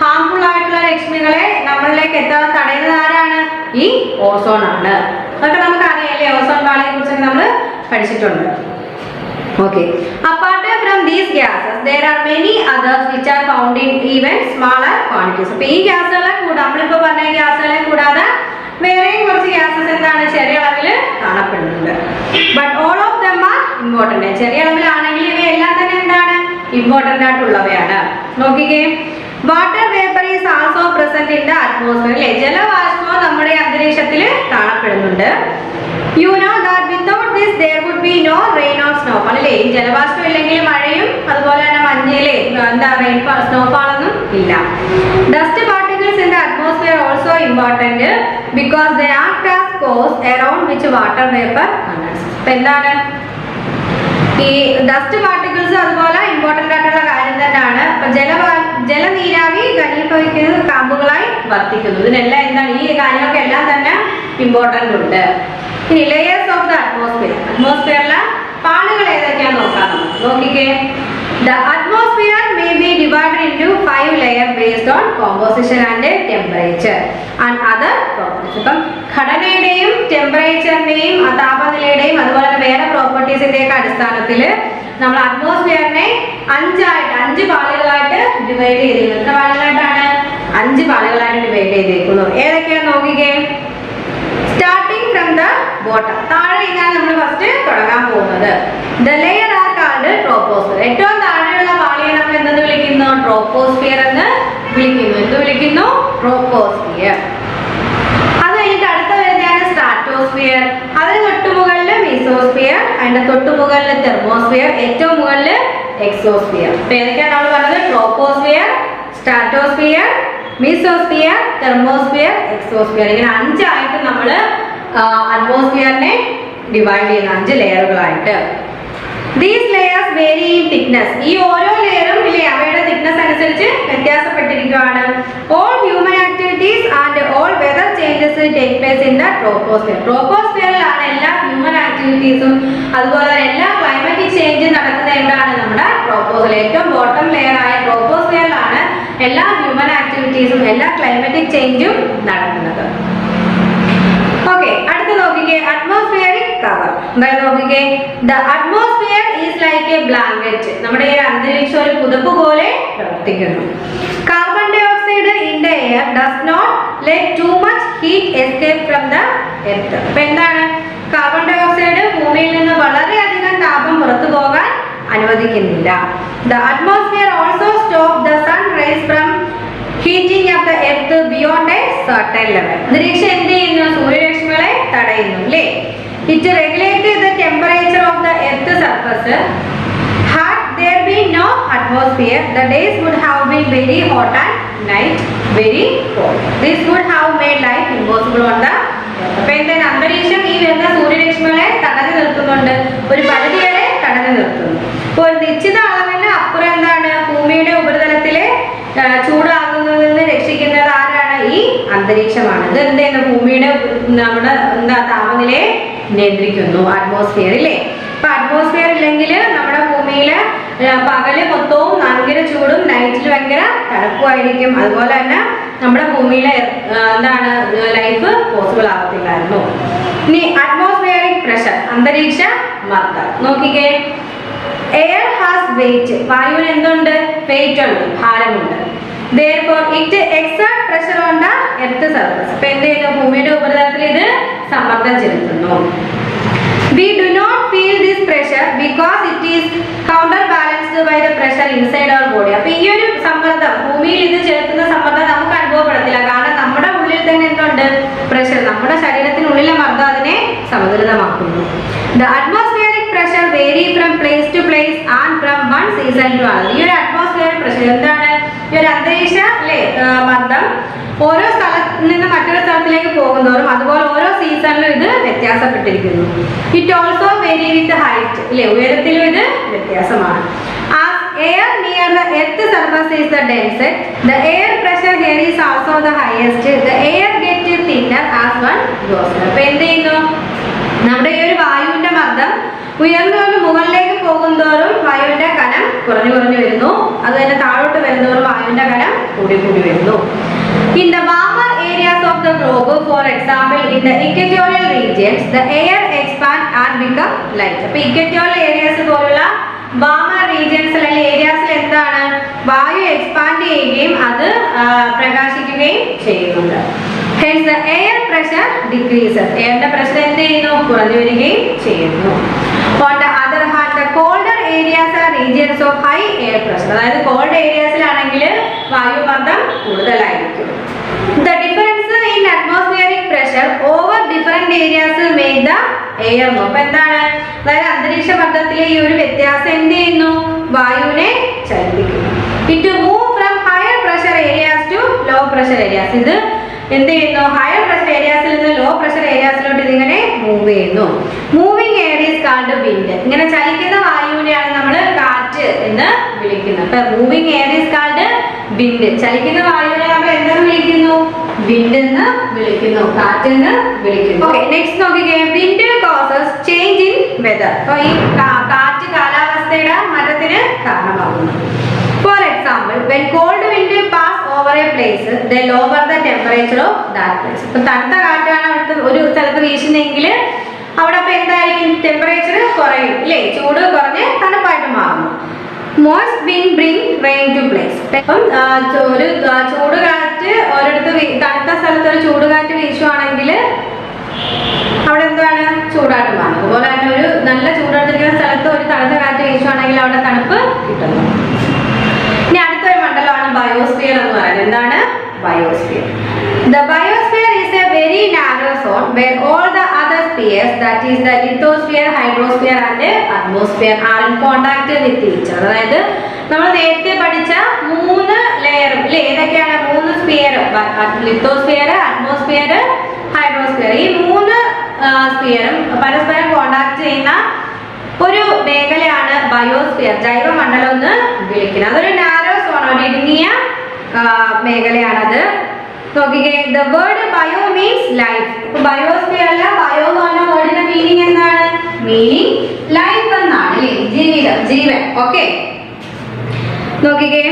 ഹാംഫുൾ ആയിട്ടുള്ള രശ്മികളെ നമ്മളിലേക്ക് എത്താൻ തടയുന്നത് ആരാണ്? ഈ ഓസോൺ ആണ്. അതൊക്കെ നമുക്ക് അറിയാല്ലേ, ഓസോൺ പാളിയെ കുറിച്ചൊക്കെ നമ്മൾ പഠിച്ചിട്ടുണ്ട്. Okay. Apart from these gases, there are many others which are found in even smaller quantities. അപ്പോൾ ഈ ഗ്യാസുകളെ നമ്മളിപ്പോൾ പറഞ്ഞ ഗ്യാസുകളെ കൂടാതെ വേറെയും കുറച്ച് ഗ്യാസസ് എന്താണ് ചെറിയ അളവിൽ കാണപ്പെടുന്നുണ്ട്. But all of them are important. ചെറിയ അളവിലാണെങ്കിൽ ഇവയെല്ലാം തന്നെ എന്താണ് ഇമ്പോർട്ടന്റ് ആയിട്ടുള്ളവയാണ്. നോക്കിക്കേ, water vapour is also present in the atmosphere. അല്ലേ, ജലവാഷ്പം നമ്മുടെ അന്തരീക്ഷത്തിൽ കാണപ്പെടുന്നുണ്ട്. You know that without this there would be no rain or snowfall. അല്ലേ, ജലവാഷ്പം ഇല്ലെങ്കിൽ മഴയും അതുപോലെ തന്നെ മഞ്ഞിലെ എന്താ റെയിൻഫാൾ സ്നോഫാൾ ഒന്നും ഇല്ല. Dust particles in the atmosphere also important because they act as cores around which water vapor condenses. അപ്പോൾ എന്താണ് ഈ ഡസ്റ്റ് പാർട്ടിക്കിൾസ് അതുപോലെ ഇമ്പോർട്ടന്റ് ആയിട്ടുള്ള കാര്യം തന്നെയാണ്. അപ്പൊ ജലനീരാവി ഘനീഭവിക്കുന്ന കാമ്പുകളായി വർത്തിക്കുന്നു. ഇതിനെല്ലാം എന്താണ് ഈ കാര്യങ്ങളൊക്കെ എല്ലാം തന്നെ ഇമ്പോർട്ടന്റ് ഉണ്ട്. ഇനി ലെയേഴ്സ് ഓഫ് ദ അറ്റ്മോസ്ഫിയർ. അറ്റ്മോസ്ഫിയറിലെ പാളികൾ ഏതൊക്കെയാണെന്ന് നോക്കാം. നോക്കിക്കേ, the atmosphere may be divided into 5 layers based on composition and temperature and other properties. അപ്പം ഘടനയുടെയും ടെമ്പറേച്ചറിന്റെയും താപനിലയുടെയും അതുപോലെ തന്നെ വേറെ പ്രോപ്പർട്ടീസിന്റെയൊക്കെ അടിസ്ഥാനത്തിൽ നമ്മൾ അറ്റ്മോസ്ഫിയറിനെ 5 പാളികളായിട്ട് ഡിവൈഡ് ചെയ്തിരിക്കുന്നു. എത്ര പാളികളായിട്ടാണ്? 5 പാളികളായിട്ട് ഡിവൈഡ് ചെയ്തിരിക്കുന്നു. ഏതൊക്കെയാണെന്ന് നോക്കിക്കേ. സ്റ്റാർട്ടിംഗ് ഫ്രം ദ ബോട്ടം, താഴെ ഇങ്ങനെ നമ്മൾ ഫസ്റ്റ് തുടങ്ങാൻ പോകുന്നത്. The layer are called troposphere. ഏറ്റവും താഴെയുള്ള പാളിയെ നമ്മൾ എന്തെന്ന് വിളിക്കുന്നു? ട്രോപ്പോസ്ഫിയർ എന്ന് വിളിക്കുന്നു. എന്ത് വിളിക്കുന്നു? ട്രോപ്പോസ്ഫിയർ. അത് കഴിഞ്ഞിട്ട് അടുത്ത വരുന്നതാണ് സ്ട്രാറ്റോസ്ഫിയർ. അതിന് തൊട്ടുമുകളിൽ മീസോസ്ഫിയർ, അതിന്റെ തൊട്ടുമുകളിൽ തെർമോസ്ഫിയർ, ഏറ്റവും മുകളിൽ എക്സോസ്ഫിയർ. അപ്പൊ ഏതൊക്കെയാണ് നമ്മൾ പറഞ്ഞത്? Troposphere, stratosphere, mesosphere, thermosphere, exosphere. ഇങ്ങനെ 5 ആയിട്ട് നമ്മൾ അറ്റ്മോസ്ഫിയറിനെ ഡിവൈഡ് ചെയ്യുന്ന 5 ലെയറുകളായിട്ട്. These layers vary in thickness. ഈ ഓരോ ലെയറും ഇല്ലേ അവയുടെ തിക്നെസ് അനുസരിച്ച് വ്യത്യാസപ്പെട്ടിരിക്കുകയാണ്. All human activities and all weather changes take place in the troposphere. ട്രോപ്പോസ്ഫിയറിലാണ് എല്ലാ ഹ്യൂമൻ ആക്ടിവിറ്റീസും അതുപോലെ തന്നെ എല്ലാ ക്ലൈമാറ്റിക് ചേഞ്ചും നടക്കുന്നത് എവിടെയാണ്? നമ്മുടെ ട്രോപ്പോസ്ഫിയർ. ഏറ്റവും ബോട്ടം ലെയർ ആയ ട്രോപ്പോസ്ഫിയറിലാണ് എല്ലാ ഹ്യൂമൻ ആക്ടിവിറ്റീസും എല്ലാ ക്ലൈമാറ്റിക് ചേഞ്ചും നടക്കുന്നത്. ഓക്കെ, അടുത്ത നോക്കിക്കേ, അറ്റ്മോസ്ഫിയറിക് കവർ. എന്തായാലും നോക്കിക്കേ, the atmosphere is like a blanket. നമ്മുടെ ഈ അന്തരീക്ഷം ഒരു പുതപ്പ് പോലെ പ്രവർത്തിക്കുന്നു. Carbon dioxide in the air does not let too much heat escape from the earth. അപ്പൊ എന്താണ്? കാർബൺ ഡൈ ഓക്സൈഡ് ഭൂമിയിൽ നിന്ന് വളരെയധികം താപം പുറത്തു പോകാൻ അനുവദിക്കുന്നില്ല. The atmosphere also stop the sun rays from heating up the earth beyond a certain level. അന്തരീക്ഷം എന്ത് ചെയ്യുന്നു? സൂര്യരശ്മികളെ തടയുന്നു അല്ലേ. It regulates the temperature of the earth surface. Had there been no atmosphere, the days would have been very hot and night very cold. This would have made life impossible on the earth. അപ്പോൾ എന്താണ്? അന്തരീക്ഷം ഈ വരുന്ന സൂര്യരശ്മികളെ തടഞ്ഞു നിർത്തുന്നുണ്ട്, ഒരു പരിധി വരെ തടഞ്ഞു നിർത്തുന്നു. അപ്പോൾ ഒരു നിശ്ചിത അളവിന് അപ്പുറം എന്താണ് ഭൂമിയുടെ ഉപരിതലത്തിലെ ചൂടാകുന്നതിൽ നിന്ന് രക്ഷിക്കുന്നത് ആരാണ്? ഈ അന്തരീക്ഷമാണ്. ഇത് എന്ത് ചെയ്യുന്നു? ഭൂമിയുടെ നമ്മുടെ താപനിലയെ നിയന്ത്രിക്കുന്നു. അറ്റ്മോസ്ഫിയർ ഇല്ലേ. അപ്പൊ അറ്റ്മോസ്ഫിയർ ഇല്ലെങ്കിൽ നമ്മുടെ ഭൂമിയില് പകല് മൊത്തവും ഭയങ്കര ചൂടും നൈറ്റിൽ ഭയങ്കര തണുപ്പുമായിരിക്കും. അതുപോലെ തന്നെ നമ്മുടെ ഭൂമിയിലെ എന്താണ് ലൈഫ് പോസിബിൾ ആവത്തില്ലായിരുന്നു. ഇനി അറ്റ്മോസ്ഫിയറിക് പ്രഷർ, അന്തരീക്ഷ മർദ്ദം. നോക്കിക്കേ, എയർ ഹാസ് വെയിറ്റ്. വായുവിന് എന്തുണ്ട്? വെയിറ്റ് ഉണ്ട്, ഭാരമുണ്ട്. Therefore it exerts pressure on the earth surface. അപ്പോൾ എന്ത് ചെയ്യുന്നു? ഭൂമിയുടെ ഉപരിതലത്തിൽ ഇത് സമ്മർദ്ദം ചെലുത്തുന്നു. We do not feel this pressure because it is counterbalanced by the pressure inside our body. അപ്പോൾ ഈ ഒരു സമ്മർദ്ദം, ഭൂമിയിൽ ഇത് ചെലുത്തുന്ന സമ്മർദ്ദം നമുക്ക് അനുഭവപ്പെടത്തില്ല. കാരണം നമ്മുടെ ഉള്ളിൽ തന്നെ എന്തുണ്ട്? പ്രഷർ. നമ്മുടെ ശരീരത്തിനുള്ളിലെ മർദ്ദം അതിനെ സമതുലിതമാക്കുന്നു. The atmospheric pressure vary from place to place and from one season to another. ഈ ഒരു അറ്റ്മോസ്ഫിയറിക് പ്രഷർ എന്താണ്? ഈ ഒരു അന്തരീക്ഷ മർദ്ദം ഓരോ സ്ഥലത്ത് നിന്ന് മറ്റൊരു സ്ഥലത്തിലേക്ക് പോകുന്നതോറും അതുപോലെ ഓരോ സീസണിലും ഇത് വ്യത്യാസപ്പെട്ടിരിക്കുന്നു. It also vary with height ഇല്ലേ, ഉയരത്തിലും ഇത് വ്യത്യാസമാണ്. As air near the earth surface is the densest, the air pressure here is also the highest. The air gets thinner as one goes. അപ്പോൾ എന്ത് ചെയ്യുന്നു? നമ്മുടെ ഈ ഒരു വായുവിന്റെ മർദ്ദം ഉയർന്നു മുകളിലേക്ക് പോകുന്തോറും വായുവിന്റെ കനം കുറഞ്ഞു കുറഞ്ഞു വരുന്നു. അത് തന്നെ താഴോട്ട് വരുന്നതോറും വായുവിന്റെ കനം കൂടി കൂടി വരുന്നു. In the warmer areas of the globe, for example, in the equatorial regions, the air expands and become light. അപ്പോൾ equatorial areas പോലുള്ള warmer regions അല്ലെങ്കിൽ ഏരിയാസിൽ എന്താണ് വായു എക്സ്പാൻഡ് ചെയ്യുകയും അത് പ്രകാശിക്കുകയും ചെയ്യുന്നുണ്ട്. Hence the air pressure decreases. എയറിന്റെ പ്രഷർ എന്ത് ചെയ്യുന്നു? കുറഞ്ഞു വരികയും ചെയ്യുന്നു. On the other hand, the colder areas are regions of high air pressure. അതായത് കോൾഡ് ഏരിയാസിലാണെങ്കിൽ വായുമർദ്ദം കൂടുതലായിരിക്കും. The difference in atmospheric pressure over different areas make the air move. അപ്പോൾ എന്താണ്? അതായത് അന്തരീക്ഷ മർദ്ദത്തിലെ ഈ ഒരു വ്യത്യാസം എന്ത് ചെയ്യുന്നു? വായുവിനെ ചലിപ്പിക്കുന്നു. It move from higher pressure areas to low pressure areas. ഇത് എന്ത് ചെയ്യുന്നു? ഹയർ പ്രഷർ ഏരിയാസിൽ നിന്ന് ലോ പ്രഷർ ഏരിയാസിലോട്ട് ഇതിങ്ങനെ മൂവ് ചെയ്യുന്നു. Moving air is called wind. ഇങ്ങനെ ചലിക്കുന്ന വായുവിനെയാണ് നമ്മൾ കാറ്റ് എന്ന് വിളിക്കുന്നത്. അപ്പൊ moving air is called wind. ചലിക്കുന്ന വായുവിനെ നമ്മൾ എന്തെന്ന് വിളിക്കുന്നു? വിൻഡ് എന്ന് വിളിക്കുന്നു, കാറ്റ് എന്ന് വിളിക്കുന്നു. ഓക്കെ, നെക്സ്റ്റ് നോക്കിക്കേ. Wind causes change in whether. അപ്പൊ ഈ കാറ്റ് കാലാവസ്ഥയുടെ മാറ്റത്തിന് കാരണമാകുന്നു. For example, when cold wind pass over a place, they lower the temperature of that place. അപ്പോൾ തണുത്ത കാറ്റാണ് അവിടുത്തെ ഒരു സ്ഥലത്ത് വീശുന്നതെങ്കിൽ അവിടെ അപ്പോൾ എന്തായിരിക്കും? ടെമ്പറേച്ചർ കുറയും അല്ലേ? ചൂട് കുറഞ്ഞ് തണുപ്പായിട്ട് മാറുന്നു. Moist wind bring rain to place. അപ്പം ഒരു ചൂട് കാറ്റ് ഒരിടത്ത് തണുത്ത സ്ഥലത്ത് ഒരു ചൂട് കാറ്റ് വീശുവാണെങ്കിൽ അവിടെ എന്താണ്? ചൂടായിട്ട് മാറും. അതുപോലെ തന്നെ ഒരു നല്ല ചൂടെടുത്തിരിക്കുന്ന സ്ഥലത്ത് ഒരു തണുത്ത കാറ്റ് വീശുവാണെങ്കിൽ അവിടെ തണുപ്പ് കിട്ടുന്നു. ഇനി അടുത്തൊരു മണ്ഡലമാണ് ബയോസ്ഫിയർ എന്ന് പറയുന്നത്. എന്താണ് biosphere? The biosphere is a very narrow zone where all the other spheres, that is the lithosphere, hydrosphere and atmosphere, are in contact with each other. അതായത് നമ്മൾ നേരത്തെ പഠിച്ച 3 ലെയറും ഇല്ലേ? ഏതൊക്കെയാണ് 3 സ്ഫിയർ? Lithosphere, atmosphere, hydrosphere. ഈ 3 സ്ഫിയറും പരസ്പരം കോണ്ടാക്ട് ചെയ്യുന്ന ഒരു മേഖലയാണ് ബയോസ്ഫിയർ, ജൈവമണ്ഡലം എന്ന് വിളിക്കുന്നത്. അതൊരു നാരോ സോൺ, ഒരു ഇടുങ്ങിയ മേഖലയാണത്. നോക്കിക്കേ, the word bio means life. ബയോസ്ഫിയറിലെ ബയോ എന്ന് പറഞ്ഞ വേർഡിന്റെ മീനിങ് എന്താണ്? മീനിങ് ലൈഫ് എന്നാണ് അല്ലേ? ജീവിതം, ജീവൻ. ഓക്കെ, നോക്കിക്കേ.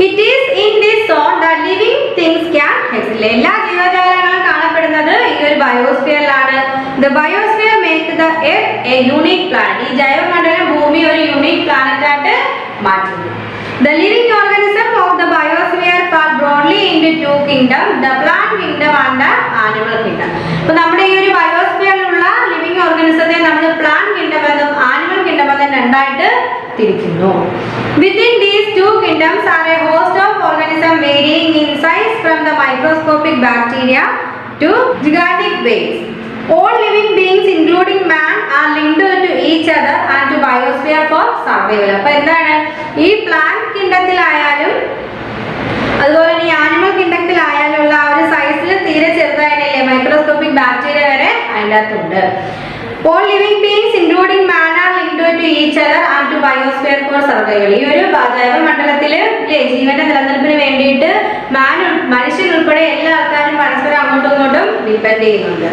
It is in this zone that living things can exist. എല്ലാ ജീവജാലങ്ങളും കാണപ്പെടുന്നത് ഈ ഒരു ബയോസ്ഫിയറിലാണ്. The biosphere makes the earth a unique planet. ഈ ജൈവമണ്ഡലം ഭൂമി ഒരു യൂണിക് പ്ലാനറ്റ് ആയിട്ട് മാറ്റുന്നു. The living organism of the biosphere fall broadly into 2 kingdoms, the plant kingdom and the animal kingdom. അപ്പോൾ നമ്മുടെ ഈ ഒരു ബയോസ്ഫിയറിലുള്ള ലിവിംഗ് ഓർഗാനിസത്തെ നമ്മൾ പ്ലാന്റ് കിങ്ഡം എന്നും ആനിമൽ കിങ്ഡം എന്നും രണ്ടായിട്ട് തിരിക്കുന്നു. Within these 2 kingdoms are a host of organisms varying in size from the microscopic bacteria to gigantic whales. All living beings including man are linked to each other and to biosphere for survival. അപ്പോൾ എന്താണ്? ഈ plant കിങ്ഡത്തിലായാലും അതുപോലെ ഈ animal കിങ്ഡത്തിലായാലും ഉള്ള ആ ഒരു സൈസിൽ തീരെ ചെറുതായിട്ടല്ലേ മൈക്രോസ്കോപ്പിക് ബാക്ടീരിയ വരെ അതിൻ്റെ അകത്തുണ്ട്. All living beings including man are linked to each other and to biosphere for survival. ഈ ഒരു ജൈവമണ്ഡലത്തിൽ ജീവന്റെ നിലനിൽപ്പിന് വേണ്ടിയിട്ട് മനുഷ്യൻ ഉൾപ്പെടെ എല്ലാ ആൾക്കാരും പരസ്പരം അങ്ങോട്ടും ഇങ്ങോട്ടും ഡിപ്പെൻഡ് ചെയ്യുന്നുണ്ട്.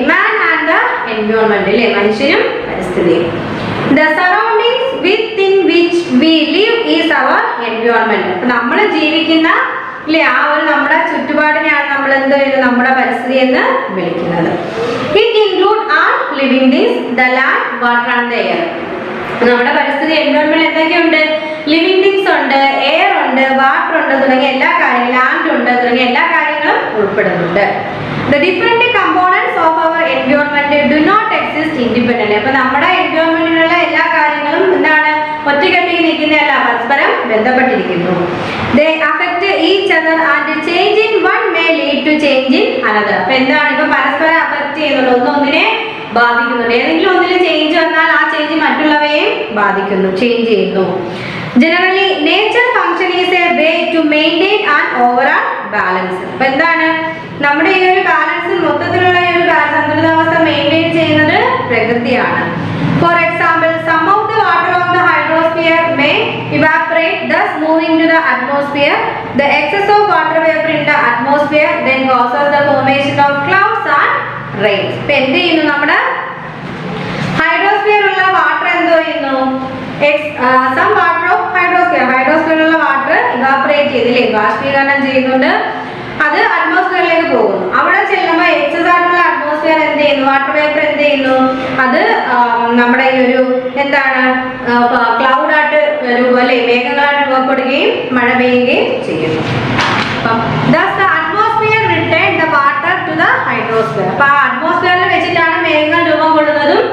Man and the environment അല്ലേ? മനുഷ്യനും പരിസ്ഥിതിയും. The surroundings within which we live is our environment. അപ്പോൾ നമ്മൾ ജീവിക്കുന്ന അല്ലേ ആ ഒരു നമ്മുടെ ചുറ്റുപാടിനെയാണ് നമ്മൾ എന്ത് ചെയ്യുന്നത്? നമ്മുടെ പരിസ്ഥിതി എന്ന് വിളിക്കുന്നത്. It includes all living things, the land, water and the air. നമ്മുടെ പരിസ്ഥിതി എൻവയോൺമെന്റ് എന്തൊക്കെയുണ്ട്? ലിവിംഗ് തിങ്സ് ഉണ്ട്, എയർ ഉണ്ട്, വാട്ടർ ഉണ്ട് തുടങ്ങിയ എല്ലാ കാര്യങ്ങളും, ലാൻഡ് ഉണ്ട് തുടങ്ങിയ എല്ലാ കാര്യങ്ങളും ഉൾപ്പെടുന്നുണ്ട്. The different components of our environment do not exist independently. അപ്പോൾ നമ്മുടെ എൻവയോൺമെന്റിലുള്ള എല്ലാ കാര്യങ്ങളും എന്താണ്? ഒറ്റക്കെട്ടി നിൽക്കുന്നതല്ല, പരസ്പരം ബന്ധപ്പെട്ടിരിക്കുന്നു. They affect each other and change in one may lead to change in another. അപ്പോൾ എന്താണ്? ഇപ്പോൾ പരസ്പരം അഫക്റ്റ് ചെയ്യുന്നുണ്ട്, ഒന്നിനെ ബാധിക്കുന്നുണ്ട്. ഏതെങ്കിലും ഒന്നിൽ ചേഞ്ച് വന്നാൽ ആ ചേഞ്ച് മറ്റുള്ളവയെ ബാധിക്കുന്നു, ചേഞ്ച് ചെയ്യുന്നു. Generally, nature function is a way to maintain an overall balance. അപ്പോൾ എന്താണ്? നമ്മുടെ ഈ ഒരു ബാലൻസ്, മൊത്തത്തിലുള്ള ഈ ഒരു സന്തുലിതാവസ്ഥ മെയിൻറ്റെയിൻ ചെയ്യുന്നത് പ്രകൃതിയാണ്. For example, some of the water of the hydrosphere may evaporate, thus moving to the atmosphere. The excess of water vapor in the atmosphere then causes the formation of clouds and rains. ഇപ്പം എന്ത് ചെയ്യുന്നു? നമ്മുടെ hydrosphere ഉള്ള water എന്തോ ചെയ്യുന്നു? Some ചെയ്യുന്നുണ്ട്, അത് അറ്റ്മോസ്ഫിയറിലേക്ക് പോകുന്നു. അവിടെ ചെല്ലുമ്പോൾ എക്സസ് ആയിട്ടുള്ള അറ്റ്മോസ്ഫിയർ എന്ത് ചെയ്യുന്നു, വാട്ടർ വേപ്പർ എന്ത് ചെയ്യുന്നു, അത് നമ്മുടെ ഈ ഒരു എന്താണ് ക്ലൗഡായിട്ട് അല്ലെ മേഘങ്ങളായിട്ട് രൂപപ്പെടുകയും മഴ പെയ്യുകയും ചെയ്യുന്നു. അപ്പം thus the atmosphere return the water to the hydrosphere. അപ്പൊ ആ അറ്റ്മോസ്ഫിയറിൽ വെച്ചിട്ടാണ് മേഘങ്ങൾ രൂപം കൊള്ളുന്നതും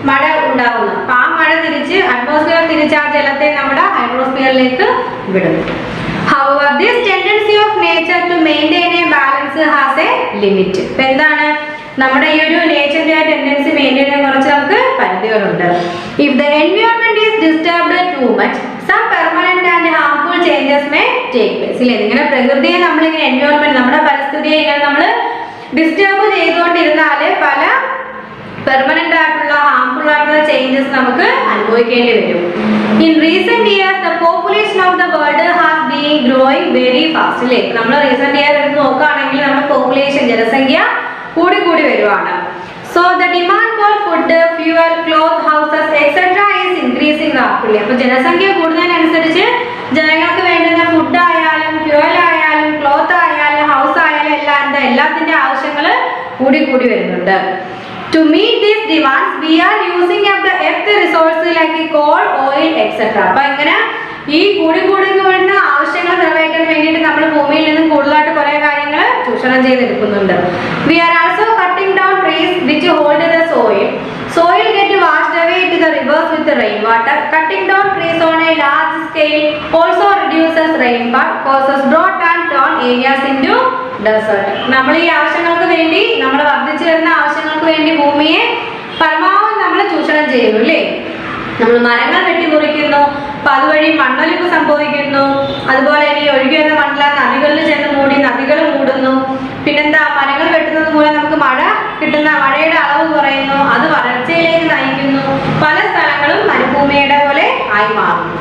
മഴ ഉണ്ടാകുന്നത്. അപ്പൊ ആ മഴ തിരിച്ച് അറ്റ്മോസ്ഫിയർ തിരിച്ച് ആ ജലത്തെ നമ്മുടെ ഹൈഡ്രോസ്ഫിയറിലേക്ക് വിടുന്നു. However, this tendency of nature to maintain a balance has a limit. ഇപ്പൊ എന്താണ് നമ്മുടെ ഈ ഒരു നേച്ചറിന്റെ ടെൻഡൻസി മെയിൻറ്റെയിൻ ചെയ്യാൻ കുറച്ച് നമുക്ക് പരിധികളുണ്ട്. If the environment is disturbed too much, some permanent and harmful changes may take place. ഇല്ലേ, ഇങ്ങനെ പ്രകൃതിയെ നമ്മളിങ്ങനെ എൻവയോൺമെന്റ് നമ്മുടെ പരിസ്ഥിതിയെ ഇങ്ങനെ നമ്മൾ ഡിസ്റ്റർബ് ചെയ്തുകൊണ്ടിരുന്നാൽ പല പെർമനന്റ് ആയിട്ടുള്ള ഹാർംഫുൾ ആയിട്ടുള്ള ചേഞ്ചസ് നമുക്ക് അനുഭവിക്കേണ്ടി വരും. In recent years the population of the world has been growing very fast. അല്ലേ, നമ്മൾ റീസെന്റ് ഇയർ എടുത്ത് നോക്കുകയാണെങ്കിൽ നമ്മുടെ പോപ്പുലേഷൻ ജനസംഖ്യ കൂടി കൂടി വരുവാണ്. So the demand for food, fuel, cloth, houses etcetera is increasing rapidly. അപ്പോൾ ജനസംഖ്യ കൂടുന്നതിനനുസരിച്ച് ജനങ്ങൾക്ക് വേണ്ടുന്ന ഫുഡ് ആയാലും ഫ്യൂവൽ ആയാലും ക്ലോത്ത് ആയാലും ഹൗസ് ആയാലും എല്ലാത്തിന്റെ ആവശ്യങ്ങൾ കൂടി കൂടി വരുന്നുണ്ട്. To meet these demands, we are using up the earth resources like coal, oil, etc. അപ്പോൾ ഇങ്ങനെ ഈ കൂടി വരുന്ന ആവശ്യങ്ങൾ നിറവേറ്റാൻ വേണ്ടിയിട്ട് നമ്മൾ ഭൂമിയിൽ നിന്നും കൂടുതലായിട്ട് കുറേ കാര്യങ്ങൾ ചൂഷണം ചെയ്തെടുക്കുന്നുണ്ട്. We are also cutting down trees which hold the soil. Soil get washed away to the rivers with the rainwater. Cutting down trees on a large scale also reduces rainfall, causes drought and turn areas into desert. നമ്മൾ ഈ ആവശ്യങ്ങൾക്ക് വേണ്ടി നമ്മൾ വർദ്ധിച്ചു വരുന്ന ആവശ്യങ്ങൾക്ക് വേണ്ടി ഭൂമിയെ പരമാവധി നമ്മൾ ചൂഷണം ചെയ്യുന്നു. അല്ലേ, നമ്മൾ മരങ്ങൾ വെട്ടിമുറിക്കുന്നു, അപ്പൊ അതുവഴി മണ്ണൊലിപ്പ് സംഭവിക്കുന്നു. അതുപോലെ ഇനി ഒഴുകി വരുന്ന മണ്ണില നദികളിൽ ചെന്ന് മൂടി നദികൾ മൂടുന്നു. പിന്നെന്താ, മരങ്ങൾ വെട്ടുന്നത് മൂലം നമുക്ക് കിട്ടുന്ന മഴയുടെ അളവ് കുറയുന്നു, അത് വരൾച്ചയിലേക്ക് നയിക്കുന്നു. പല സ്ഥലങ്ങളും മരുഭൂമിയുടെ പോലെ ആയി മാറുന്നു.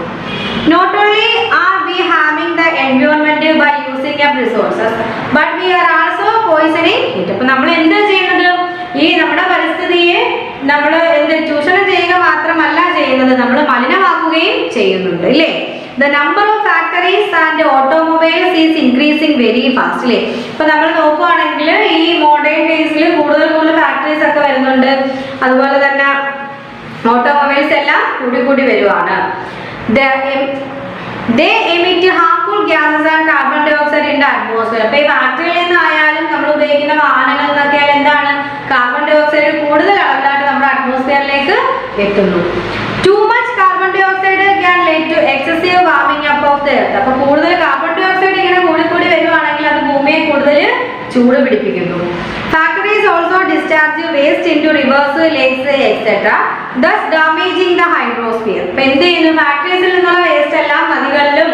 Not only are we harming the environment by using up resources, but we are also poisoning it. അപ്പോൾ നമ്മൾ എന്താ ചെയ്യുന്നത്, ഈ നമ്മുടെ പരിസ്ഥിതിയെ നമ്മൾ ചൂഷണം ചെയ്യുക മാത്രമല്ല ചെയ്യുന്നത്, നമ്മൾ മലിനമാക്കുകയും ചെയ്യുന്നുണ്ട്. ഇല്ലേ, the number of factories and automobiles is increasing very fast. അല്ലേ, ഇപ്പൊ നമ്മൾ നോക്കുകയാണെങ്കിൽ ഈ മോഡേൺ ഡേയ്സിൽ കൂടുതൽ ഫാക്ടറീസ് ഒക്കെ വരുന്നുണ്ട്. അതുപോലെ തന്നെ ഓട്ടോമൊബൈൽസ് എല്ലാം കൂടി വരുവാണ്. They emit harmful gases and carbon dioxide in the atmosphere. അപ്പോൾ ഈ ഫാക്ടറിയിൽ നിന്നായാലും നമ്മൾ ഉപയോഗിക്കുന്ന വാഹനങ്ങളിൽ നിന്നൊക്കെ എന്താണ് കാർബൺ ഡൈ ഓക്സൈഡ് കൂടുതൽ അളവിലായിട്ട് നമ്മുടെ അറ്റ്മോസ്ഫിയറിലേക്ക് എത്തുന്നു. Too much carbon dioxide can lead to excessive warming up of the earth. അപ്പോൾ കൂടുതൽ കാർബൺ ഡൈ ഓക്സൈഡ് ഇങ്ങനെ കൂടി വരുവാണെങ്കിൽ അത് ഭൂമിയെ കൂടുതൽ ചൂട് പിടിപ്പിക്കുന്നു. Factories also discharge waste into rivers, lakes, etc. thus damaging the hydrosphere. അപ്പോൾ എന്ത് ചെയ്യുന്നു, ഫാക്ടറീസിൽ നിന്നുള്ള വേസ്റ്റ് എല്ലാം നദികളിലും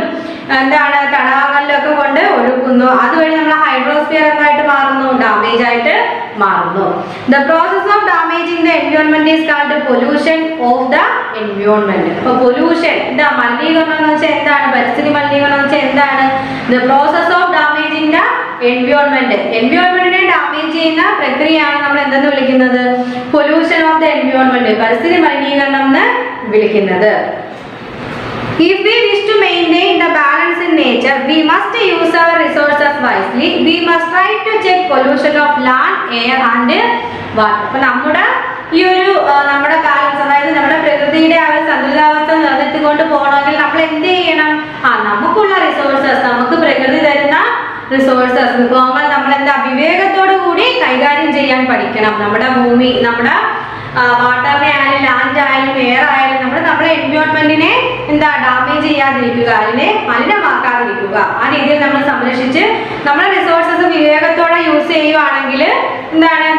തടാകങ്ങളിലും ഒക്കെ കൊണ്ട് ഒഴുകുന്നു. അതുവഴി നമ്മൾ ഹൈഡ്രോസ്ഫിയർ എന്തായിട്ട് മാറുന്നു, ഡാമേജ് ആയിട്ട് മാറുന്നു. The process of damaging the environment is called pollution of the environment. അപ്പോൾ പൊല്യൂഷൻ മലിനീകരണം എന്ന് വെച്ചാൽ എന്താണ്, പരിസ്ഥിതി മലിനീകരണം എന്ന് വെച്ചാൽ എന്താണ്, the process of damaging the environment. എൻവയോൺമെന്റിനെ ഡാമേജ് ചെയ്യുന്ന പ്രക്രിയയാണ് നമ്മൾ എന്തെന്ന് വിളിക്കുന്നത്, പൊല്യൂഷൻ ഓഫ് ദ എൻവയോൺമെന്റ്, പരിസ്ഥിതി മലിനീകരണം എന്ന് വിളിക്കുന്നത്. If we wish to maintain the balance in nature, we must use our resources wisely. We must try to check pollution of land, air and water. അപ്പോൾ നമ്മുടെ ഈ ഒരു നമ്മുടെ ബാലൻസ്, അതായത് നമ്മുടെ പ്രകൃതിയുടെ ആ ഒരു സന്തുലിതാവസ്ഥ നിലനിർത്തിക്കൊണ്ട് പോകണമെങ്കിൽ നമ്മൾ എന്ത് ചെയ്യണം, നമുക്കുള്ള റിസോഴ്സസ്, നമുക്ക് പ്രകൃതി തരുന്ന റിസോഴ്സസ് വിഭവങ്ങൾ നമ്മൾ വിവേകത്തോടു കൂടി കൈകാര്യം ചെയ്യാൻ പഠിക്കണം. നമ്മുടെ ഭൂമി, നമ്മുടെ വാട്ടറിനെ ആയാലും ലാൻഡ് ആയാലും എയർ ആയാലും നമ്മുടെ എൻവയോൺമെന്റിനെ ഡാമേജ് ചെയ്യാതിരിക്കുക, അതിനെ മലിനമാക്കാതിരിക്കുക. ആ രീതിയിൽ നമ്മൾ സംരക്ഷിച്ച് നമ്മുടെ റിസോഴ്സസ് വിവേകത്തോടെ യൂസ് ചെയ്യുവാണെങ്കിൽ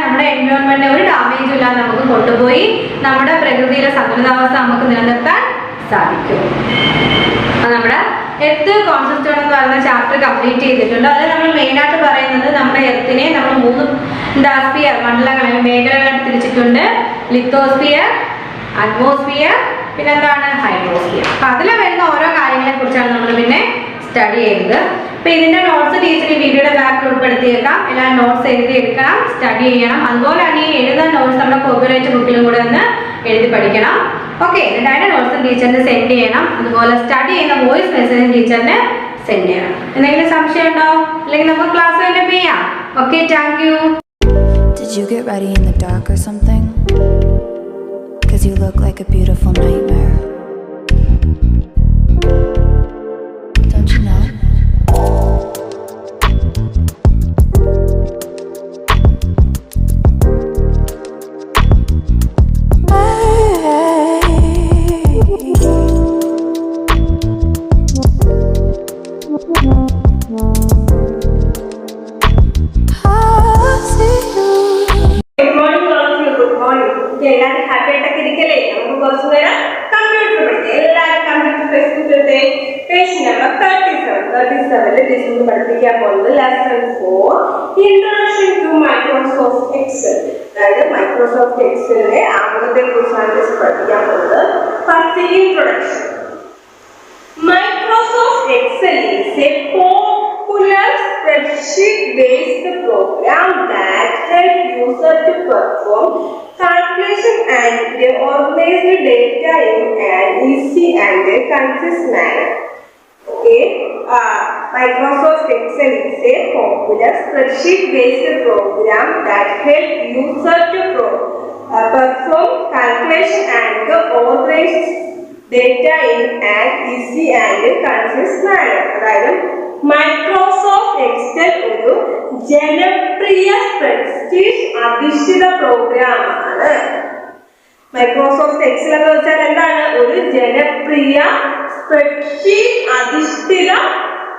നമ്മുടെ എൻവയോൺമെന്റിനെ ഒരു ഡാമേജും ഇല്ലാതെ നമുക്ക് കൊണ്ടുപോയി നമ്മുടെ പ്രകൃതിയിലെ സന്തുലിതാവസ്ഥ നമുക്ക് നിലനിർത്താൻ സാധിക്കും. നമ്മുടെ എർത്ത് കോൺസെപ്റ്റ് എന്ന് പറയുന്ന ചാപ്റ്റർ കംപ്ലീറ്റ് ചെയ്തിട്ടുണ്ട്. അതിൽ നമ്മൾ മെയിനായിട്ട് പറയുന്നത് നമ്മുടെ എർത്തിനെ നമ്മൾ 3 സ്ഫിയർ മണ്ഡലങ്ങളിൽ മേഖലകളായിട്ട് തിരിച്ചിട്ടുണ്ട്. ലിത്തോസ്ഫിയർ, അറ്റ്മോസ്ഫിയർ, പിന്നെ ഹൈഡ്രോസ്ഫിയർ. അപ്പൊ അതിൽ വരുന്ന ഓരോ കാര്യങ്ങളെ കുറിച്ചാണ് നമ്മൾ പിന്നെ സ്റ്റഡി ചെയ്തത്. അപ്പൊ ഇതിന്റെ നോട്ട്സ് ടീച്ചർ ഈ വീഡിയോയുടെ ബാക്കിൽ ഉൾപ്പെടുത്തിയേക്കാം. എല്ലാം നോട്ട്സ് എഴുതി എടുക്കണം, സ്റ്റഡി ചെയ്യണം. അതുപോലെ തന്നെ ഈ എഴുതുന്ന നോട്ട്സ് നമ്മുടെ കോപ്പിറൈറ്റ് ബുക്കിലും കൂടെ ഒന്ന് എഴുതി പഠിക്കണം. ഓക്കെ, എന്നിട്ട് അതിന്റെ നോട്ട്സും ടീച്ചറിന് സെൻഡ് ചെയ്യണം. അതുപോലെ സ്റ്റഡി ചെയ്യുന്ന വോയിസ് മെസ്സേജും ടീച്ചറിന് സെൻഡ് ചെയ്യണം. എന്തെങ്കിലും സംശയം ഉണ്ടോ? അല്ലെങ്കിൽ നമുക്ക് ക്ലാസ് തന്നെ ചെയ്യാം. Okay, thank you. Did you get ready in the dark or something? 'Cause you look like a beautiful nightmare. Don't you know? എല്ലാവരും ഹാപ്പി ആയിട്ടൊക്കെ ഇരിക്കല്ലേ? നമുക്ക് കുറച്ചു നേരം കമ്പ്യൂട്ടർ പഠിക്കാം. എല്ലാവരും computer text page number 37 discuss പഠിപ്പിക്കാൻ പോകുന്നത് lesson 4 introduction to Microsoft Excel. അതായത് മൈക്രോസോഫ്റ്റ് എക്സലിന്റെ ആമുഖത്തെ കുറിച്ചാണ് ഡിസ്കസ് പഠിപ്പിക്കാൻ പോകുന്നത്. First introduction. Microsoft Excel is a popular spreadsheet-based program that helps users to perform calculation and organize data in an easy and concise manner. Okay, Microsoft Excel is a popular spreadsheet-based program that helps users to perform calculation and organize data in an easy and concise manner. അതായത് Microsoft Excel ഒരു ജനപ്രിയ spreadsheet അധിഷ്ഠിത പ്രോഗ്രാമാണ്. Microsoft Excel എന്ന് വെച്ചാൽ എന്താണ്? ഒരു ജനപ്രിയ സ്പ്രെഡ്ഷീറ്റ് അധിഷ്ഠിത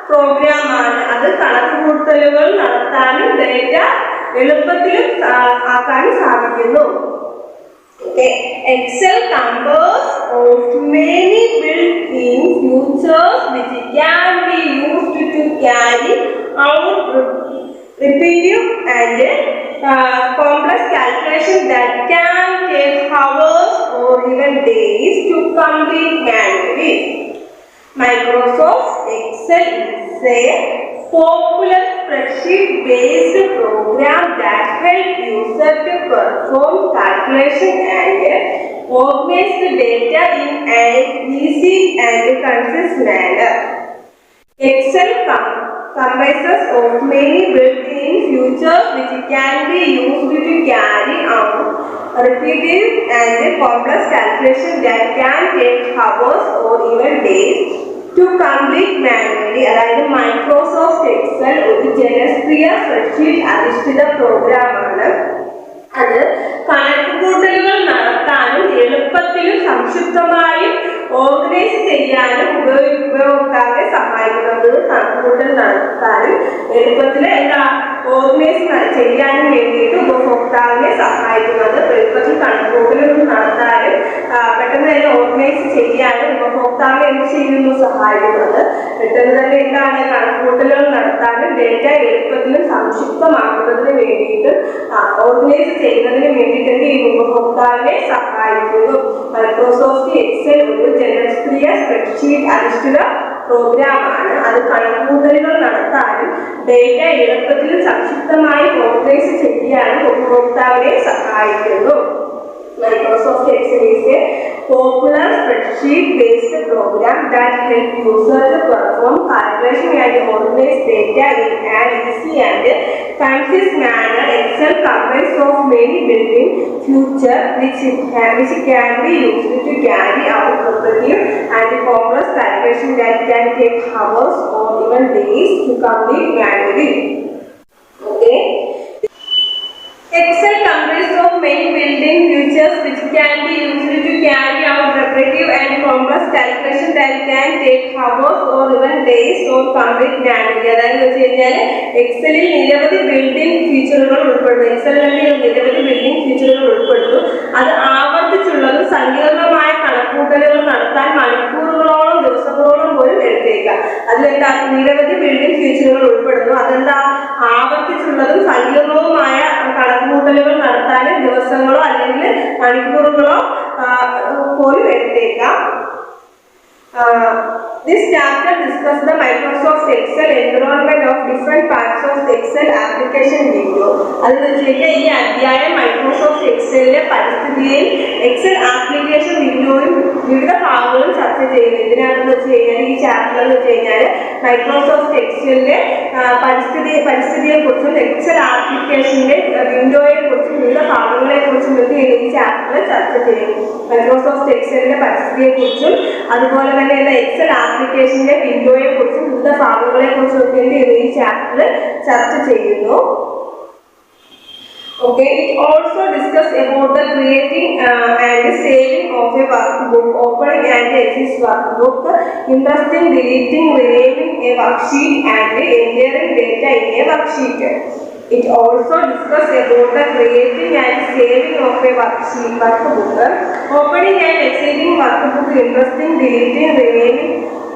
പ്രോഗ്രാമാണ്. അത് കണക്കുകൂട്ടലുകൾ നടത്താനും ഡേറ്റ എളുപ്പത്തിലും ആക്കാനും സാധിക്കുന്നു. Okay. Excel composed of many built-in features which can be used to carry out repetitive and complex calculations that can take hours or even days to complete manually. Microsoft Excel is a popular spreadsheet-based program that helps users to perform calculation and organize the data in an easy and concise manner. Excel comprises of many built-in features which can be used to carry out repetitive and complex calculations that can take hours or even days to complete manually. അതായത് Microsoft Excel ഒരു ജനപ്രിയ spreadsheet അധിഷ്ഠിത പ്രോഗ്രാമാണ്. അത് കണക്കുകൂട്ടലുകൾ നടത്താനും എളുപ്പത്തിലും സംക്ഷിപ്തമായും organise ചെയ്യാനും ഉപയോക്താക്കളെ സഹായിക്കുന്നത്. കണക്കുകൂട്ടൽ നടത്താനും എളുപ്പത്തിൽ ഓർഗനൈസ് ചെയ്യാനും വേണ്ടിയിട്ട് ഉപഭോക്താവിനെ സഹായിക്കുന്നത്. എളുപ്പത്തിൽ കണക്കുകൂട്ടലുകൾ നടത്താനും പെട്ടെന്ന് തന്നെ ഓർഗനൈസ് ചെയ്യാനും ഉപഭോക്താവിനെ എന്ത് ചെയ്യുന്നു? സഹായിക്കുന്നത്. പെട്ടെന്ന് തന്നെ എന്താണ്? കണക്കുകൂട്ടലുകൾ നടത്താനും ഡേറ്റ എളുപ്പത്തിലും സംക്ഷിപ്തമാക്കുന്നതിന് വേണ്ടിയിട്ട് ഓർഗനൈസ് ചെയ്യുന്നതിന് വേണ്ടിയിട്ട് എന്ത് ചെയ്യുന്നു? ഉപഭോക്താവിനെ സഹായിക്കുന്നു. മൈക്രോസോഫ്റ്റ് എക്സൽ ഒരു ജനപ്രിയ സ്പ്രെഡ്ഷീറ്റ് അധിഷ്ഠിത പ്രോഗ്രാമാണ്. അത് കണക്കുകൂട്ടലുകൾ നടത്താനും ഡേറ്റ എളുപ്പത്തിലും സംക്ഷിപ്തമായി ഓർഗനൈസ് ചെയ്യാനും ഉപഭോക്താവിനെ സഹായിക്കുന്നു. Microsoft Excel is a popular spreadsheet-based program that helps users to perform calculation and organize data in an easy and concise manner. Excel comprises of many built-in features which can be used to carry out repetitive and complex calculations that can take hours or even days to complete manually. Okay. Excel comprises of many built-in features which can be used to carry out repetitive and complex calculations that can take hours or even days or complete manually. അതായത് വെച്ച് കഴിഞ്ഞാൽ എക്സലിൽ നിരവധി building ഫീച്ചറുകൾ ഉൾപ്പെടുന്നു. എക്സലിൽ നിരവധി building ഫീച്ചറുകൾ ഉൾപ്പെടുന്നു. അത് ആവർത്തിച്ചുള്ളതും സങ്കീർണമായ കണക്കൂട്ടലുകൾ നടത്താൻ മണിക്കൂറുകളോളം ദിവസങ്ങളോളം പോലും എടുത്തേക്കാം. അതിലെന്താ? നിരവധി ബിൽഡിംഗ് ഫീച്ചറുകൾ ഉൾപ്പെടുന്നു. അതെന്താ? ആവർത്തിച്ചുള്ളതും സങ്കീർണവുമായ കണക്കുകൂട്ടലുകൾ നടത്താൻ ദിവസങ്ങളോ അല്ലെങ്കിൽ മണിക്കൂറുകളോ പോലും എടുത്തേക്കാം. This chapter discusses the Microsoft Excel environment of different parts of the Excel application window. അത് വെച്ച് കഴിഞ്ഞാൽ ഈ അധ്യായം മൈക്രോസോഫ്റ്റ് എക്സലിലെ പരിസ്ഥിതിയിൽ എക്സൽ ആപ്ലിക്കേഷൻ വിൻഡോയും വിവിധ ഭാഗങ്ങളും ചർച്ച ചെയ്യുന്നു. ഇതിനാണെന്ന് വെച്ച് കഴിഞ്ഞാൽ ഈ ചാപ്റ്റർ എന്ന് വെച്ച് കഴിഞ്ഞാൽ മൈക്രോസോഫ്റ്റ് എക്സലിന്റെ പരിസ്ഥിതിയെ കുറിച്ചും എക്സൽ ആപ്ലിക്കേഷന്റെ വിൻഡോയെ കുറിച്ചും വിവിധ ഭാഗങ്ങളെ കുറിച്ചും ഈ ചാപ്റ്ററിൽ ചർച്ച ചെയ്യും. മൈക്രോസോഫ്റ്റ് എക്സലിന്റെ പരിസ്ഥിതിയെ കുറിച്ചും അതുപോലെ തന്നെ എക്സൽ ആപ്ലിക്കേഷന്റെ വിൻഡോയെ കുറിച്ചും വിവിധ ഭാഗങ്ങളെ കുറിച്ചും ഒക്കെ ഈ ചാപ്റ്ററിൽ ചർച്ച ചെയ്യുന്നു. Okay, it also discuss about the creating and saving of a workbook, opening and exit workbook, interesting, deleting, renaming a worksheet and entering data in a worksheet. It also discuss about the creating and saving of a workbook, opening and exiting workbook, interesting, deleting, renaming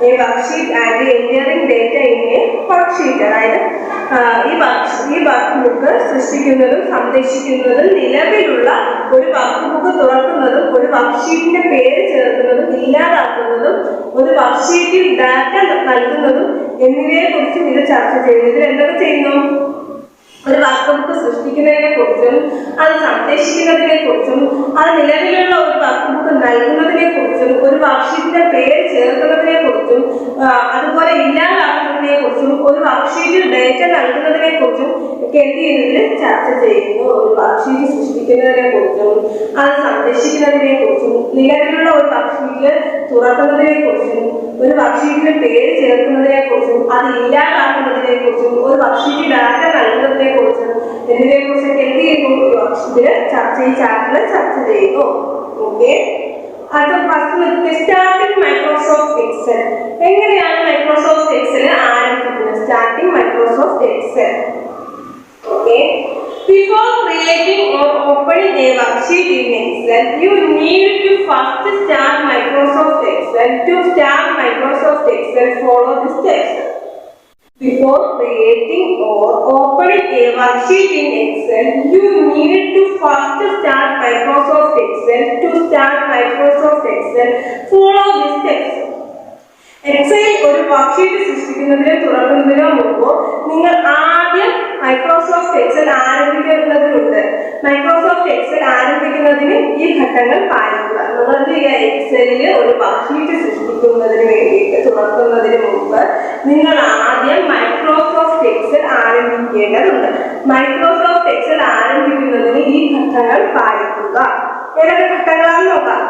a worksheet and entering data in a worksheet. അതായത് ഈ work book സൃഷ്ടിക്കുന്നതും സംരക്ഷിക്കുന്നതും നിലവിലുള്ള ഒരു work book തുറക്കുന്നതും ഒരു വർക്ക്ഷീറ്റിന്റെ പേര് ചേർക്കുന്നതും ഇല്ലാതാക്കുന്നതും ഒരു വർക്ക്ഷീറ്റിൽ data നൽകുന്നതും എന്നിവയെ കുറിച്ചും ഇത് ചർച്ച ചെയ്യുന്നു. ഇതിൽ എന്തൊക്കെ ചെയ്യുന്നു? ഒരു വർക്ക് ബുക്ക് സൃഷ്ടിക്കുന്നതിനെ കുറിച്ചും അത് സംരക്ഷിക്കുന്നതിനെ കുറിച്ചും അത് നിലവിലുള്ള ഒരു വർക്ക് ബുക്ക് നൽകുന്നതിനെ കുറിച്ചും ഒരു വർക്ക്ഷീറ്റിന്റെ പേര് ചേർക്കുന്നതിനെ കുറിച്ചും അതുപോലെ ഇല്ലാതാക്കുന്നതിനെ കുറിച്ചും ഒരു വർക്ക്ഷീറ്റിൽ ഡേറ്റ നൽകുന്നതിനെ കുറിച്ചും ഒക്കെ എന്ത് ചെയ്യുന്നതിൽ ചർച്ച ചെയ്യുന്നു. ഒരു വർക്ക്ഷീറ്റ് സൃഷ്ടിക്കുന്നതിനെ കുറിച്ചും അത് സംരക്ഷിക്കുന്നതിനെ കുറിച്ചും നിലവിലുള്ള ഒരു വർക്ക്ഷീറ്റിൽ തുറക്കുന്നതിനെ കുറിച്ചും ഒരു വർക്ക്ഷീറ്റിന്റെ പേര് ചേർക്കുന്നതിനെ കുറിച്ചും അത് ഇല്ലാതാക്കുന്നതിനെ കുറിച്ചും ഒരു വർക്ക്ഷീറ്റിൽ ഡാറ്റ നൽകുന്നതിനെ കുറിച്ചും എന്നിവയെ കുറിച്ചൊക്കെ എന്ത് ചെയ്യുന്നു? ഈ ചാപ്റ്ററിൽ ചർച്ച ചെയ്യുന്നു. ഓക്കെ, അടുത്ത ഫസ്റ്റ് സ്റ്റാർട്ടിംഗ് മൈക്രോസോഫ്റ്റ് എക്സൽ. എങ്ങനെയാണ് മൈക്രോസോഫ്റ്റ് എക്സൽ ആരംഭിക്കുന്നത്? Starting Microsoft Excel. Okay, before creating or opening a worksheet in Excel, you need to first start Microsoft Excel. To start Microsoft Excel, follow the steps. Before creating or opening a worksheet in Excel, you need to first start Microsoft Excel. To start Microsoft Excel, follow the steps. എക്സലിൽ ഒരു worksheet സൃഷ്ടിക്കുന്നതിനോ തുറക്കുന്നതിനോ മുമ്പ് നിങ്ങൾ ആദ്യം Microsoft Excel ആരംഭിക്കുന്നതിനുണ്ട്. Microsoft Excel ആരംഭിക്കുന്നതിന് ഈ ഘട്ടങ്ങൾ പാലിക്കുക. നമ്മൾ എന്ത് ചെയ്യുക? എക്സലിൽ ഒരു വർക്ക്ഷീറ്റ് സൃഷ്ടിക്കുന്നതിന് വേണ്ടിയിട്ട് തുറക്കുന്നതിന് മുമ്പ് നിങ്ങൾ ആദ്യം മൈക്രോസോഫ്റ്റ് എക്സൽ ആരംഭിക്കേണ്ടതുണ്ട്. മൈക്രോസോഫ്റ്റ് എക്സൽ ആരംഭിക്കുന്നതിന് ഈ ഘട്ടങ്ങൾ പാലിക്കുക. ഏതൊക്കെ ഘട്ടങ്ങളാണെന്ന് നോക്കാം.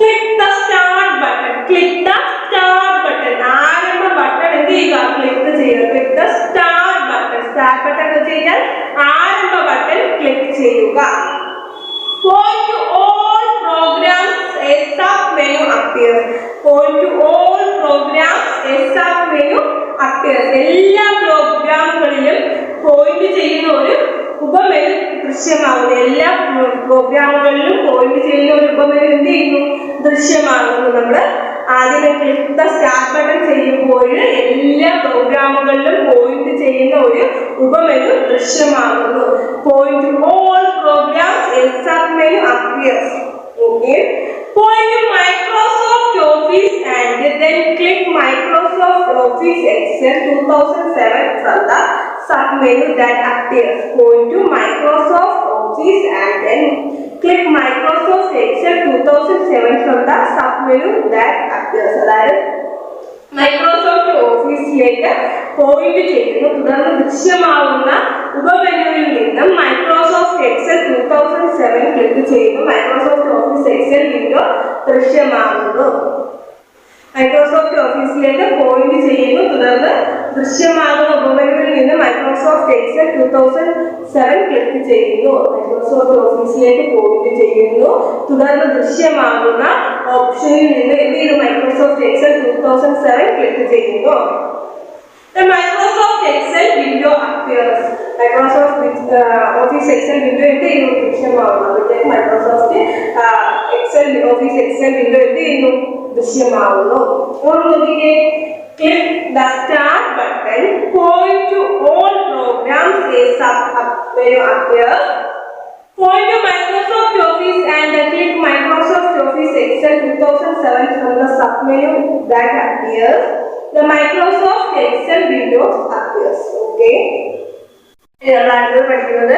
Click the start button. Click the start button. ആരംഭ ബട്ടൺ എന്ത് ചെയ്യുക? ക്ലിക്ക് ചെയ്യുക. Click the start button. Start button എന്ന് വെച്ച് കഴിഞ്ഞാൽ ആരംഭ ബട്ടൺ ക്ലിക്ക് ചെയ്യുക. Point to all programs, a sub menu appears. Point to all programs, a sub menu appears. എല്ലാ പ്രോഗ്രാമുകളിലും പോയിന്റ് ചെയ്യുന്ന ഒരു ഉപമെനു ദൃശ്യമാകുന്നു. എല്ലാ പ്രോഗ്രാമുകളിലും പോയിന്റ് ചെയ്യുന്ന ഒരു ഉപമെനു എന്ത് ചെയ്യുന്നു? ദൃശ്യമാകുന്നു. നമ്മൾ ആദ്യം ക്ലിക്ക് ദ സ്റ്റാർട്ട് ബട്ടൺ ചെയ്യുമ്പോൾ എല്ലാ പ്രോഗ്രാമുകളിലും പോയിന്റ് ചെയ്യുന്ന ഒരു ഉപമെനു ദൃശ്യമാകുന്നു. Point to all programs a sub menu appears. Okay, point to Microsoft Office and then click Microsoft Office Excel 2007 from the submenu that appears. Point to Microsoft Office and then click Microsoft Excel 2007 from the submenu that appears. അതായത് Microsoft ഓഫീസിലേക്ക് point ചെയ്യുന്നു. തുടർന്ന് ദൃശ്യമാവുന്ന ഉപമെനുവിൽ നിന്നും Microsoft Excel 2007 click ചെയ്യുന്നു. Microsoft office Excel window ദൃശ്യമാകുന്നു. Microsoft ഓഫീസിലേക്ക് point ചെയ്യുന്നു. തുടർന്ന് ദൃശ്യമാകുന്ന ഉപമെനുവിൽ നിന്ന് മൈക്രോസോഫ്റ്റ് എക്സൽ 2007 ക്ലിക്ക് ചെയ്യുന്നു. മൈക്രോസോഫ്റ്റ് ഓഫീസിലേക്ക് പോയിന്റ് ചെയ്യുന്നു. തുടർന്ന് ദൃശ്യമാകുന്ന ഓപ്ഷനിൽ നിന്ന് എന്ത് ചെയ്തു? മൈക്രോസോഫ്റ്റ് എക്സൽ 2007 ക്ലിക്ക് ചെയ്യുന്നു. The Microsoft Excel window appears. Microsoft Office Excel window എന്ത് ചെയ്യുന്നു? ദൃശ്യമാകുന്നു. അപ്പോഴത്തേക്ക് മൈക്രോസോഫ്റ്റ് ഓഫീസ് എക്സൽ വിൻഡോ എന്ത് ചെയ്യുന്നു? ദൃശ്യമാകുന്നു. നോക്കിക്കേ, click the start button. Point to all programs a sub menu appears. Point to Microsoft Office and click Microsoft Office Excel 2007 from the sub menu that appears. The Microsoft Excel window appears. Okay. നമ്മൾ അടുത്തത് പഠിക്കുന്നത്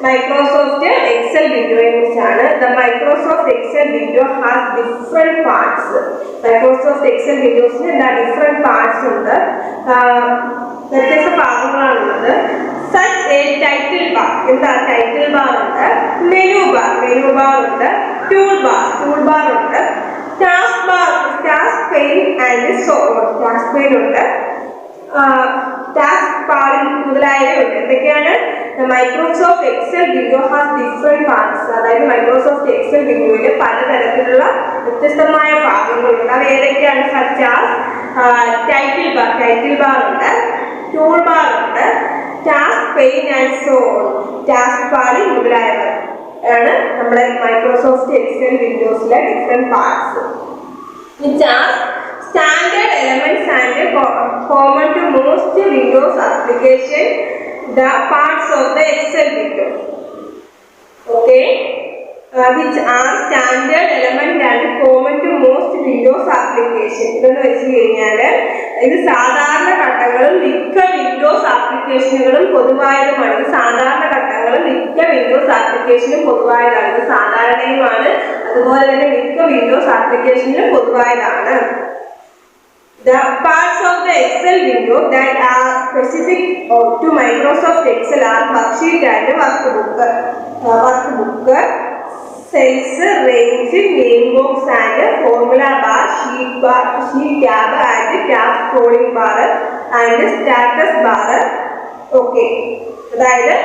Microsoft Excel വിൻഡോയെ കുറിച്ചാണ്. The Microsoft Excel window has different parts. Microsoft Excel വിൻഡോസിന് എന്താ different parts ഉണ്ട്, വ്യത്യസ്ത ഭാഗങ്ങളാണുള്ളത്. സച്ച് എ ടൈറ്റിൽ ബാർ, എന്താ ടൈറ്റിൽ ബാർ ഉണ്ട്, മെനു ബാർ ഉണ്ട്, ടൂൾ ബാർ ഉണ്ട്, task pane and task pane ഉണ്ട്, ടാസ്ക് ബാർ മുതലായവയുണ്ട്. എന്തൊക്കെയാണ്? Microsoft Excel window has different parts. അതായത് മൈക്രോസോഫ്റ്റ് എക്സൽ വിൻഡോയിൽ പലതരത്തിലുള്ള വ്യത്യസ്തമായ ഭാഗങ്ങളുണ്ട്. അത് ഏതൊക്കെയാണ്? സച്ച് ആസ് ടൈറ്റിൽ ബാർ ഉണ്ട്, ടൂൾ ബാർ ഉണ്ട്, task pane and task bar മുതലായവ ആണ് നമ്മുടെ മൈക്രോസോഫ്റ്റ് എക്സൽ വിൻഡോസിലെ different parts. which are standard elements and common to most Windows application, the parts of the Excel window. Okay, which are standard element and common to most Windows application. ഇതെന്ന് വെച്ച് കഴിഞ്ഞാൽ ഇത് സാധാരണ ഘട്ടങ്ങളും മിക്ക Windows ആപ്ലിക്കേഷനുകളും പൊതുവായതുമാണ്. ഇത് സാധാരണ ഘട്ടങ്ങളും മിക്ക വിൻഡോസ് ആപ്ലിക്കേഷനും പൊതുവായതാണ്. ഇത് സാധാരണയുമാണ്, അതുപോലെ തന്നെ മിക്ക Windows ആപ്ലിക്കേഷനിലും പൊതുവായതാണ്. The parts of the Excel window that are specific to Microsoft Excel are worksheet and workbook, cells, range, name box and formula bar, sheet tab and tab scrolling bar and status bar. Okay, അതായത്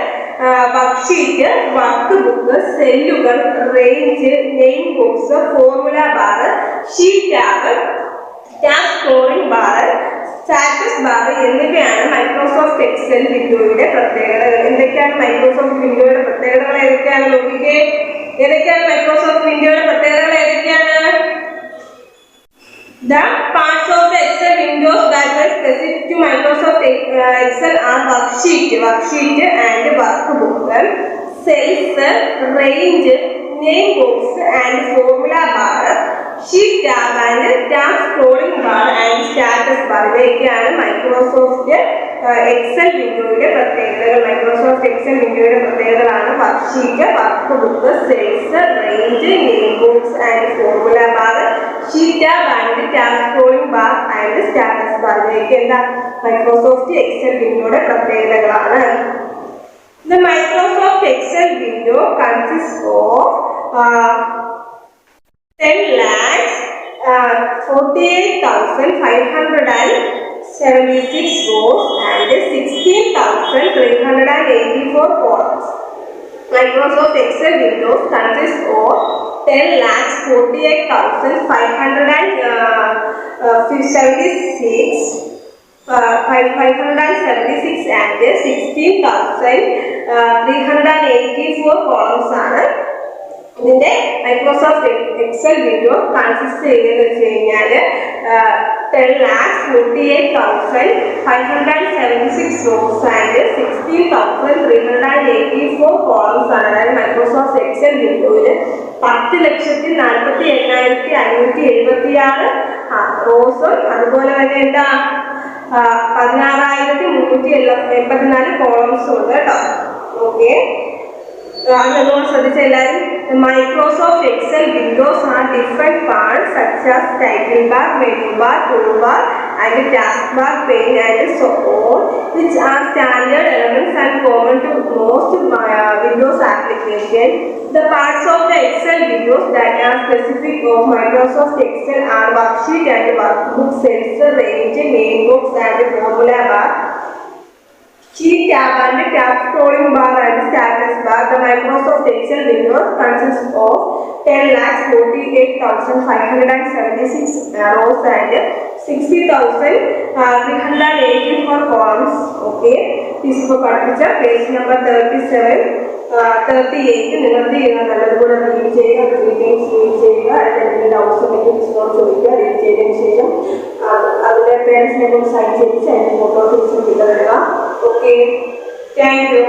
worksheet, work book, സെല്ലുകൾ, range, name box, formula bar, sheet tab, tab scoring bar, status bar എന്നിവയാണ് Microsoft Excel വിൻഡോയുടെ പ്രത്യേകതകൾ. എന്തൊക്കെയാണ് Microsoft വിൻഡോയുടെ പ്രത്യേകതകൾ? ഏതൊക്കെയാണ് നോക്കിക്കേ. ഏതൊക്കെയാണ് Microsoft വിൻഡോയുടെ പ്രത്യേകതകൾ? ഏതൊക്കെയാണ്? The parts of the Excel windows that are specific to Microsoft Excel are worksheet and workbook, cells, range, name box and formula bar, sheet tab and tab scrolling bar and status bar. ഇവയൊക്കെയാണ് Microsoft Excel വിൻഡോയുടെ പ്രത്യേകതകൾ. Microsoft Excel വിൻഡോയുടെ പ്രത്യേകതകളാണ് worksheet, work book, cells, range, name box and formula bar, sheet tab and tab scrolling bar and status bar. ഇവയൊക്കെ എന്താ Microsoft Excel വിൻഡോയുടെ പ്രത്യേകതകളാണ്. The Microsoft Excel window consists of 10,48,576 rows and 16,384 columns. Microsoft Excel Windows consists of 10,48,576 and 16,384 columns ആണ്. ഇതിന്റെ Microsoft Excel window consist ചെയ്യുന്നത് വെച്ച് കഴിഞ്ഞാൽ 10,48,576 rows and 16,384 columns ആണ്. അതായത് മൈക്രോസോഫ്റ്റ് എക്സൽ വിൻഡോയിൽ 10,48,576 റോസും അതുപോലെ തന്നെ എന്താ 16,384 കോളംസും ഉണ്ട് കേട്ടോ. ഓക്കെ, അതൊന്നും ശ്രദ്ധിച്ച എല്ലാവരും. Microsoft Excel windows are different parts such as title bar, menu bar, toolbar and taskbar, pane and so on, which are standard elements and common to most Windows applications. The parts of the Excel windows that are specific of Microsoft Excel are worksheet and workbook, cells, range, name box and formula bar, sheet tab and tab scrolling bar and status bar. The Microsoft Excel windows consists of 10,48,576 rows and 60,384 columns. Okay, this is പഠിപ്പിച്ച page number 37, 38 നിങ്ങൾ നല്ലതുപോലെ read ചെയ്യുക, details read ചെയ്യുക. എന്തെങ്കിലും doubts ഉണ്ടെങ്കിൽ മിസ്സിനോട് ചോദിക്കുക. Read ചെയ്തതിന് ശേഷം അതിൻ്റെ പേരൻസിനെ കൊണ്ട് സൈൻ ചെയ്യിച്ച് അതിൻ്റെ ഫോട്ടോ ടീച്ചർ കിട്ടുക. Okay, thank you.